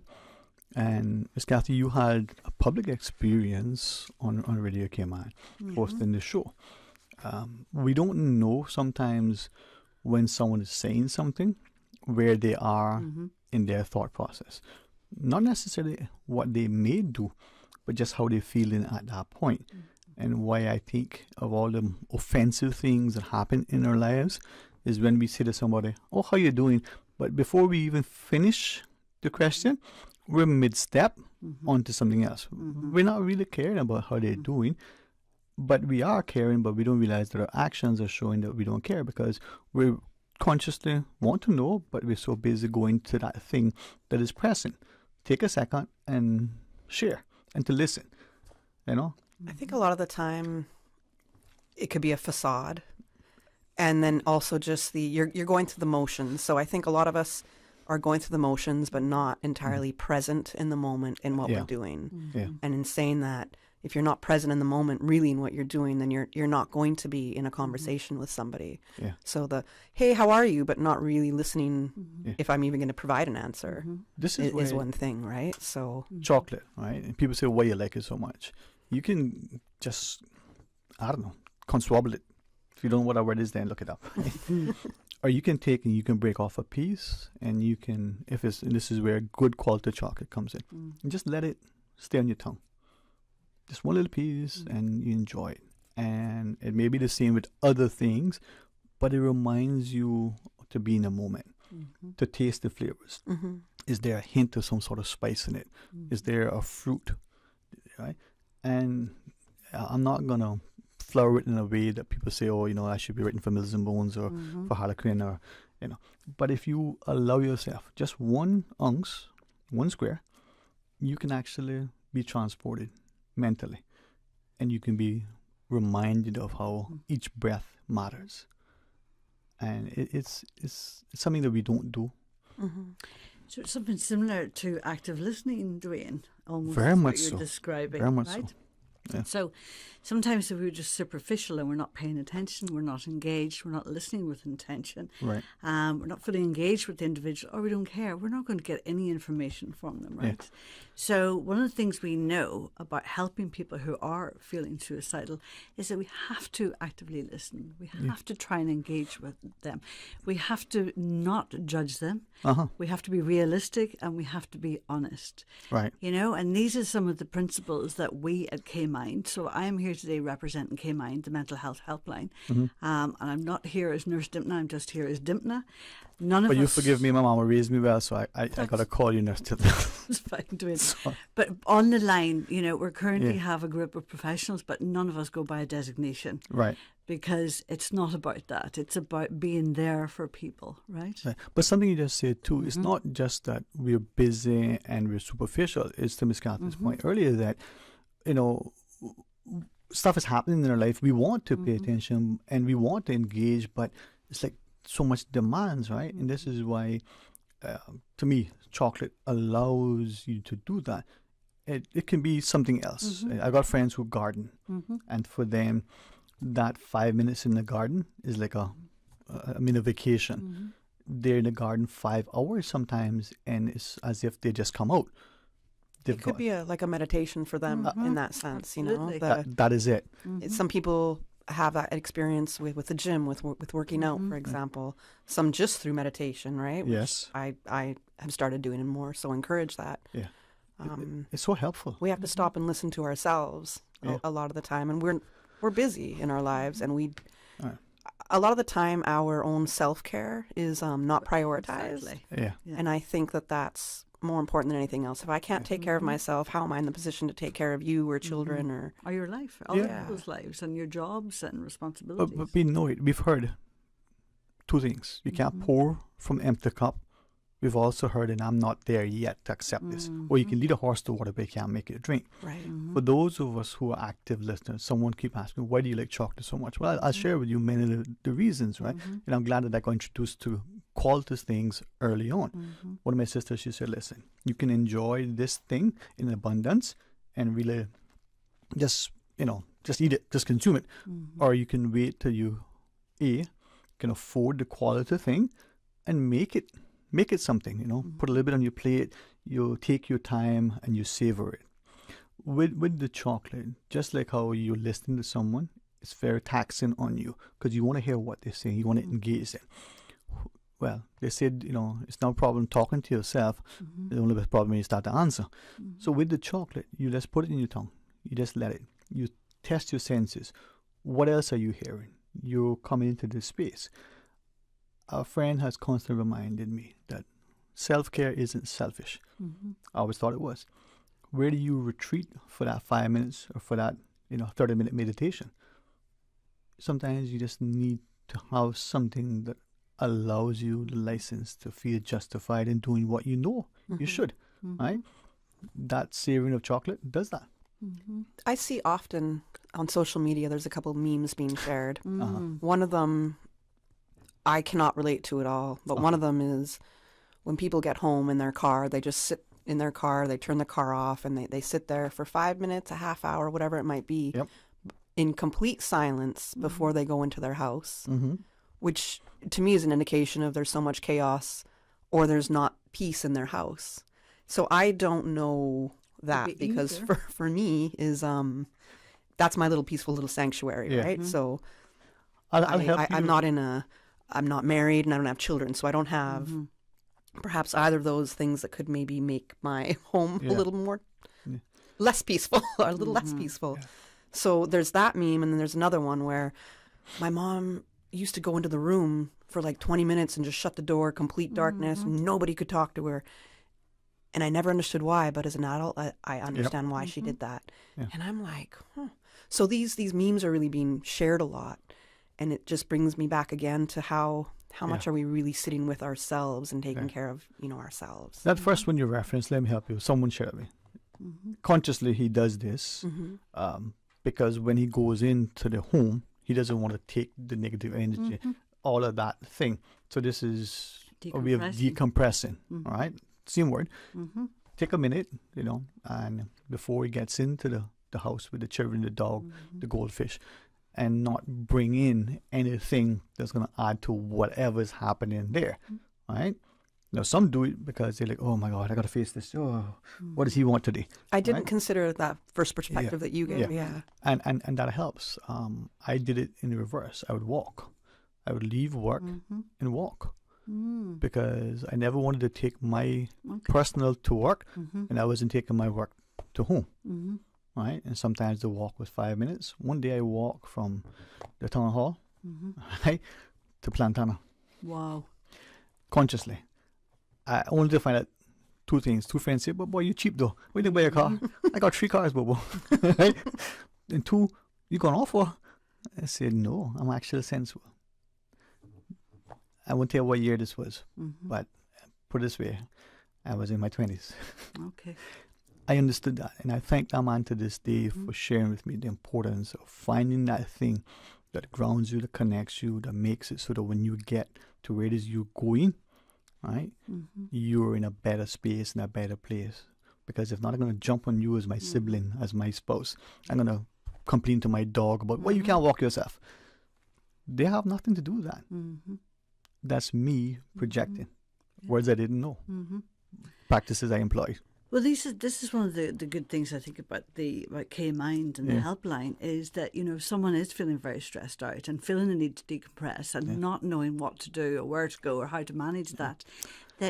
And Ms. Kathy, you had a public experience on Radio K-Man hosting the show. We don't know sometimes when someone is saying something where they are in their thought process. Not necessarily what they may do, but just how they're feeling at that point. And why I think of all the offensive things that happen in our lives is when we say to somebody, oh, how you doing? But before we even finish the question, we're mid-step onto something else. We're not really caring about how they're doing, but we are caring, but we don't realize that our actions are showing that we don't care because we consciously want to know, but we're so busy going to that thing that is pressing. Take a second and share and to listen, you know? I think a lot of the time it could be a facade. And then also just you're going through the motions. So I think a lot of us are going through the motions, but not entirely present in the moment in what we're doing. And in saying that, if you're not present in the moment, really in what you're doing, then you're not going to be in a conversation with somebody. So hey, how are you? But not really listening if I'm even going to provide an answer. This is one thing, right? So chocolate, right? And people say, why you like it so much? You can just, I don't know, conswabble it. If you don't know what a word is, then look it up. Or you can take and you can break off a piece, and you can, this is where good quality chocolate comes in, and just let it stay on your tongue. Just one little piece, and you enjoy it. And it may be the same with other things, but it reminds you to be in a moment, to taste the flavors. Is there a hint of some sort of spice in it? Is there a fruit? Right? And I'm not going to flower it in a way that people say, oh, you know, I should be written for Mills and Bones or for Harlequin, or, you know. But if you allow yourself just 1 ounce, 1 square, you can actually be transported mentally, and you can be reminded of how each breath matters. And it's something that we don't do. So it's something similar to active listening, Dwayne, almost very much what you're so. describing, very much right? So. Yeah. So sometimes if we're just superficial and we're not paying attention, we're not engaged, we're not listening with intention, right? We're not fully engaged with the individual, or we don't care, we're not going to get any information from them, right? Yeah. So one of the things we know about helping people who are feeling suicidal is that we have to actively listen. We have to try and engage with them. We have to not judge them. We have to be realistic, and we have to be honest. Right. You know, and these are some of the principles that we at K Mind. So I am here today representing K-Mind, the mental health helpline. Mhm. And I'm not here as Nurse Dimpna, I'm just here as Dimpna. None of But us... you forgive me, my mama raised me well, so I got to call you Nurse Dimpna. It's fine, Dwayne. But on the line, we currently Yeah. have a group of professionals, but none of us go by a designation. Right. Because it's not about that. It's about being there for people, right? Right. But something you just said too, it's not just that we're busy and we're superficial. It's to Miss Catherine's point earlier that, stuff is happening in our life. We want to pay attention and we want to engage, but it's like so much demands, right? And this is why, to me, chocolate allows you to do that. It can be something else. I got friends who garden, and for them, that 5 minutes in the garden is like a vacation. They're in the garden 5 hours sometimes, and it's as if they just come out. It could be like a meditation for them in that sense, Absolutely. That is it. Some people have that experience with the gym, with working out, for example. Some just through meditation, right? Which Yes. I have started doing and more, so encourage that. Yeah. It's so helpful. We have to stop and listen to ourselves a lot of the time, and we're busy in our lives, and a lot of the time our own self-care is not prioritized. Exactly. Yeah. And I think that's more important than anything else. If I can't take care of myself, how am I in the position to take care of you or children or your life, other people's lives, and your jobs and responsibilities? But we know it. We've heard two things. You can't pour from empty cup. We've also heard, and I'm not there yet to accept this. Or you can lead a horse to water, but you can't make it drink. Right. For those of us who are active listeners, someone keep asking, why do you like chocolate so much? Well, I'll share with you many of the reasons, right? And I'm glad that I got introduced to quality things early on. One of my sisters, she said, listen, you can enjoy this thing in abundance and really just eat it, just consume it. Or you can wait till you can afford the quality thing and make it something, put a little bit on your plate, you take your time and you savor it. With the chocolate, just like how you listen to someone, it's very taxing on you because you want to hear what they say, you want to engage them. Well, they said, it's no problem talking to yourself. The only problem is you start to answer. So with the chocolate, you just put it in your tongue. You just let it. You test your senses. What else are you hearing? You're coming into this space. A friend has constantly reminded me that self-care isn't selfish. I always thought it was. Where do you retreat for that 5 minutes or for that 30-minute meditation? Sometimes you just need to have something that allows you the license to feel justified in doing what you know you should, right? That savoring of chocolate does that. I see often on social media there's a couple of memes being shared. One of them I cannot relate to at all, but one of them is when people get home in their car, they just sit in their car, they turn the car off, and they sit there for 5 minutes, a half hour, whatever it might be, in complete silence before they go into their house, which to me is an indication of there's so much chaos or there's not peace in their house. So I don't know that because for me is that's my little peaceful little sanctuary, right? So I'm not married and I don't have children, so I don't have perhaps either of those things that could maybe make my home a little more less peaceful or a little less peaceful. So there's that meme, and then there's another one where my mom used to go into the room for like 20 minutes and just shut the door, complete darkness, and nobody could talk to her. And I never understood why, but as an adult, I understand why she did that. And I'm like, So these memes are really being shared a lot. And it just brings me back again to how much are we really sitting with ourselves and taking care of, ourselves. That first one you referenced, let me help you. Someone shared me. Consciously, he does this because when he goes into the home, he doesn't want to take the negative energy, all of that thing. So this is a way of decompressing, all right? Same word. Take a minute, and before he gets into the house with the children, the dog, the goldfish, and not bring in anything that's going to add to whatever is happening there, right? Now, some do it because they're like, oh my God, I got to face this. Oh, what does he want today? I didn't consider that first perspective that you gave, And that helps. I did it in reverse. I would walk. I would leave work and walk because I never wanted to take my personal to work and I wasn't taking my work to home. right? And sometimes the walk was 5 minutes. One day I walked from the town hall, right, to Plantana. Wow. Consciously. I only to find out two things. Two friends say, but boy, you cheap though. What do you buy a car? I got 3 cars, Bobo. Right? And 2, you gone off for? I said, no, I'm actually sensible. I won't tell what year this was, but put it this way, I was in my 20s. Okay. I understood that, and I thank that man to this day for sharing with me the importance of finding that thing that grounds you, that connects you, that makes it so that when you get to where it is you're going, right, you're in a better space, in a better place. Because if not, I'm going to jump on you as my sibling, as my spouse. I'm going to complain to my dog about, well, you can't walk yourself. They have nothing to do with that. That's me projecting words I didn't know, practices I employed. Well, this is one of the good things I think about K-Mind and the helpline is that, you know, if someone is feeling very stressed out and feeling the need to decompress and not knowing what to do or where to go or how to manage that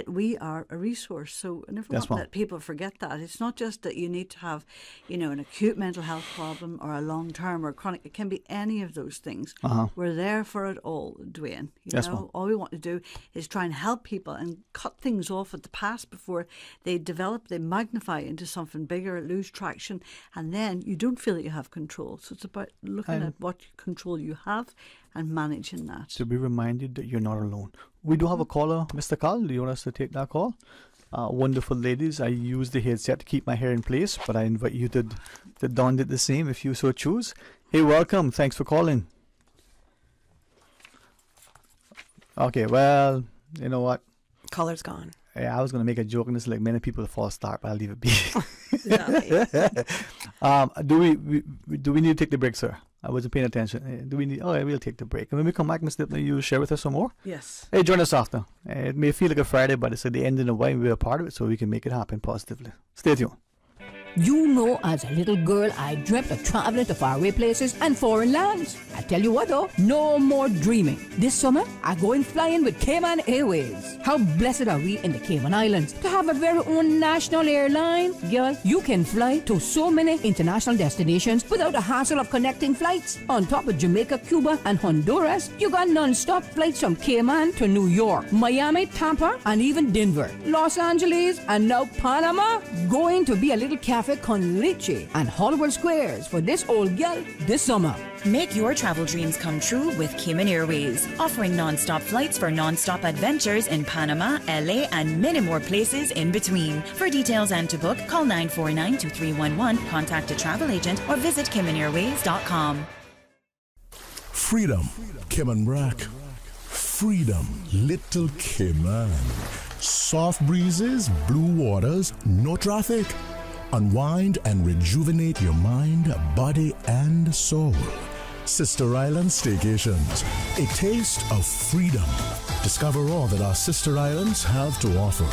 we are a resource. So I never want to let people forget that. It's not just that you need to have, you know, an acute mental health problem or a long-term or chronic. It can be any of those things. We're there for it all, Dwayne. You know, all we want to do is try and help people and cut things off at the past before they develop, they magnify into something bigger, lose traction, and then you don't feel that you have control. So it's about looking at what control you have and managing that. To be reminded that you're not alone. We do have a caller, Mr. Carl. Do you want us to take that call? Wonderful ladies. I use the headset to keep my hair in place, but I invite you to don it the same if you so choose. Hey, welcome. Thanks for calling. Okay, well, you know what? Caller's gone. Yeah, I was going to make a joke, and it's like many people a false start, but I'll leave it be. Do we need to take the break, sir? I wasn't paying attention. Do we need? Oh, yeah, we'll take the break. And when we come back, Ms. Lipner, you share with us some more? Yes. Hey, join us after. It may feel like a Friday, but it's at the end of the way. We're a part of it, so we can make it happen positively. Stay tuned. You know, as a little girl, I dreamt of traveling to faraway places and foreign lands. I tell you what though, no more dreaming. This summer, I'm going flying with Cayman Airways. How blessed are we in the Cayman Islands to have a very own national airline? Girl, you can fly to so many international destinations without the hassle of connecting flights. On top of Jamaica, Cuba, and Honduras, you got non-stop flights from Cayman to New York, Miami, Tampa, and even Denver, Los Angeles, and now Panama. Going to be a little cafe con leche and Hollywood Squares for this old girl this summer. Make your travel dreams come true with Cayman Airways, offering non-stop flights for non-stop adventures in Panama, LA, and many more places in between. For details and to book, call 949-2311, contact a travel agent, or visit CaymanAirways.com. Freedom, Cayman Brack. Freedom, Little Cayman. Soft breezes, blue waters, no traffic. Unwind and rejuvenate your mind, body, and soul. Sister Island Staycations, a taste of freedom. Discover all that our sister islands have to offer.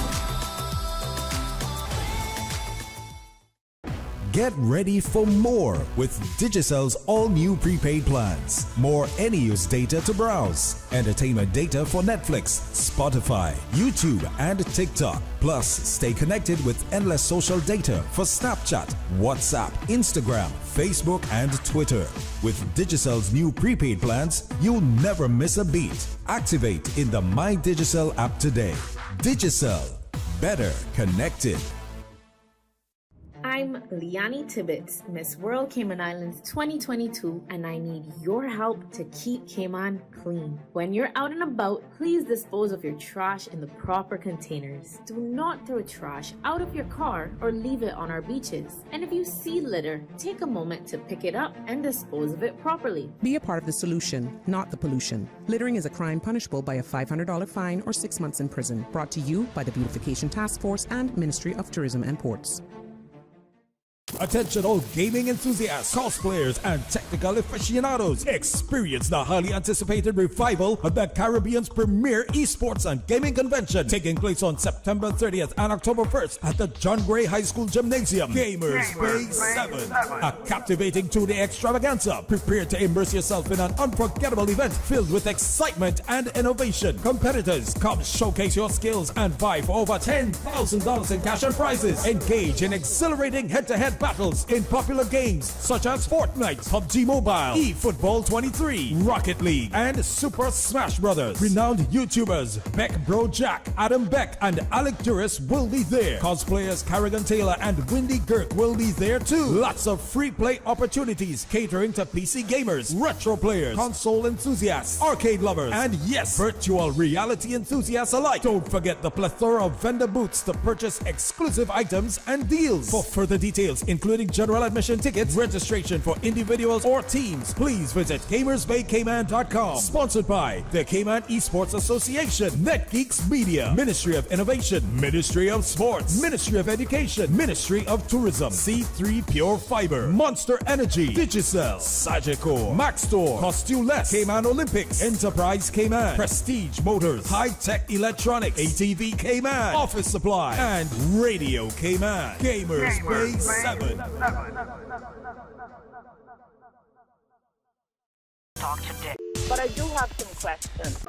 Get ready for more with Digicell's all-new prepaid plans. More any-use data to browse. Entertainment data for Netflix, Spotify, YouTube, and TikTok. Plus, stay connected with endless social data for Snapchat, WhatsApp, Instagram, Facebook, and Twitter. With Digicell's new prepaid plans, you'll never miss a beat. Activate in the My Digicel app today. Digicel. Better connected. I'm Liani Tibbetts, Miss World Cayman Islands 2022, and I need your help to keep Cayman clean. When you're out and about, please dispose of your trash in the proper containers. Do not throw trash out of your car or leave it on our beaches. And if you see litter, take a moment to pick it up and dispose of it properly. Be a part of the solution, not the pollution. Littering is a crime punishable by a $500 fine or 6 months in prison. Brought to you by the Beautification Task Force and Ministry of Tourism and Ports. Attention all gaming enthusiasts, cosplayers, and technical aficionados. Experience the highly anticipated revival of the Caribbean's premier esports and gaming convention, taking place on September 30th and October 1st at the John Gray High School Gymnasium. Gamers Bay 7. A captivating 2-day extravaganza. Prepare to immerse yourself in an unforgettable event filled with excitement and innovation. Competitors, come showcase your skills and vie for over $10,000 in cash and prizes. Engage in exhilarating head-to-head battles in popular games such as Fortnite, PUBG Mobile, eFootball 23, Rocket League, and Super Smash Brothers. Renowned YouTubers Beck Bro Jack, Adam Beck, and Alec Duras will be there. Cosplayers Carrigan Taylor and Windy Girk will be there too. Lots of free play opportunities catering to PC gamers, retro players, console enthusiasts, arcade lovers, and yes, virtual reality enthusiasts alike. Don't forget the plethora of vendor booths to purchase exclusive items and deals. For further details, including general admission tickets, registration for individuals or teams, please visit GamersBayCayman.com. Sponsored by the Cayman Esports Association, NetGeeks Media, Ministry of Innovation, Ministry of Sports, Ministry of Education, Ministry of Tourism, C3 Pure Fiber, Monster Energy, Digicel, Sagicor, Maxstore, Costuless, Cayman Olympics, Enterprise Cayman, Prestige Motors, High Tech Electronics, ATV Cayman, Office Supply, and Radio Cayman. Gamers Bay 7. Talk today. But I do have some questions.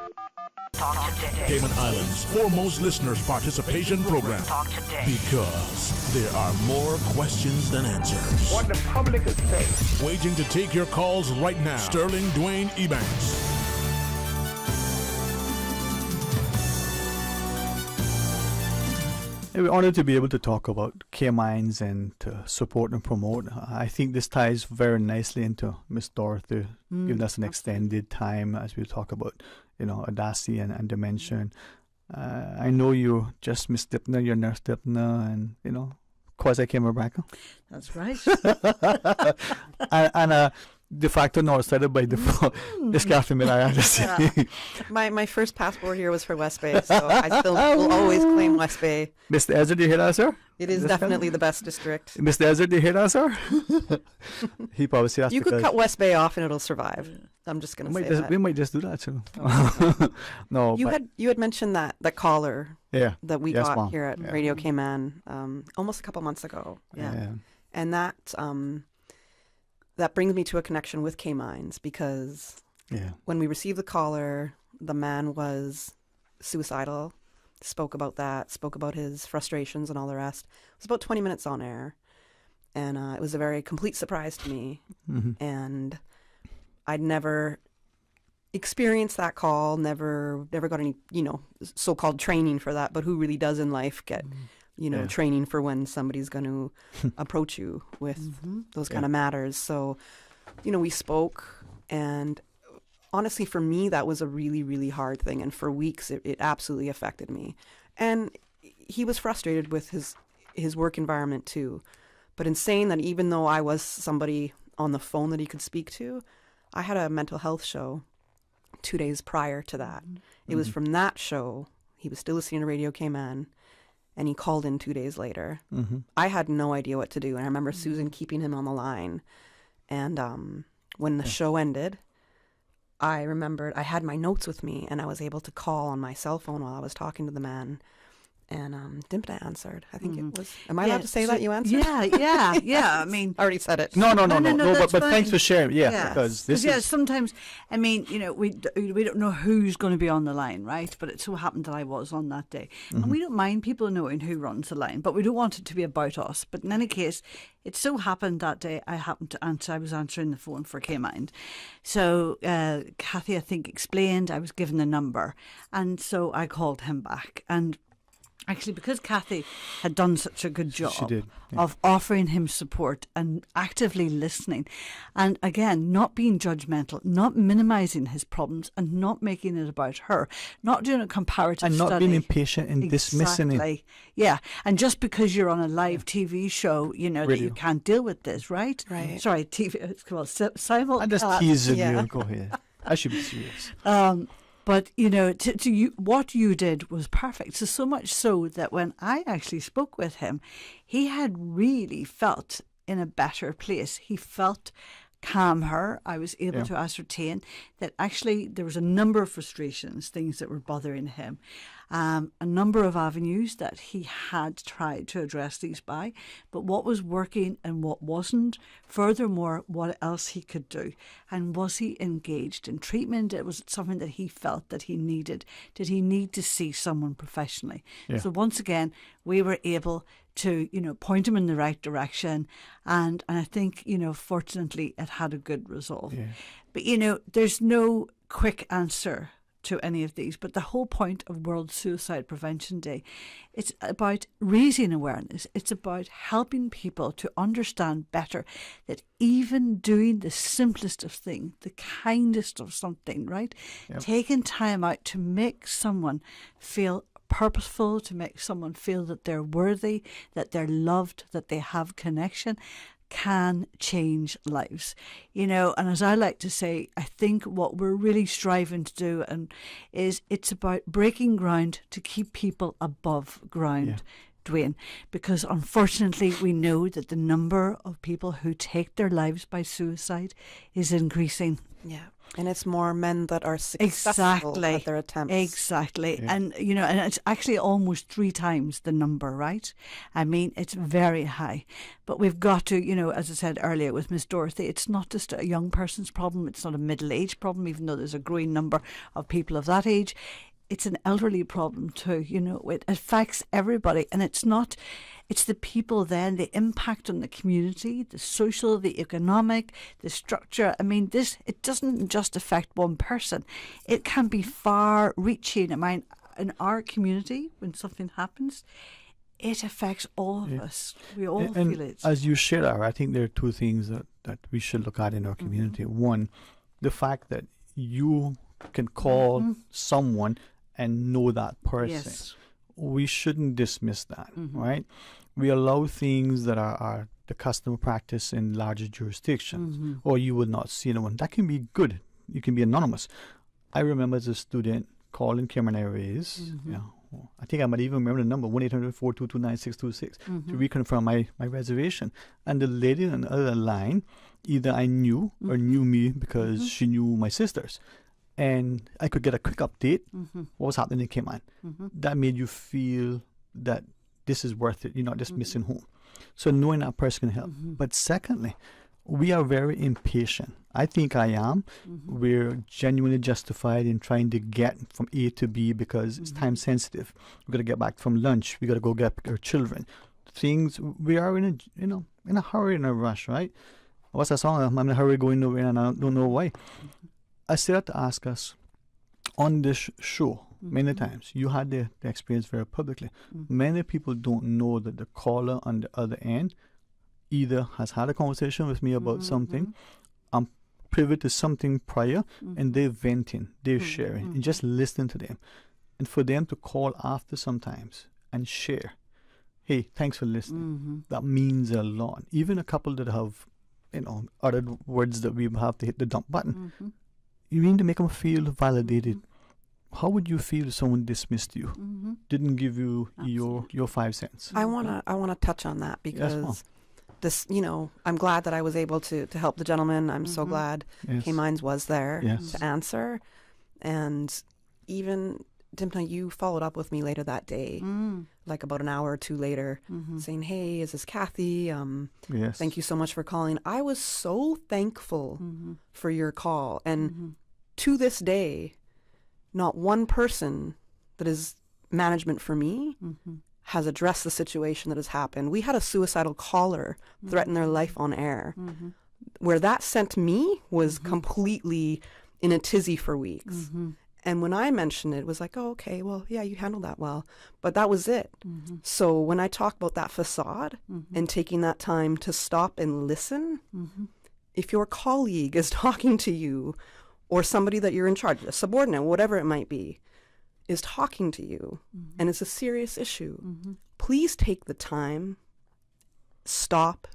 Talk today. Cayman Islands' foremost listeners' participation program. Talk today. Because there are more questions than answers. What the public is saying. Waiting to take your calls right now. Sterling Dwayne Ebanks. We're honored to be able to talk about K-Mines and to support and promote. I think this ties very nicely into Miss Dorothy, giving us an extended time as we talk about, Adasi and dementia. I know you just Miss Dipner, you're Nurse Dipner, and, quasi Kimmerbracker. That's right. and de facto Northsider by default. Yeah. My first passport here was for West Bay, so I still will always claim West Bay. Mr. Ezra, do you hear that, sir? It is definitely the best district. Mr. Ezra, do you hear that, sir? He probably says you could cut West Bay off and it'll survive. I'm just going to say that. We might just do that too. No, you had mentioned that caller that we got here at Radio Cayman almost a couple months ago. Yeah. And that brings me to a connection with K-Mines because when we received the caller, the man was suicidal, spoke about his frustrations and all the rest. It was about 20 minutes on air, and it was a very complete surprise to me. Mm-hmm. And I'd never experienced that call, never got any, so-called training for that, but who really does in life get training for when somebody's going to approach you with those kind of matters. So, we spoke, and honestly, for me, that was a really, really hard thing. And for weeks, it absolutely affected me. And he was frustrated with his work environment too. But in saying that, even though I was somebody on the phone that he could speak to, I had a mental health show 2 days prior to that. It was from that show, he was still listening to Radio Cayman, and he called in 2 days later. Mm-hmm. I had no idea what to do. And I remember Susan keeping him on the line. And when the show ended, I remembered I had my notes with me, and I was able to call on my cell phone while I was talking to the man. And Dimpna answered. I think it was. Am I allowed to say that you answered? Yeah. I mean, I already said it. No. But thanks for sharing. Yeah, because this is. Sometimes, we don't know who's going to be on the line, right? But it so happened that I was on that day, and we don't mind people knowing who runs the line, but we don't want it to be about us. But in any case, it so happened that day I happened to answer. I was answering the phone for K-Mind, so Kathy, I think, explained. I was given the number, and so I called him back and. Actually, because Kathy had done such a good job of offering him support and actively listening, and again, not being judgmental, not minimising his problems, and not making it about her, not doing a comparative and study. not being impatient and dismissing it. Yeah, and just because you're on a live TV show, that you can't deal with this, right? Right. Sorry, TV. It's called simul. I'm just teasing you. Go ahead. I should be serious. But, to you, what you did was perfect. So much so that when I actually spoke with him, he had really felt in a better place. He felt calmer. I was able to ascertain that actually there was a number of frustrations, things that were bothering him. a number of avenues that he had tried to address these by, but what was working and what wasn't. Furthermore, what else he could do. And was he engaged in treatment? Was it something that he felt that he needed? Did he need to see someone professionally? Yeah. So once again, we were able to, point him in the right direction. And I think, fortunately, it had a good resolve. Yeah. But, there's no quick answer to any of these. But the whole point of World Suicide Prevention Day, it's about raising awareness. It's about helping people to understand better that even doing the simplest of things, the kindest of something, right? Yep. Taking time out to make someone feel purposeful, to make someone feel that they're worthy, that they're loved, that they have connection, can change lives. And as I like to say, I think what we're really striving to do is it's about breaking ground to keep people above ground. Dwayne, because unfortunately we know that the number of people who take their lives by suicide is increasing. Yeah. And it's more men that are successful at their attempts. Exactly. Yeah. And, and it's actually almost 3 times the number, right? I mean, it's very high. But we've got to, as I said earlier with Miss Dorothy, it's not just a young person's problem. It's not a middle-aged problem, even though there's a growing number of people of that age. It's an elderly problem too, it affects everybody. And it's the people then, the impact on the community, the social, the economic, the structure. I mean, it doesn't just affect one person. It can be far reaching. I mean, in our community, when something happens, it affects all of us. We all feel it. As you share, I think there are 2 things that we should look at in our community. One, the fact that you can call someone and know that person. Yes. We shouldn't dismiss that, right? We allow things that are the custom practice in larger jurisdictions, or you will not see anyone. That can be good. You can be anonymous. I remember as a student calling Cameron Airways. I think I might even remember the number, 1-800-422-9626, to reconfirm my reservation. And the lady on the other line, either I knew or knew me because she knew my sisters. And I could get a quick update what was happening in Cayman. That made you feel that this is worth it. You're not just missing home. So knowing that person can help. But secondly, we are very impatient. I think I am. We're genuinely justified in trying to get from A to B because it's time sensitive. We've got to get back from lunch. We got to go get our children. Things, we are in a hurry, in a rush, right? What's that song? I'm in a hurry going nowhere and I don't know why. I still have to ask us, on this show, many times, you had the experience very publicly. Many people don't know that the caller on the other end either has had a conversation with me about something, I'm privy to something prior, and they're venting, they're sharing, and just listening to them. And for them to call after sometimes and share, hey, thanks for listening, that means a lot. Even a couple that have, uttered words that we have to hit the dump button. You need to make them feel validated. How would you feel if someone dismissed you, didn't give you your 5 cents? I wanna touch on that because this, I'm glad that I was able to help the gentleman. I'm so glad K-Mines was there to answer, and even Dimna, you followed up with me later that day, like about an hour or 2 later, saying, "Hey, is this Kathy? Thank you so much for calling." I was so thankful for your call, and to this day, not one person that is management for me has addressed the situation that has happened. We had a suicidal caller threaten their life on air. Where that sent me was completely in a tizzy for weeks. And when I mentioned it, it was like, oh, okay, well, yeah, you handled that well. But that was it. So when I talk about that facade and taking that time to stop and listen, if your colleague is talking to you or somebody that you're in charge of, a subordinate, whatever it might be, is talking to you and it's a serious issue, please take the time, stop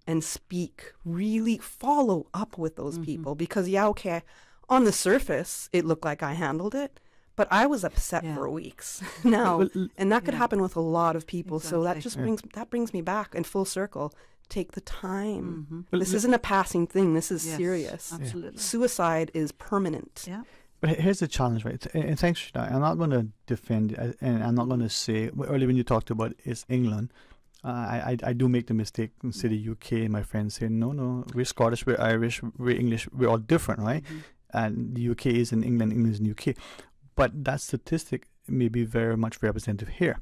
and speak, really follow up with those people because, yeah, okay, on the surface, it looked like I handled it, but I was upset for weeks now, and that could happen with a lot of people. So that just brings me back in full circle. Take the time. This isn't a passing thing. This is serious. Absolutely. Suicide is permanent. But here's the challenge, right? And thanks for that. I'm not going to defend it, and I'm not going to say, earlier when you talked about it's England, I do make the mistake and say the UK, and my friends say, no, we're Scottish, we're Irish, we're English, we're all different, right? And the UK is in England, England is in the UK. But that statistic may be very much representative here.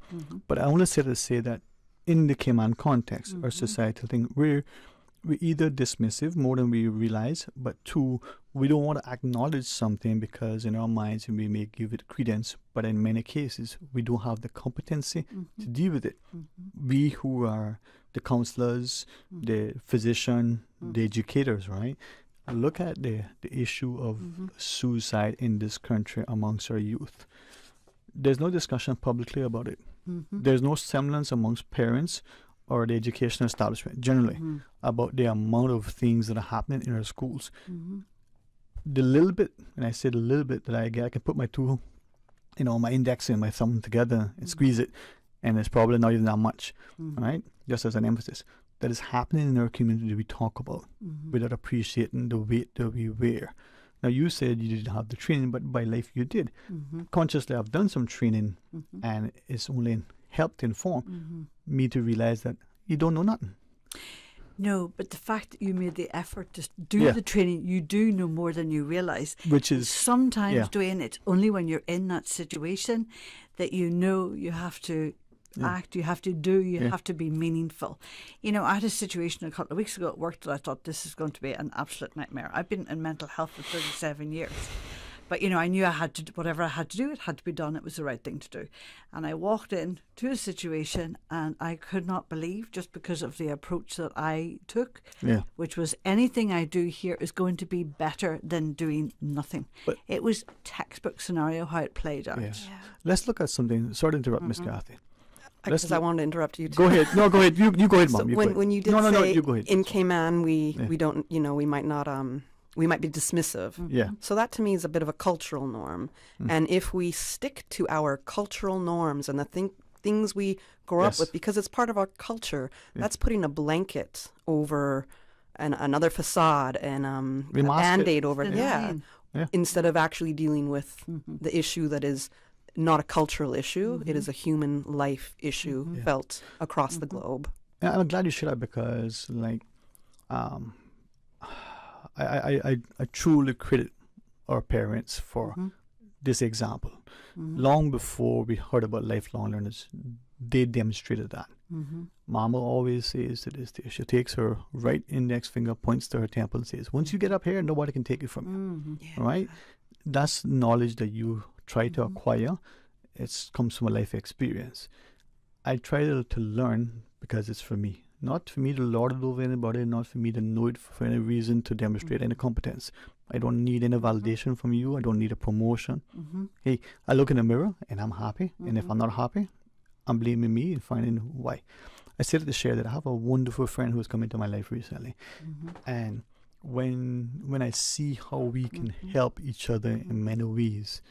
But I only say to say that in the Cayman context, our societal thing, we're either dismissive more than we realize, but two, we don't want to acknowledge something because in our minds we may give it credence, but in many cases we don't have the competency to deal with it. We who are the counselors, the physician, the educators, right? Look at the issue of suicide in this country amongst our youth. There's no discussion publicly about it. There's no semblance amongst parents or the educational establishment generally about the amount of things that are happening in our schools. The little bit, and I say the little bit that I get, I can put my two, my index and my thumb together and squeeze it, and it's probably not even that much, right? Just as an emphasis. That is happening in our community that we talk about without appreciating the weight that we wear. Now, you said you didn't have the training, but by life you did. Consciously, I've done some training, and it's only helped inform me to realize that you don't know nothing. No, but the fact that you made the effort to do the training, you do know more than you realise. Which is... Sometimes, Dwayne, it's only when you're in that situation that you know you have to act, you have to do, you have to be meaningful. I had a situation a couple of weeks ago at work that I thought this is going to be an absolute nightmare. I've been in mental health for 37 years. But, I knew I had to, whatever I had to do, it had to be done. It was the right thing to do. And I walked into a situation and I could not believe, just because of the approach that I took, which was anything I do here is going to be better than doing nothing. But it was textbook scenario how it played out. Let's look at something. Sorry to interrupt, Miss Kathy. Because I wanted to interrupt you too. Go ahead. No, go ahead. You go ahead, Mom. So when you did say you go ahead. In Cayman we don't, we might not... we might be dismissive. So that to me is a bit of a cultural norm. And if we stick to our cultural norms and the things we grow up with, because it's part of our culture, that's putting a blanket over another facade and a Band-Aid over it. Instead of actually dealing with the issue that is not a cultural issue, it is a human life issue felt across the globe. And I'm glad you shared that because, I truly credit our parents for this example. Long before we heard about lifelong learners, they demonstrated that. Mama always says that she takes her right index finger, points to her temple and says, once you get up here, nobody can take it from you. Right? That's knowledge that you try to acquire. It comes from a life experience. I try to learn because it's for me. Not for me to lord it over anybody, not for me to know it for any reason to demonstrate any competence. I don't need any validation from you. I don't need a promotion. Hey, I look in the mirror and I'm happy. And if I'm not happy, I'm blaming me and finding why. I said to share that I have a wonderful friend who's come into my life recently. And when I see how we can help each other in many ways,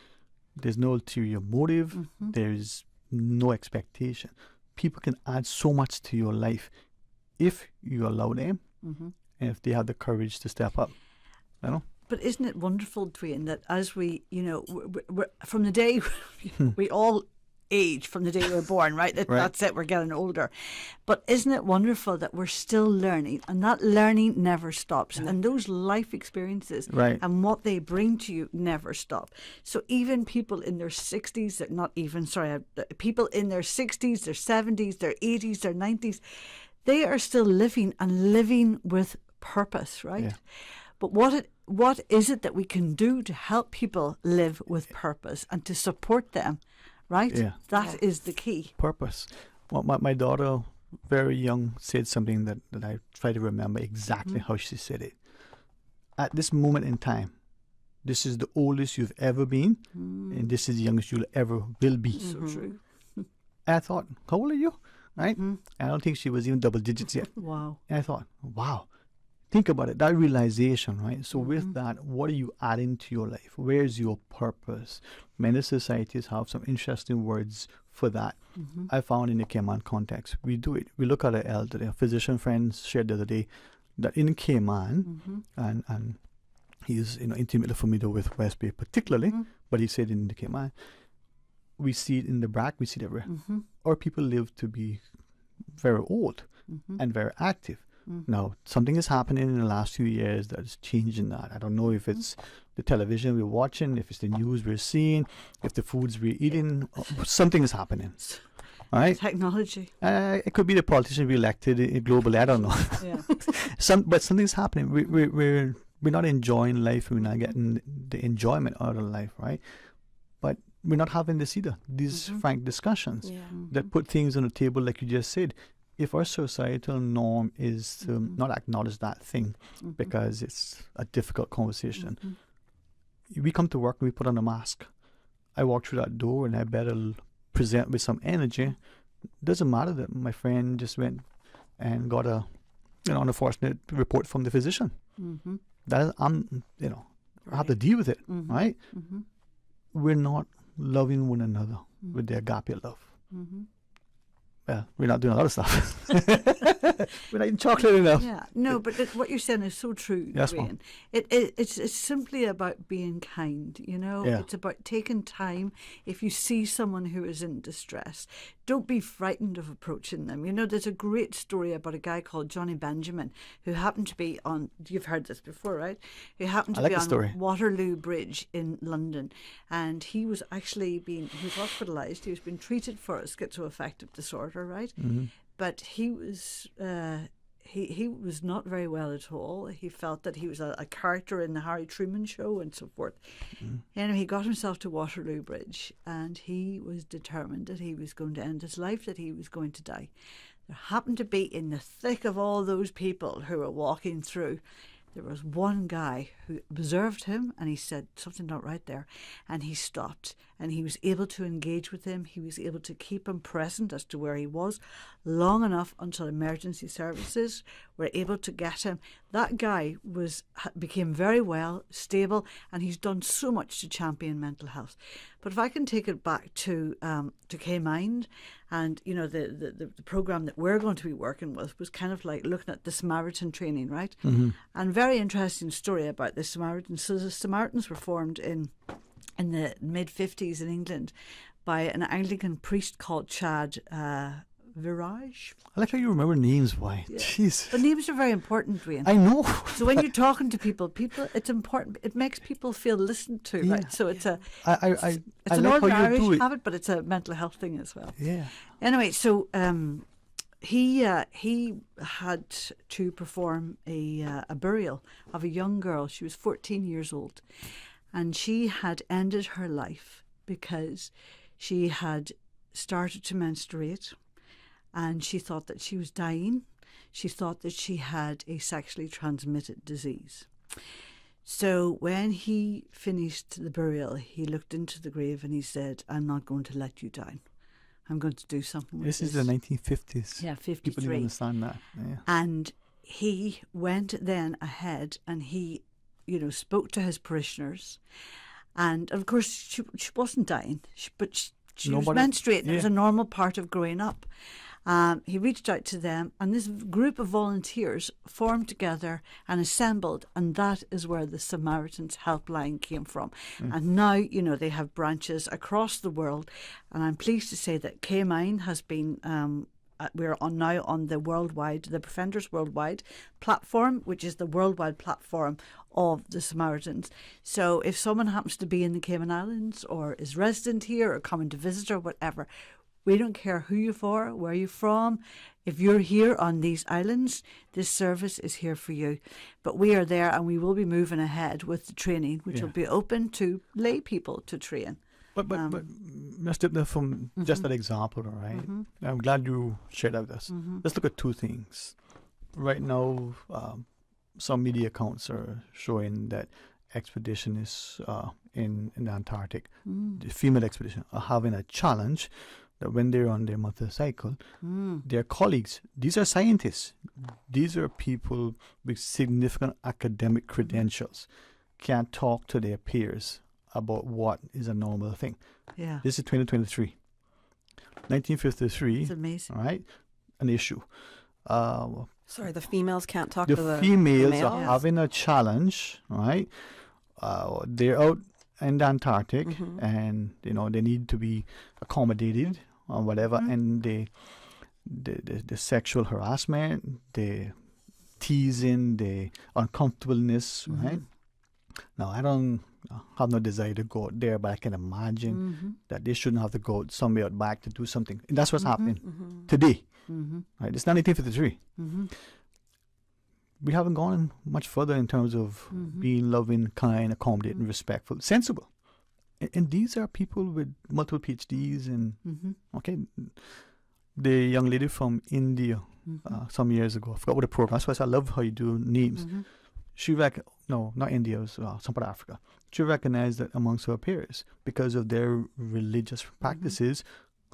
there's no ulterior motive. There's no expectation. People can add so much to your life if you allow them and if they have the courage to step up. But isn't it wonderful, Dwayne, that as we, we're, from the day we all age, from the day we were born, right? That's it, we're getting older. But isn't it wonderful that we're still learning, and that learning never stops, and those life experiences and what they bring to you never stop. So even people in their 60s, people in their 60s, their 70s, their 80s, their 90s, they are still living and living with purpose, right? But what is it that we can do to help people live with purpose and to support them, right? That is the key. Purpose. Well, my daughter, very young, said something that I try to remember exactly how she said it. At this moment in time, this is the oldest you've ever been, and this is the youngest you'll ever will be. So true. And I thought, how old are you? Right? I don't think she was even double digits yet. Wow. And I thought, wow. Think about it, that realization, right? So with that, what are you adding to your life? Where's your purpose? Many societies have some interesting words for that. I found in the Cayman context, we do it. We look at our elderly. A physician friend shared the other day that in Cayman, and he's intimately familiar with West Bay particularly, but he said in the Cayman, we see it in the BRAC, we see it everywhere. Our people live to be very old and very active. Now, something is happening in the last few years that is changing that. I don't know if it's the television we're watching, if it's the news we're seeing, if the foods we're eating. Something is happening. All right? Technology. It could be the politician we elected globally. I don't know. Yeah. But something's happening. We're not enjoying life. We're not getting the enjoyment out of life, right? But we're not having this either. These frank discussions that put things on the table, like you just said. If our societal norm is to not acknowledge that thing because it's a difficult conversation, we come to work and we put on a mask. I walk through that door and I better present with some energy. Doesn't matter that my friend just went and got a unfortunate report from the physician. That I have to deal with it, right? We're not loving one another with the agape love. Well, we're not doing a lot of stuff. We're not eating chocolate enough. Yeah, no, but what you're saying is so true, Yes, Dwayne. It's simply about being kind, Yeah. It's about taking time. If you see someone who is in distress, don't be frightened of approaching them. There's a great story about a guy called Johnny Benjamin who happened to be on, you've heard this before, right? Who happened to be on Waterloo Bridge in London. And he was actually he was hospitalised. He was being treated for a schizoaffective disorder, right? But he was he was not very well at all. He felt that he was a character in the Harry Truman Show and so forth. And he got himself to Waterloo Bridge and he was determined that he was going to end his life, that he was going to die. There happened to be in the thick of all those people who were walking through, there was one guy who observed him and he said something not right there, and he stopped and he was able to engage with him. He was able to keep him present as to where he was long enough until emergency services were able to get him. That guy became very well, stable, and he's done so much to champion mental health. But if I can take it back to K-Mind, and the program that we're going to be working with was kind of like looking at the Samaritan training, right? And very interesting story about the Samaritans. So the Samaritans were formed in the mid-50s in England by an Anglican priest called Chad Virage. I like how you remember names. Why? Yeah. Jeez. But names are very important, Dwayne. I know. So when you're talking to people, it's important. It makes people feel listened to, right? So it's an like Northern how you do Irish it. habit, but it's a mental health thing as well. Yeah. Anyway, so he had to perform a burial of a young girl. She was 14 years old, and she had ended her life because she had started to menstruate, and she thought that she was dying. She thought that she had a sexually transmitted disease. So when he finished the burial, he looked into the grave and he said, "I'm not going to let you down. I'm going to do something with this." This is the 1950s. Yeah, 53. People didn't understand that. Yeah. And he went then ahead and he, spoke to his parishioners. And of course, she wasn't dying, but she was menstruating. It was a normal part of growing up. He reached out to them, and this group of volunteers formed together and assembled, and that is where the Samaritans Helpline came from. And now, they have branches across the world, and I'm pleased to say that K-Mine has been, we're now on the Befrienders Worldwide platform, which is the worldwide platform of the Samaritans. So if someone happens to be in the Cayman Islands or is resident here or coming to visit or whatever, we don't care who you're for, where you're from. If you're here on these islands, this service is here for you. But we are there, and we will be moving ahead with the training, which will be open to lay people to train. But let's take that from just that example, all right? I'm glad you shared that with us. Let's look at two things. Right now, some media accounts are showing that expeditionists in the Antarctic, the female expedition, are having a challenge that when they're on their monthly cycle, their colleagues, these are scientists, these are people with significant academic credentials, can't talk to their peers about what is a normal thing. Yeah. This is 2023. 1953. It's amazing. Right? An issue. Sorry, the females can't talk the to the females male? are having a challenge, right? They're out in the Antarctic, and they need to be accommodated or whatever, and the sexual harassment, the teasing, the uncomfortableness, right? Now, I don't have no desire to go out there, but I can imagine that they shouldn't have to go out somewhere out back to do something. And that's what's happening today. Right? It's not 1853. We haven't gone much further in terms of being loving, kind, accommodating, respectful, sensible. And these are people with multiple PhDs. And okay, the young lady from India some years ago, I forgot what the program. That's why I love how you do names. She no, not India, it was some part of Africa. She recognized that amongst her peers, because of their religious practices,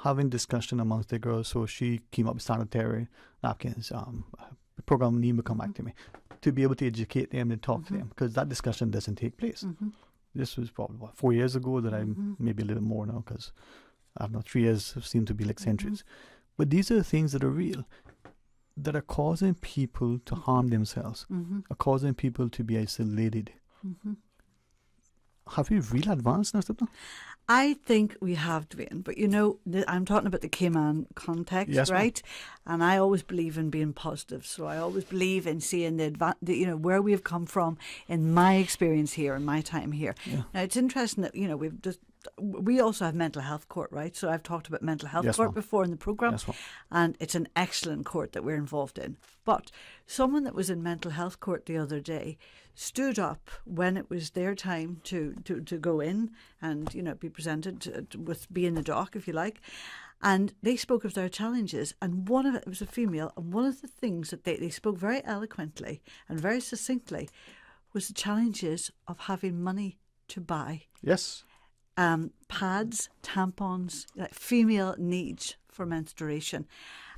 having discussion amongst the girls. So she came up with sanitary napkins. The program name will come back to me, to be able to educate them and talk to them, because that discussion doesn't take place. This was probably 4 years ago, that I maybe a little more now, because I don't know, 3 years seem to be like centuries. But these are the things that are real, that are causing people to harm themselves, are causing people to be isolated. Have we really advanced now, Stephen? I think we have, Dwayne, but I'm talking about the Cayman context, Yes, right? And I always believe in being positive, so I always believe in seeing where we have come from in my experience here, in my time here. Now, it's interesting that we also have mental health court, right? So I've talked about mental health court before in the programme, and it's an excellent court that we're involved in. But someone that was in mental health court the other day stood up when it was their time to go in and be presented with being the doc, if you like, and they spoke of their challenges, and one of it was a female, and one of the things that they spoke very eloquently and very succinctly was the challenges of having money to buy. Yes. Pads, tampons, like female needs for menstruation.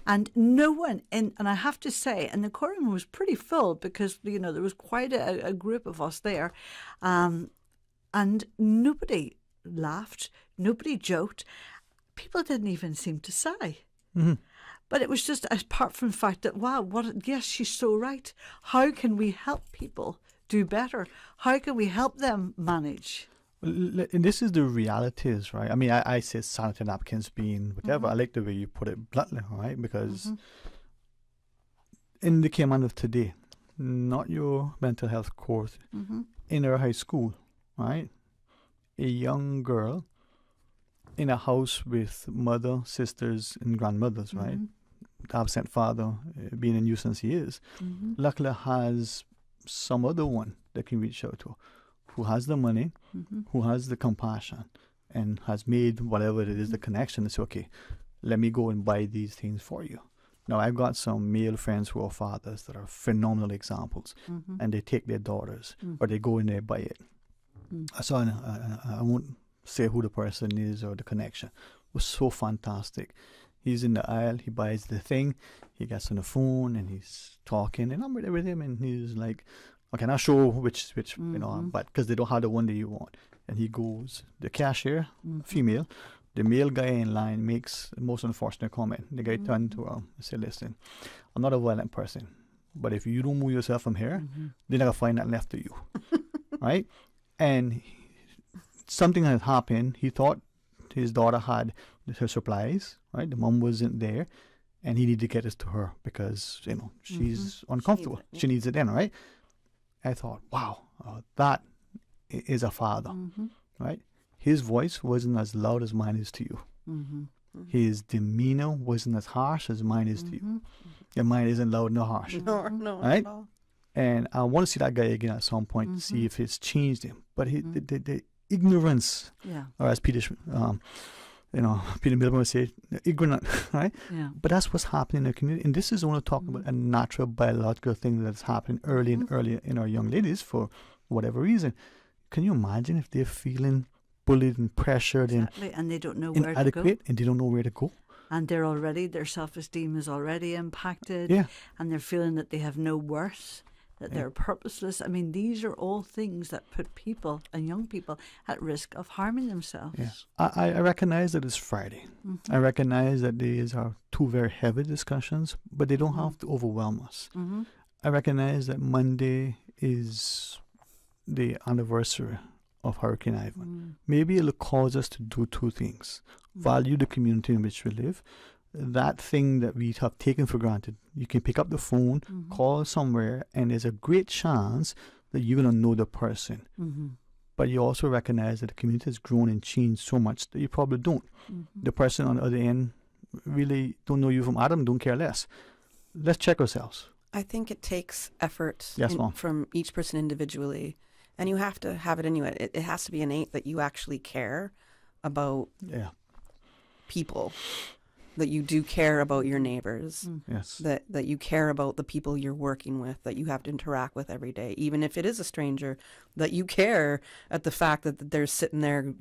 And no one, and I have to say, and the courtroom was pretty full, because, there was quite a group of us there, and nobody laughed, nobody joked. People didn't even seem to sigh. But it was just, apart from the fact that, yes, she's so right. How can we help people do better? How can we help them manage? And this is the realities, right? I mean, I say sanitary napkins being whatever. I like the way you put it bluntly, right? Because in the Cayman of today, not your mental health course, in our high school, right? A young girl in a house with mother, sisters, and grandmothers, right? The absent father, being a nuisance he is, luckily has some other one that can reach out to, who has the money, who has the compassion, and has made whatever it is, the connection. It's okay, let me go and buy these things for you. Now, I've got some male friends who are fathers that are phenomenal examples, and they take their daughters, or they go in there and buy it. I saw, I won't say who the person is or the connection. It was so fantastic. He's in the aisle, he buys the thing, he gets on the phone, and he's talking, and I'm with him, and he's like, okay, not sure which but because they don't have the one that you want. And he goes, the cashier, female, the male guy in line makes the most unfortunate comment. The guy turned to her and said, listen, I'm not a violent person, but if you don't move yourself from here, they're not going to find that left of you. Right? And something had happened. He thought his daughter had her supplies, right? The mom wasn't there, and he needed to get this to her because, she's uncomfortable. She needs it then, right? I thought, wow, that is a father, right? His voice wasn't as loud as mine is to you. His demeanor wasn't as harsh as mine is to you. Your mine isn't loud nor harsh. No, right? no. And I want to see that guy again at some point to see if it's changed him. But the ignorance, or as Peter Millman would say, ignorant, right? Yeah. But that's what's happening in the community. And this is only talking about a natural biological thing that's happening early and early in our young ladies for whatever reason. Can you imagine if they're feeling bullied and pressured and they don't know where to go? Inadequate, and they don't know where to go? And their self-esteem is already impacted. Yeah. And they're feeling that they have no worth, that they're purposeless. I mean, these are all things that put people and young people at risk of harming themselves. Yeah. I recognize that it's Friday. I recognize that these are two very heavy discussions, but they don't have to overwhelm us. I recognize that Monday is the anniversary of Hurricane Ivan. Maybe it'll cause us to do two things. Value the community in which we live. That thing that we have taken for granted. You can pick up the phone, call somewhere, and there's a great chance that you're going to know the person. But you also recognize that the community has grown and changed so much that you probably don't. The person on the other end really don't know you from Adam, don't care less. Let's check ourselves. I think it takes effort Mom. from each person individually. And you have to have it in you. It has to be innate that you actually care about people, that you do care about your neighbors, that you care about the people you're working with, that you have to interact with every day, even if it is a stranger, that you care at the fact that they're sitting there,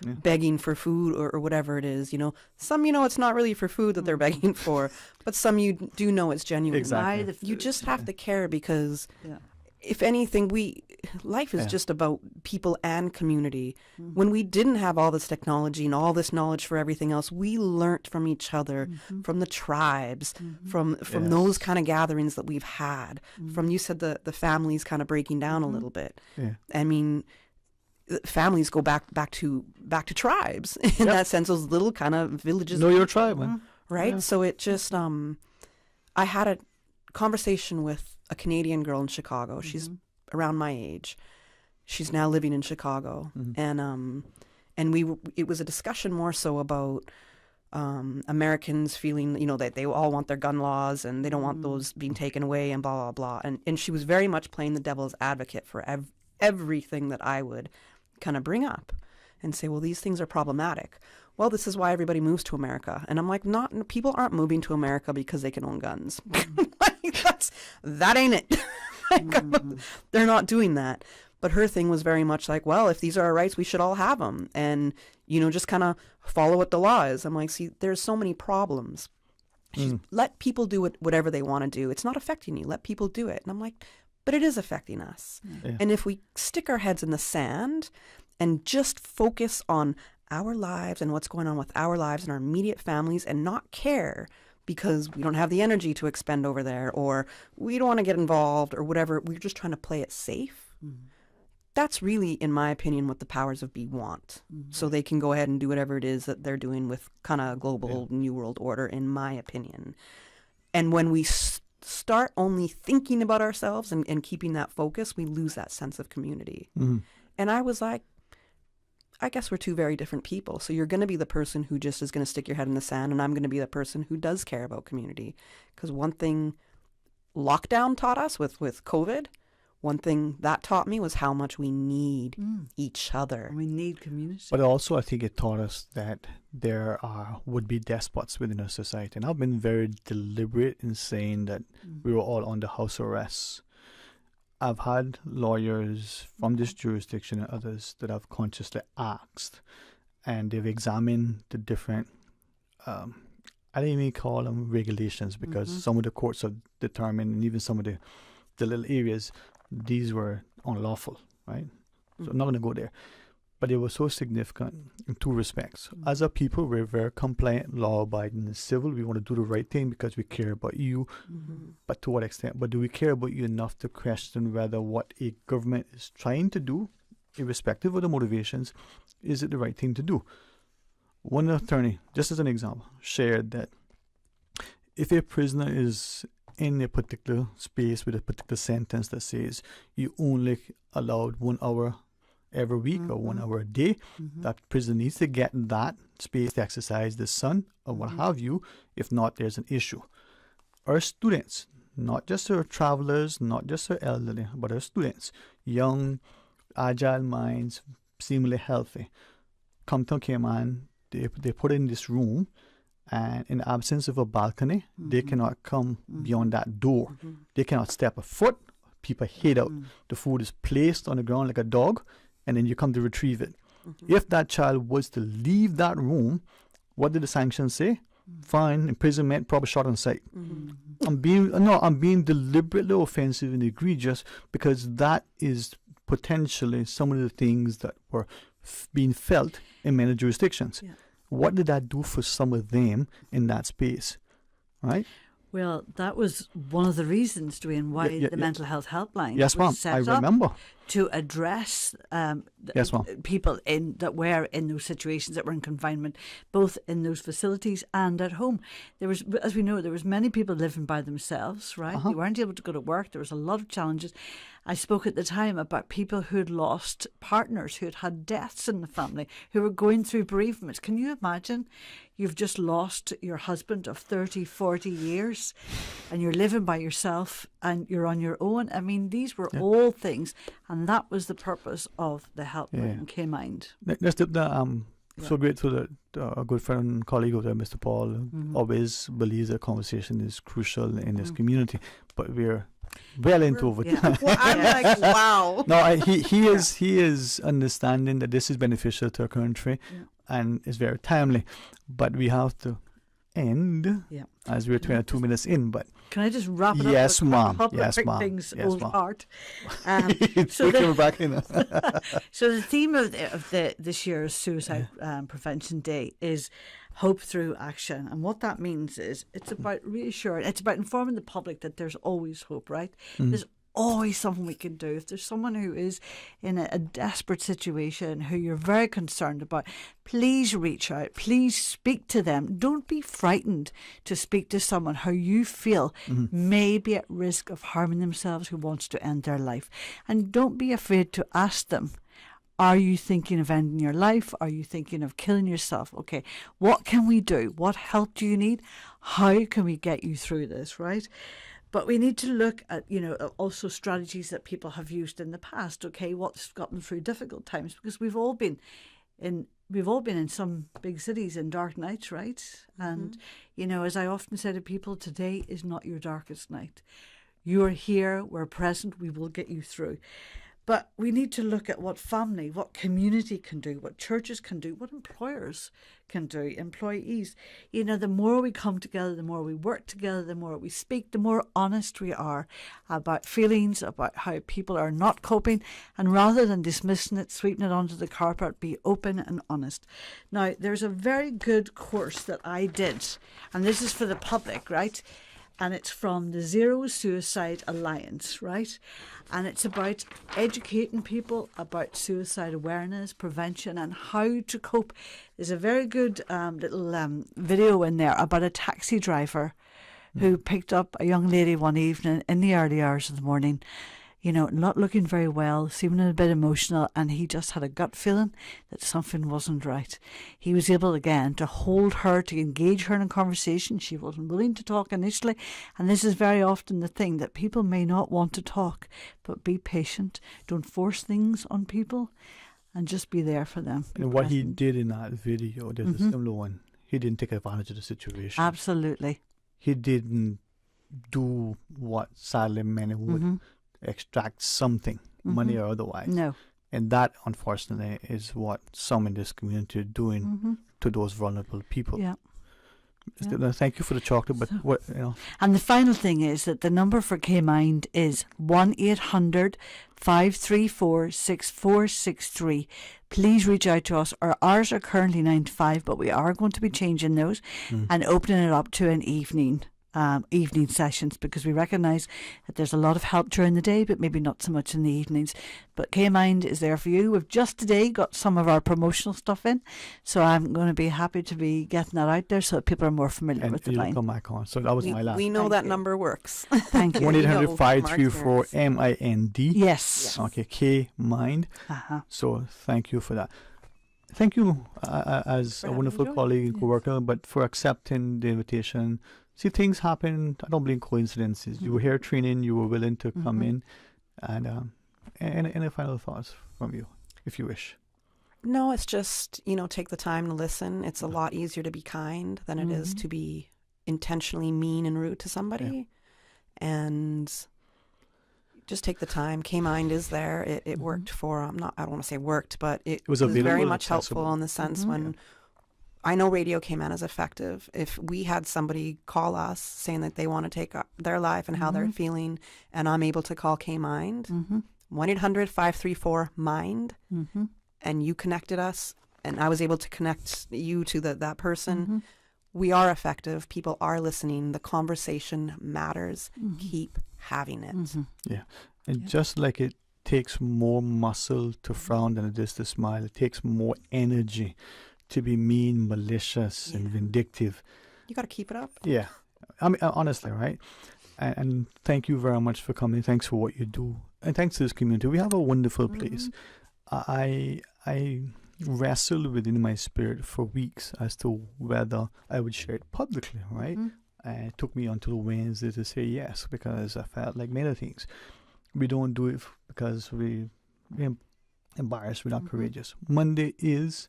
begging for food or whatever it is. Some, it's not really for food that they're begging for, but some you do know it's genuine. Exactly. You just have to care because if anything, life is just about people and community. When we didn't have all this technology and all this knowledge for everything else, we learnt from each other, from the tribes, from those kind of gatherings that we've had. From, you said, the families kind of breaking down a little bit. Yeah. I mean, families go back to tribes in that sense. Those little kind of villages. Know your tribe, man. Right. Yeah. So it just, I had a conversation with a Canadian girl in Chicago. She's around my age. She's now living in Chicago, and it was a discussion more so about Americans feeling, that they all want their gun laws and they don't want those being taken away and blah blah blah. And she was very much playing the devil's advocate for everything that I would kind of bring up and say, well, these things are problematic. Well, this is why everybody moves to America. And I'm like, people aren't moving to America because they can own guns. That ain't it. They're not doing that. But her thing was very much like, well, if these are our rights, we should all have them. And, just kind of follow what the law is. I'm like, see, there's so many problems. Let people do whatever they want to do. It's not affecting you. Let people do it. And I'm like, but it is affecting us. Yeah. And if we stick our heads in the sand and just focus on our lives and what's going on with our lives and our immediate families and not care because we don't have the energy to expend over there or we don't want to get involved or whatever, we're just trying to play it safe. That's really, in my opinion, what the powers of be want. So they can go ahead and do whatever it is that they're doing with kind of global New World Order, in my opinion. And when we start only thinking about ourselves and keeping that focus, we lose that sense of community. And I was like, I guess we're two very different people. So you're going to be the person who just is going to stick your head in the sand, and I'm going to be the person who does care about community. Because one thing lockdown taught us with COVID, one thing that taught me was how much we need each other. We need community. But also I think it taught us that there are would-be despots within our society. And I've been very deliberate in saying that we were all under house arrest. I've had lawyers from this jurisdiction and others that I've consciously asked, and they've examined the different, I don't even call them regulations because some of the courts have determined, and even some of the little areas, these were unlawful, right? So I'm not going to go there. But they were so significant in two respects. As a people, we're very compliant, law-abiding, and civil. We want to do the right thing because we care about you. But to what extent? But do we care about you enough to question whether what a government is trying to do, irrespective of the motivations, is it the right thing to do? One attorney, just as an example, shared that if a prisoner is in a particular space with a particular sentence that says you only allowed 1 hour every week or 1 hour a day, that prisoner needs to get that space to exercise the sun or what have you. If not, there's an issue. Our students, not just our travelers, not just our elderly, but our students, young, agile minds, seemingly healthy, come to Cayman, they put in this room, and in the absence of a balcony, they cannot come beyond that door. They cannot step a foot. People hate out. The food is placed on the ground like a dog, and then you come to retrieve it. If that child was to leave that room, what did the sanctions say? fine, imprisonment, probably shot on sight. I'm being deliberately offensive and egregious because that is potentially some of the things that were being felt in many jurisdictions. Yeah. What did that do for some of them in that space, right? Well, that was one of the reasons, Dwayne, why the mental health helpline Yes, ma'am. was set I up remember. to address Yes, ma'am. people that were in those situations, that were in confinement, both in those facilities and at home. There was, as we know, there was many people living by themselves, right? They weren't able to go to work. There was a lot of challenges. I spoke at the time about people who had lost partners, who had had deaths in the family, who were going through bereavements. Can you imagine? You've just lost your husband of 30, 40 years and you're living by yourself and you're on your own. I mean, these were all things, and that was the purpose of the helpline, K-Mind. So grateful that a good friend and colleague of there, Mr. Paul, always believes that conversation is crucial in this community, but we're well into overtime. Well, I'm like, wow. No, he is understanding that this is beneficial to our country and is very timely, but we have to end as we're 22 minutes in. But can I just wrap it up? Yes, ma'am. Yes, quick ma'am. Things, old heart. So back in. So the theme of this year's Suicide Prevention Day is hope through action, and what that means is it's about reassuring, it's about informing the public that there's always hope, right? There's always something we can do. If there's someone who is in a desperate situation who you're very concerned about, please reach out, please speak to them. Don't be frightened to speak to someone who you feel may be at risk of harming themselves, who wants to end their life, and don't be afraid to ask them, are you thinking of ending your life? Are you thinking of killing yourself? Okay, what can we do? What help do you need? How can we get you through this, right? But we need to look at, also strategies that people have used in the past. Okay, what's got them through difficult times? Because we've all been in some big cities in dark nights, right? And as I often say to people, today is not your darkest night. You are here. We're present. We will get you through. But we need to look at what family, what community can do, what churches can do, what employers can do, employees. The more we come together, the more we work together, the more we speak, the more honest we are about feelings, about how people are not coping. And rather than dismissing it, sweeping it onto the carpet, be open and honest. Now, there's a very good course that I did, and this is for the public, right? And it's from the Zero Suicide Alliance, right? And it's about educating people about suicide awareness, prevention, and how to cope. There's a very good little video in there about a taxi driver who picked up a young lady one evening in the early hours of the morning, not looking very well, seeming a bit emotional, and he just had a gut feeling that something wasn't right. He was able, again, to hold her, to engage her in a conversation. She wasn't willing to talk initially, and this is very often the thing, that people may not want to talk, but be patient. Don't force things on people, and just be there for them. And what he did in that video, there's a similar one. He didn't take advantage of the situation. Absolutely. He didn't do what sadly many would extract something, money or otherwise. No. And that, unfortunately, is what some in this community are doing to those vulnerable people. Yeah. Thank you for the chocolate, but what And the final thing is that the number for K-Mind is 1-800-534-6463. Please reach out to us. Ours are currently 9 to 5, but we are going to be changing those and opening it up to an evening sessions, because we recognise that there's a lot of help during the day, but maybe not so much in the evenings. But K-Mind is there for you. We've just today got some of our promotional stuff in, so I'm going to be happy to be getting that out there so that people are more familiar with the line. Come back on. So that was my last. We know that number works. Thank you. 1-800-534-MIND. Yes. Okay, K-Mind. So thank you for that. Thank you as a wonderful colleague and co-worker, but for accepting the invitation. See, things happen. I don't believe in coincidences. You were here training. You were willing to come in. And any final thoughts from you, if you wish? No, it's just, take the time to listen. It's a lot easier to be kind than it is to be intentionally mean and rude to somebody. And just take the time. K-Mind is there. It worked for, I don't want to say worked, but it was very much helpful in the sense when I know Radio Cayman is effective. If we had somebody call us saying that they want to take their life and how they're feeling, and I'm able to call K-Mind, 1-800-534-MIND, and you connected us, and I was able to connect you to that person, we are effective. People are listening. The conversation matters. Keep having it. Yeah. And just like it takes more muscle to frown than it is to smile, it takes more energy to be mean, malicious, and vindictive. You got to keep it up. Yeah. I mean, honestly, right? And thank you very much for coming. Thanks for what you do. And thanks to this community. We have a wonderful place. I wrestled within my spirit for weeks as to whether I would share it publicly, right? And it took me until Wednesday to say yes, because I felt like many things. We don't do it because we're embarrassed, we're not courageous. Monday is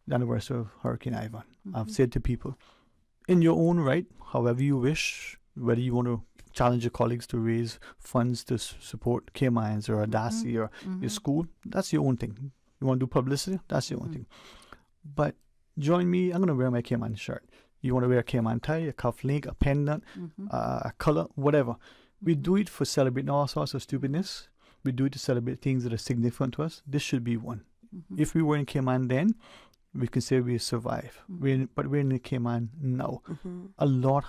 the anniversary of Hurricane Ivan. I've said to people, in your own right, however you wish, whether you want to challenge your colleagues to raise funds to support K-Mines or Adasi or your school, that's your own thing. You want to do publicity, that's your own thing. But join me, I'm going to wear my K-Man shirt. You want to wear a K-Man tie, a cuff link, a pendant, a color, whatever. We do it for celebrating all sorts of stupidness. We do it to celebrate things that are significant to us. This should be one. If we were in K-Man then, we can say we survive. But we're in the K-Man now. A lot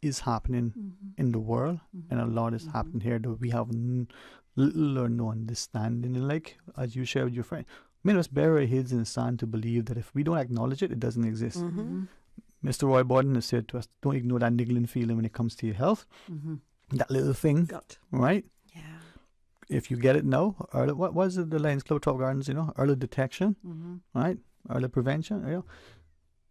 is happening in the world, and a lot is happening here that we have little or no understanding. And like, as you share with your friend, many of us bury our heads in the sand to believe that if we don't acknowledge it, it doesn't exist. Mr. Roy Borden has said to us, don't ignore that niggling feeling when it comes to your health. That little thing, right? Yeah. If you get it now, early, what was it, the Lions Club, Top Gardens, early detection, right? Early prevention,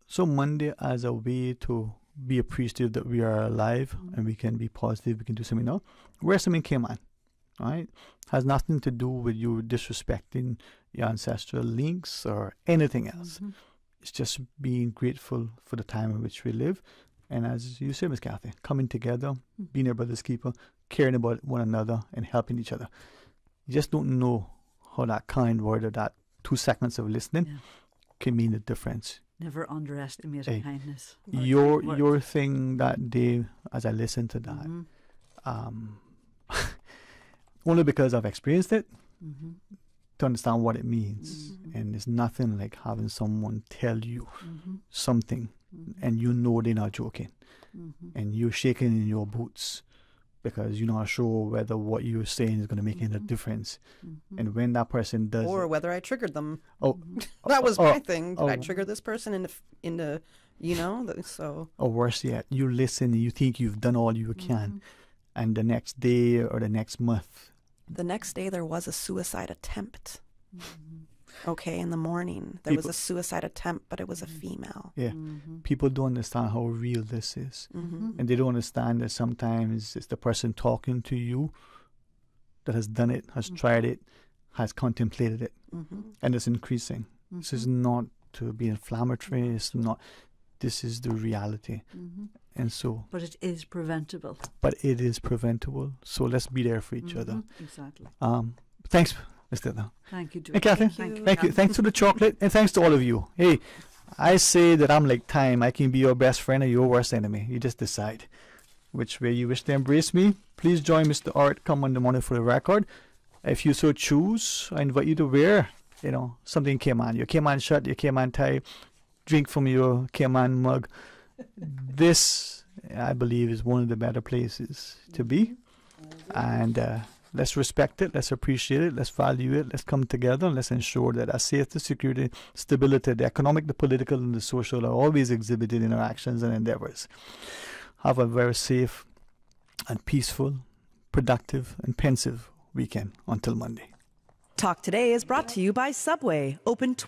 So Monday as a way to be appreciative that we are alive and we can be positive, we can do something now. Wear something K-Man, right? Has nothing to do with you disrespecting your ancestral links or anything else. It's just being grateful for the time in which we live. And as you said, Ms. Kathy, coming together, being our brother's keeper, caring about one another and helping each other. You just don't know how that kind word or that 2 seconds of listening can mean the difference. Never underestimate kindness. Your thing that day, as I listened to that, only because I've experienced it, to understand what it means. And it's nothing like having someone tell you something and you know they're not joking. And you're shaking in your boots because you're not sure whether what you're saying is going to make any difference. And when that person does or whether I triggered them. That was my thing. Did I trigger this person in the so. Or worse yet, you listen and you think you've done all you can. And the next day or the next month. The next day there was a suicide attempt. Okay, in the morning there was a suicide attempt, but it was a female. Yeah, people don't understand how real this is. And they don't understand that sometimes it's the person talking to you that has done it, has tried it, has contemplated it, and it's increasing. This is not to be inflammatory, it's not, this is the reality. And so, but it is preventable. So let's be there for each other. Exactly. Thanks, Mr. Thank you, Dwayne. Hey, Kathy. Thank you. Thanks for the chocolate, and thanks to all of you. Hey, I say that I'm like time. I can be your best friend or your worst enemy. You just decide which way you wish to embrace me. Please join Mr. Art. Come on the morning for the record. If you so choose, I invite you to wear, something K-Man. Your K-Man shirt, your K-Man tie. Drink from your K-Man mug. This, I believe, is one of the better places to be. And let's respect it, let's appreciate it, let's value it, let's come together, and let's ensure that our safety, security, stability, the economic, the political, and the social are always exhibited in our actions and endeavors. Have a very safe and peaceful, productive, and pensive weekend until Monday. Talk Today is brought to you by Subway, open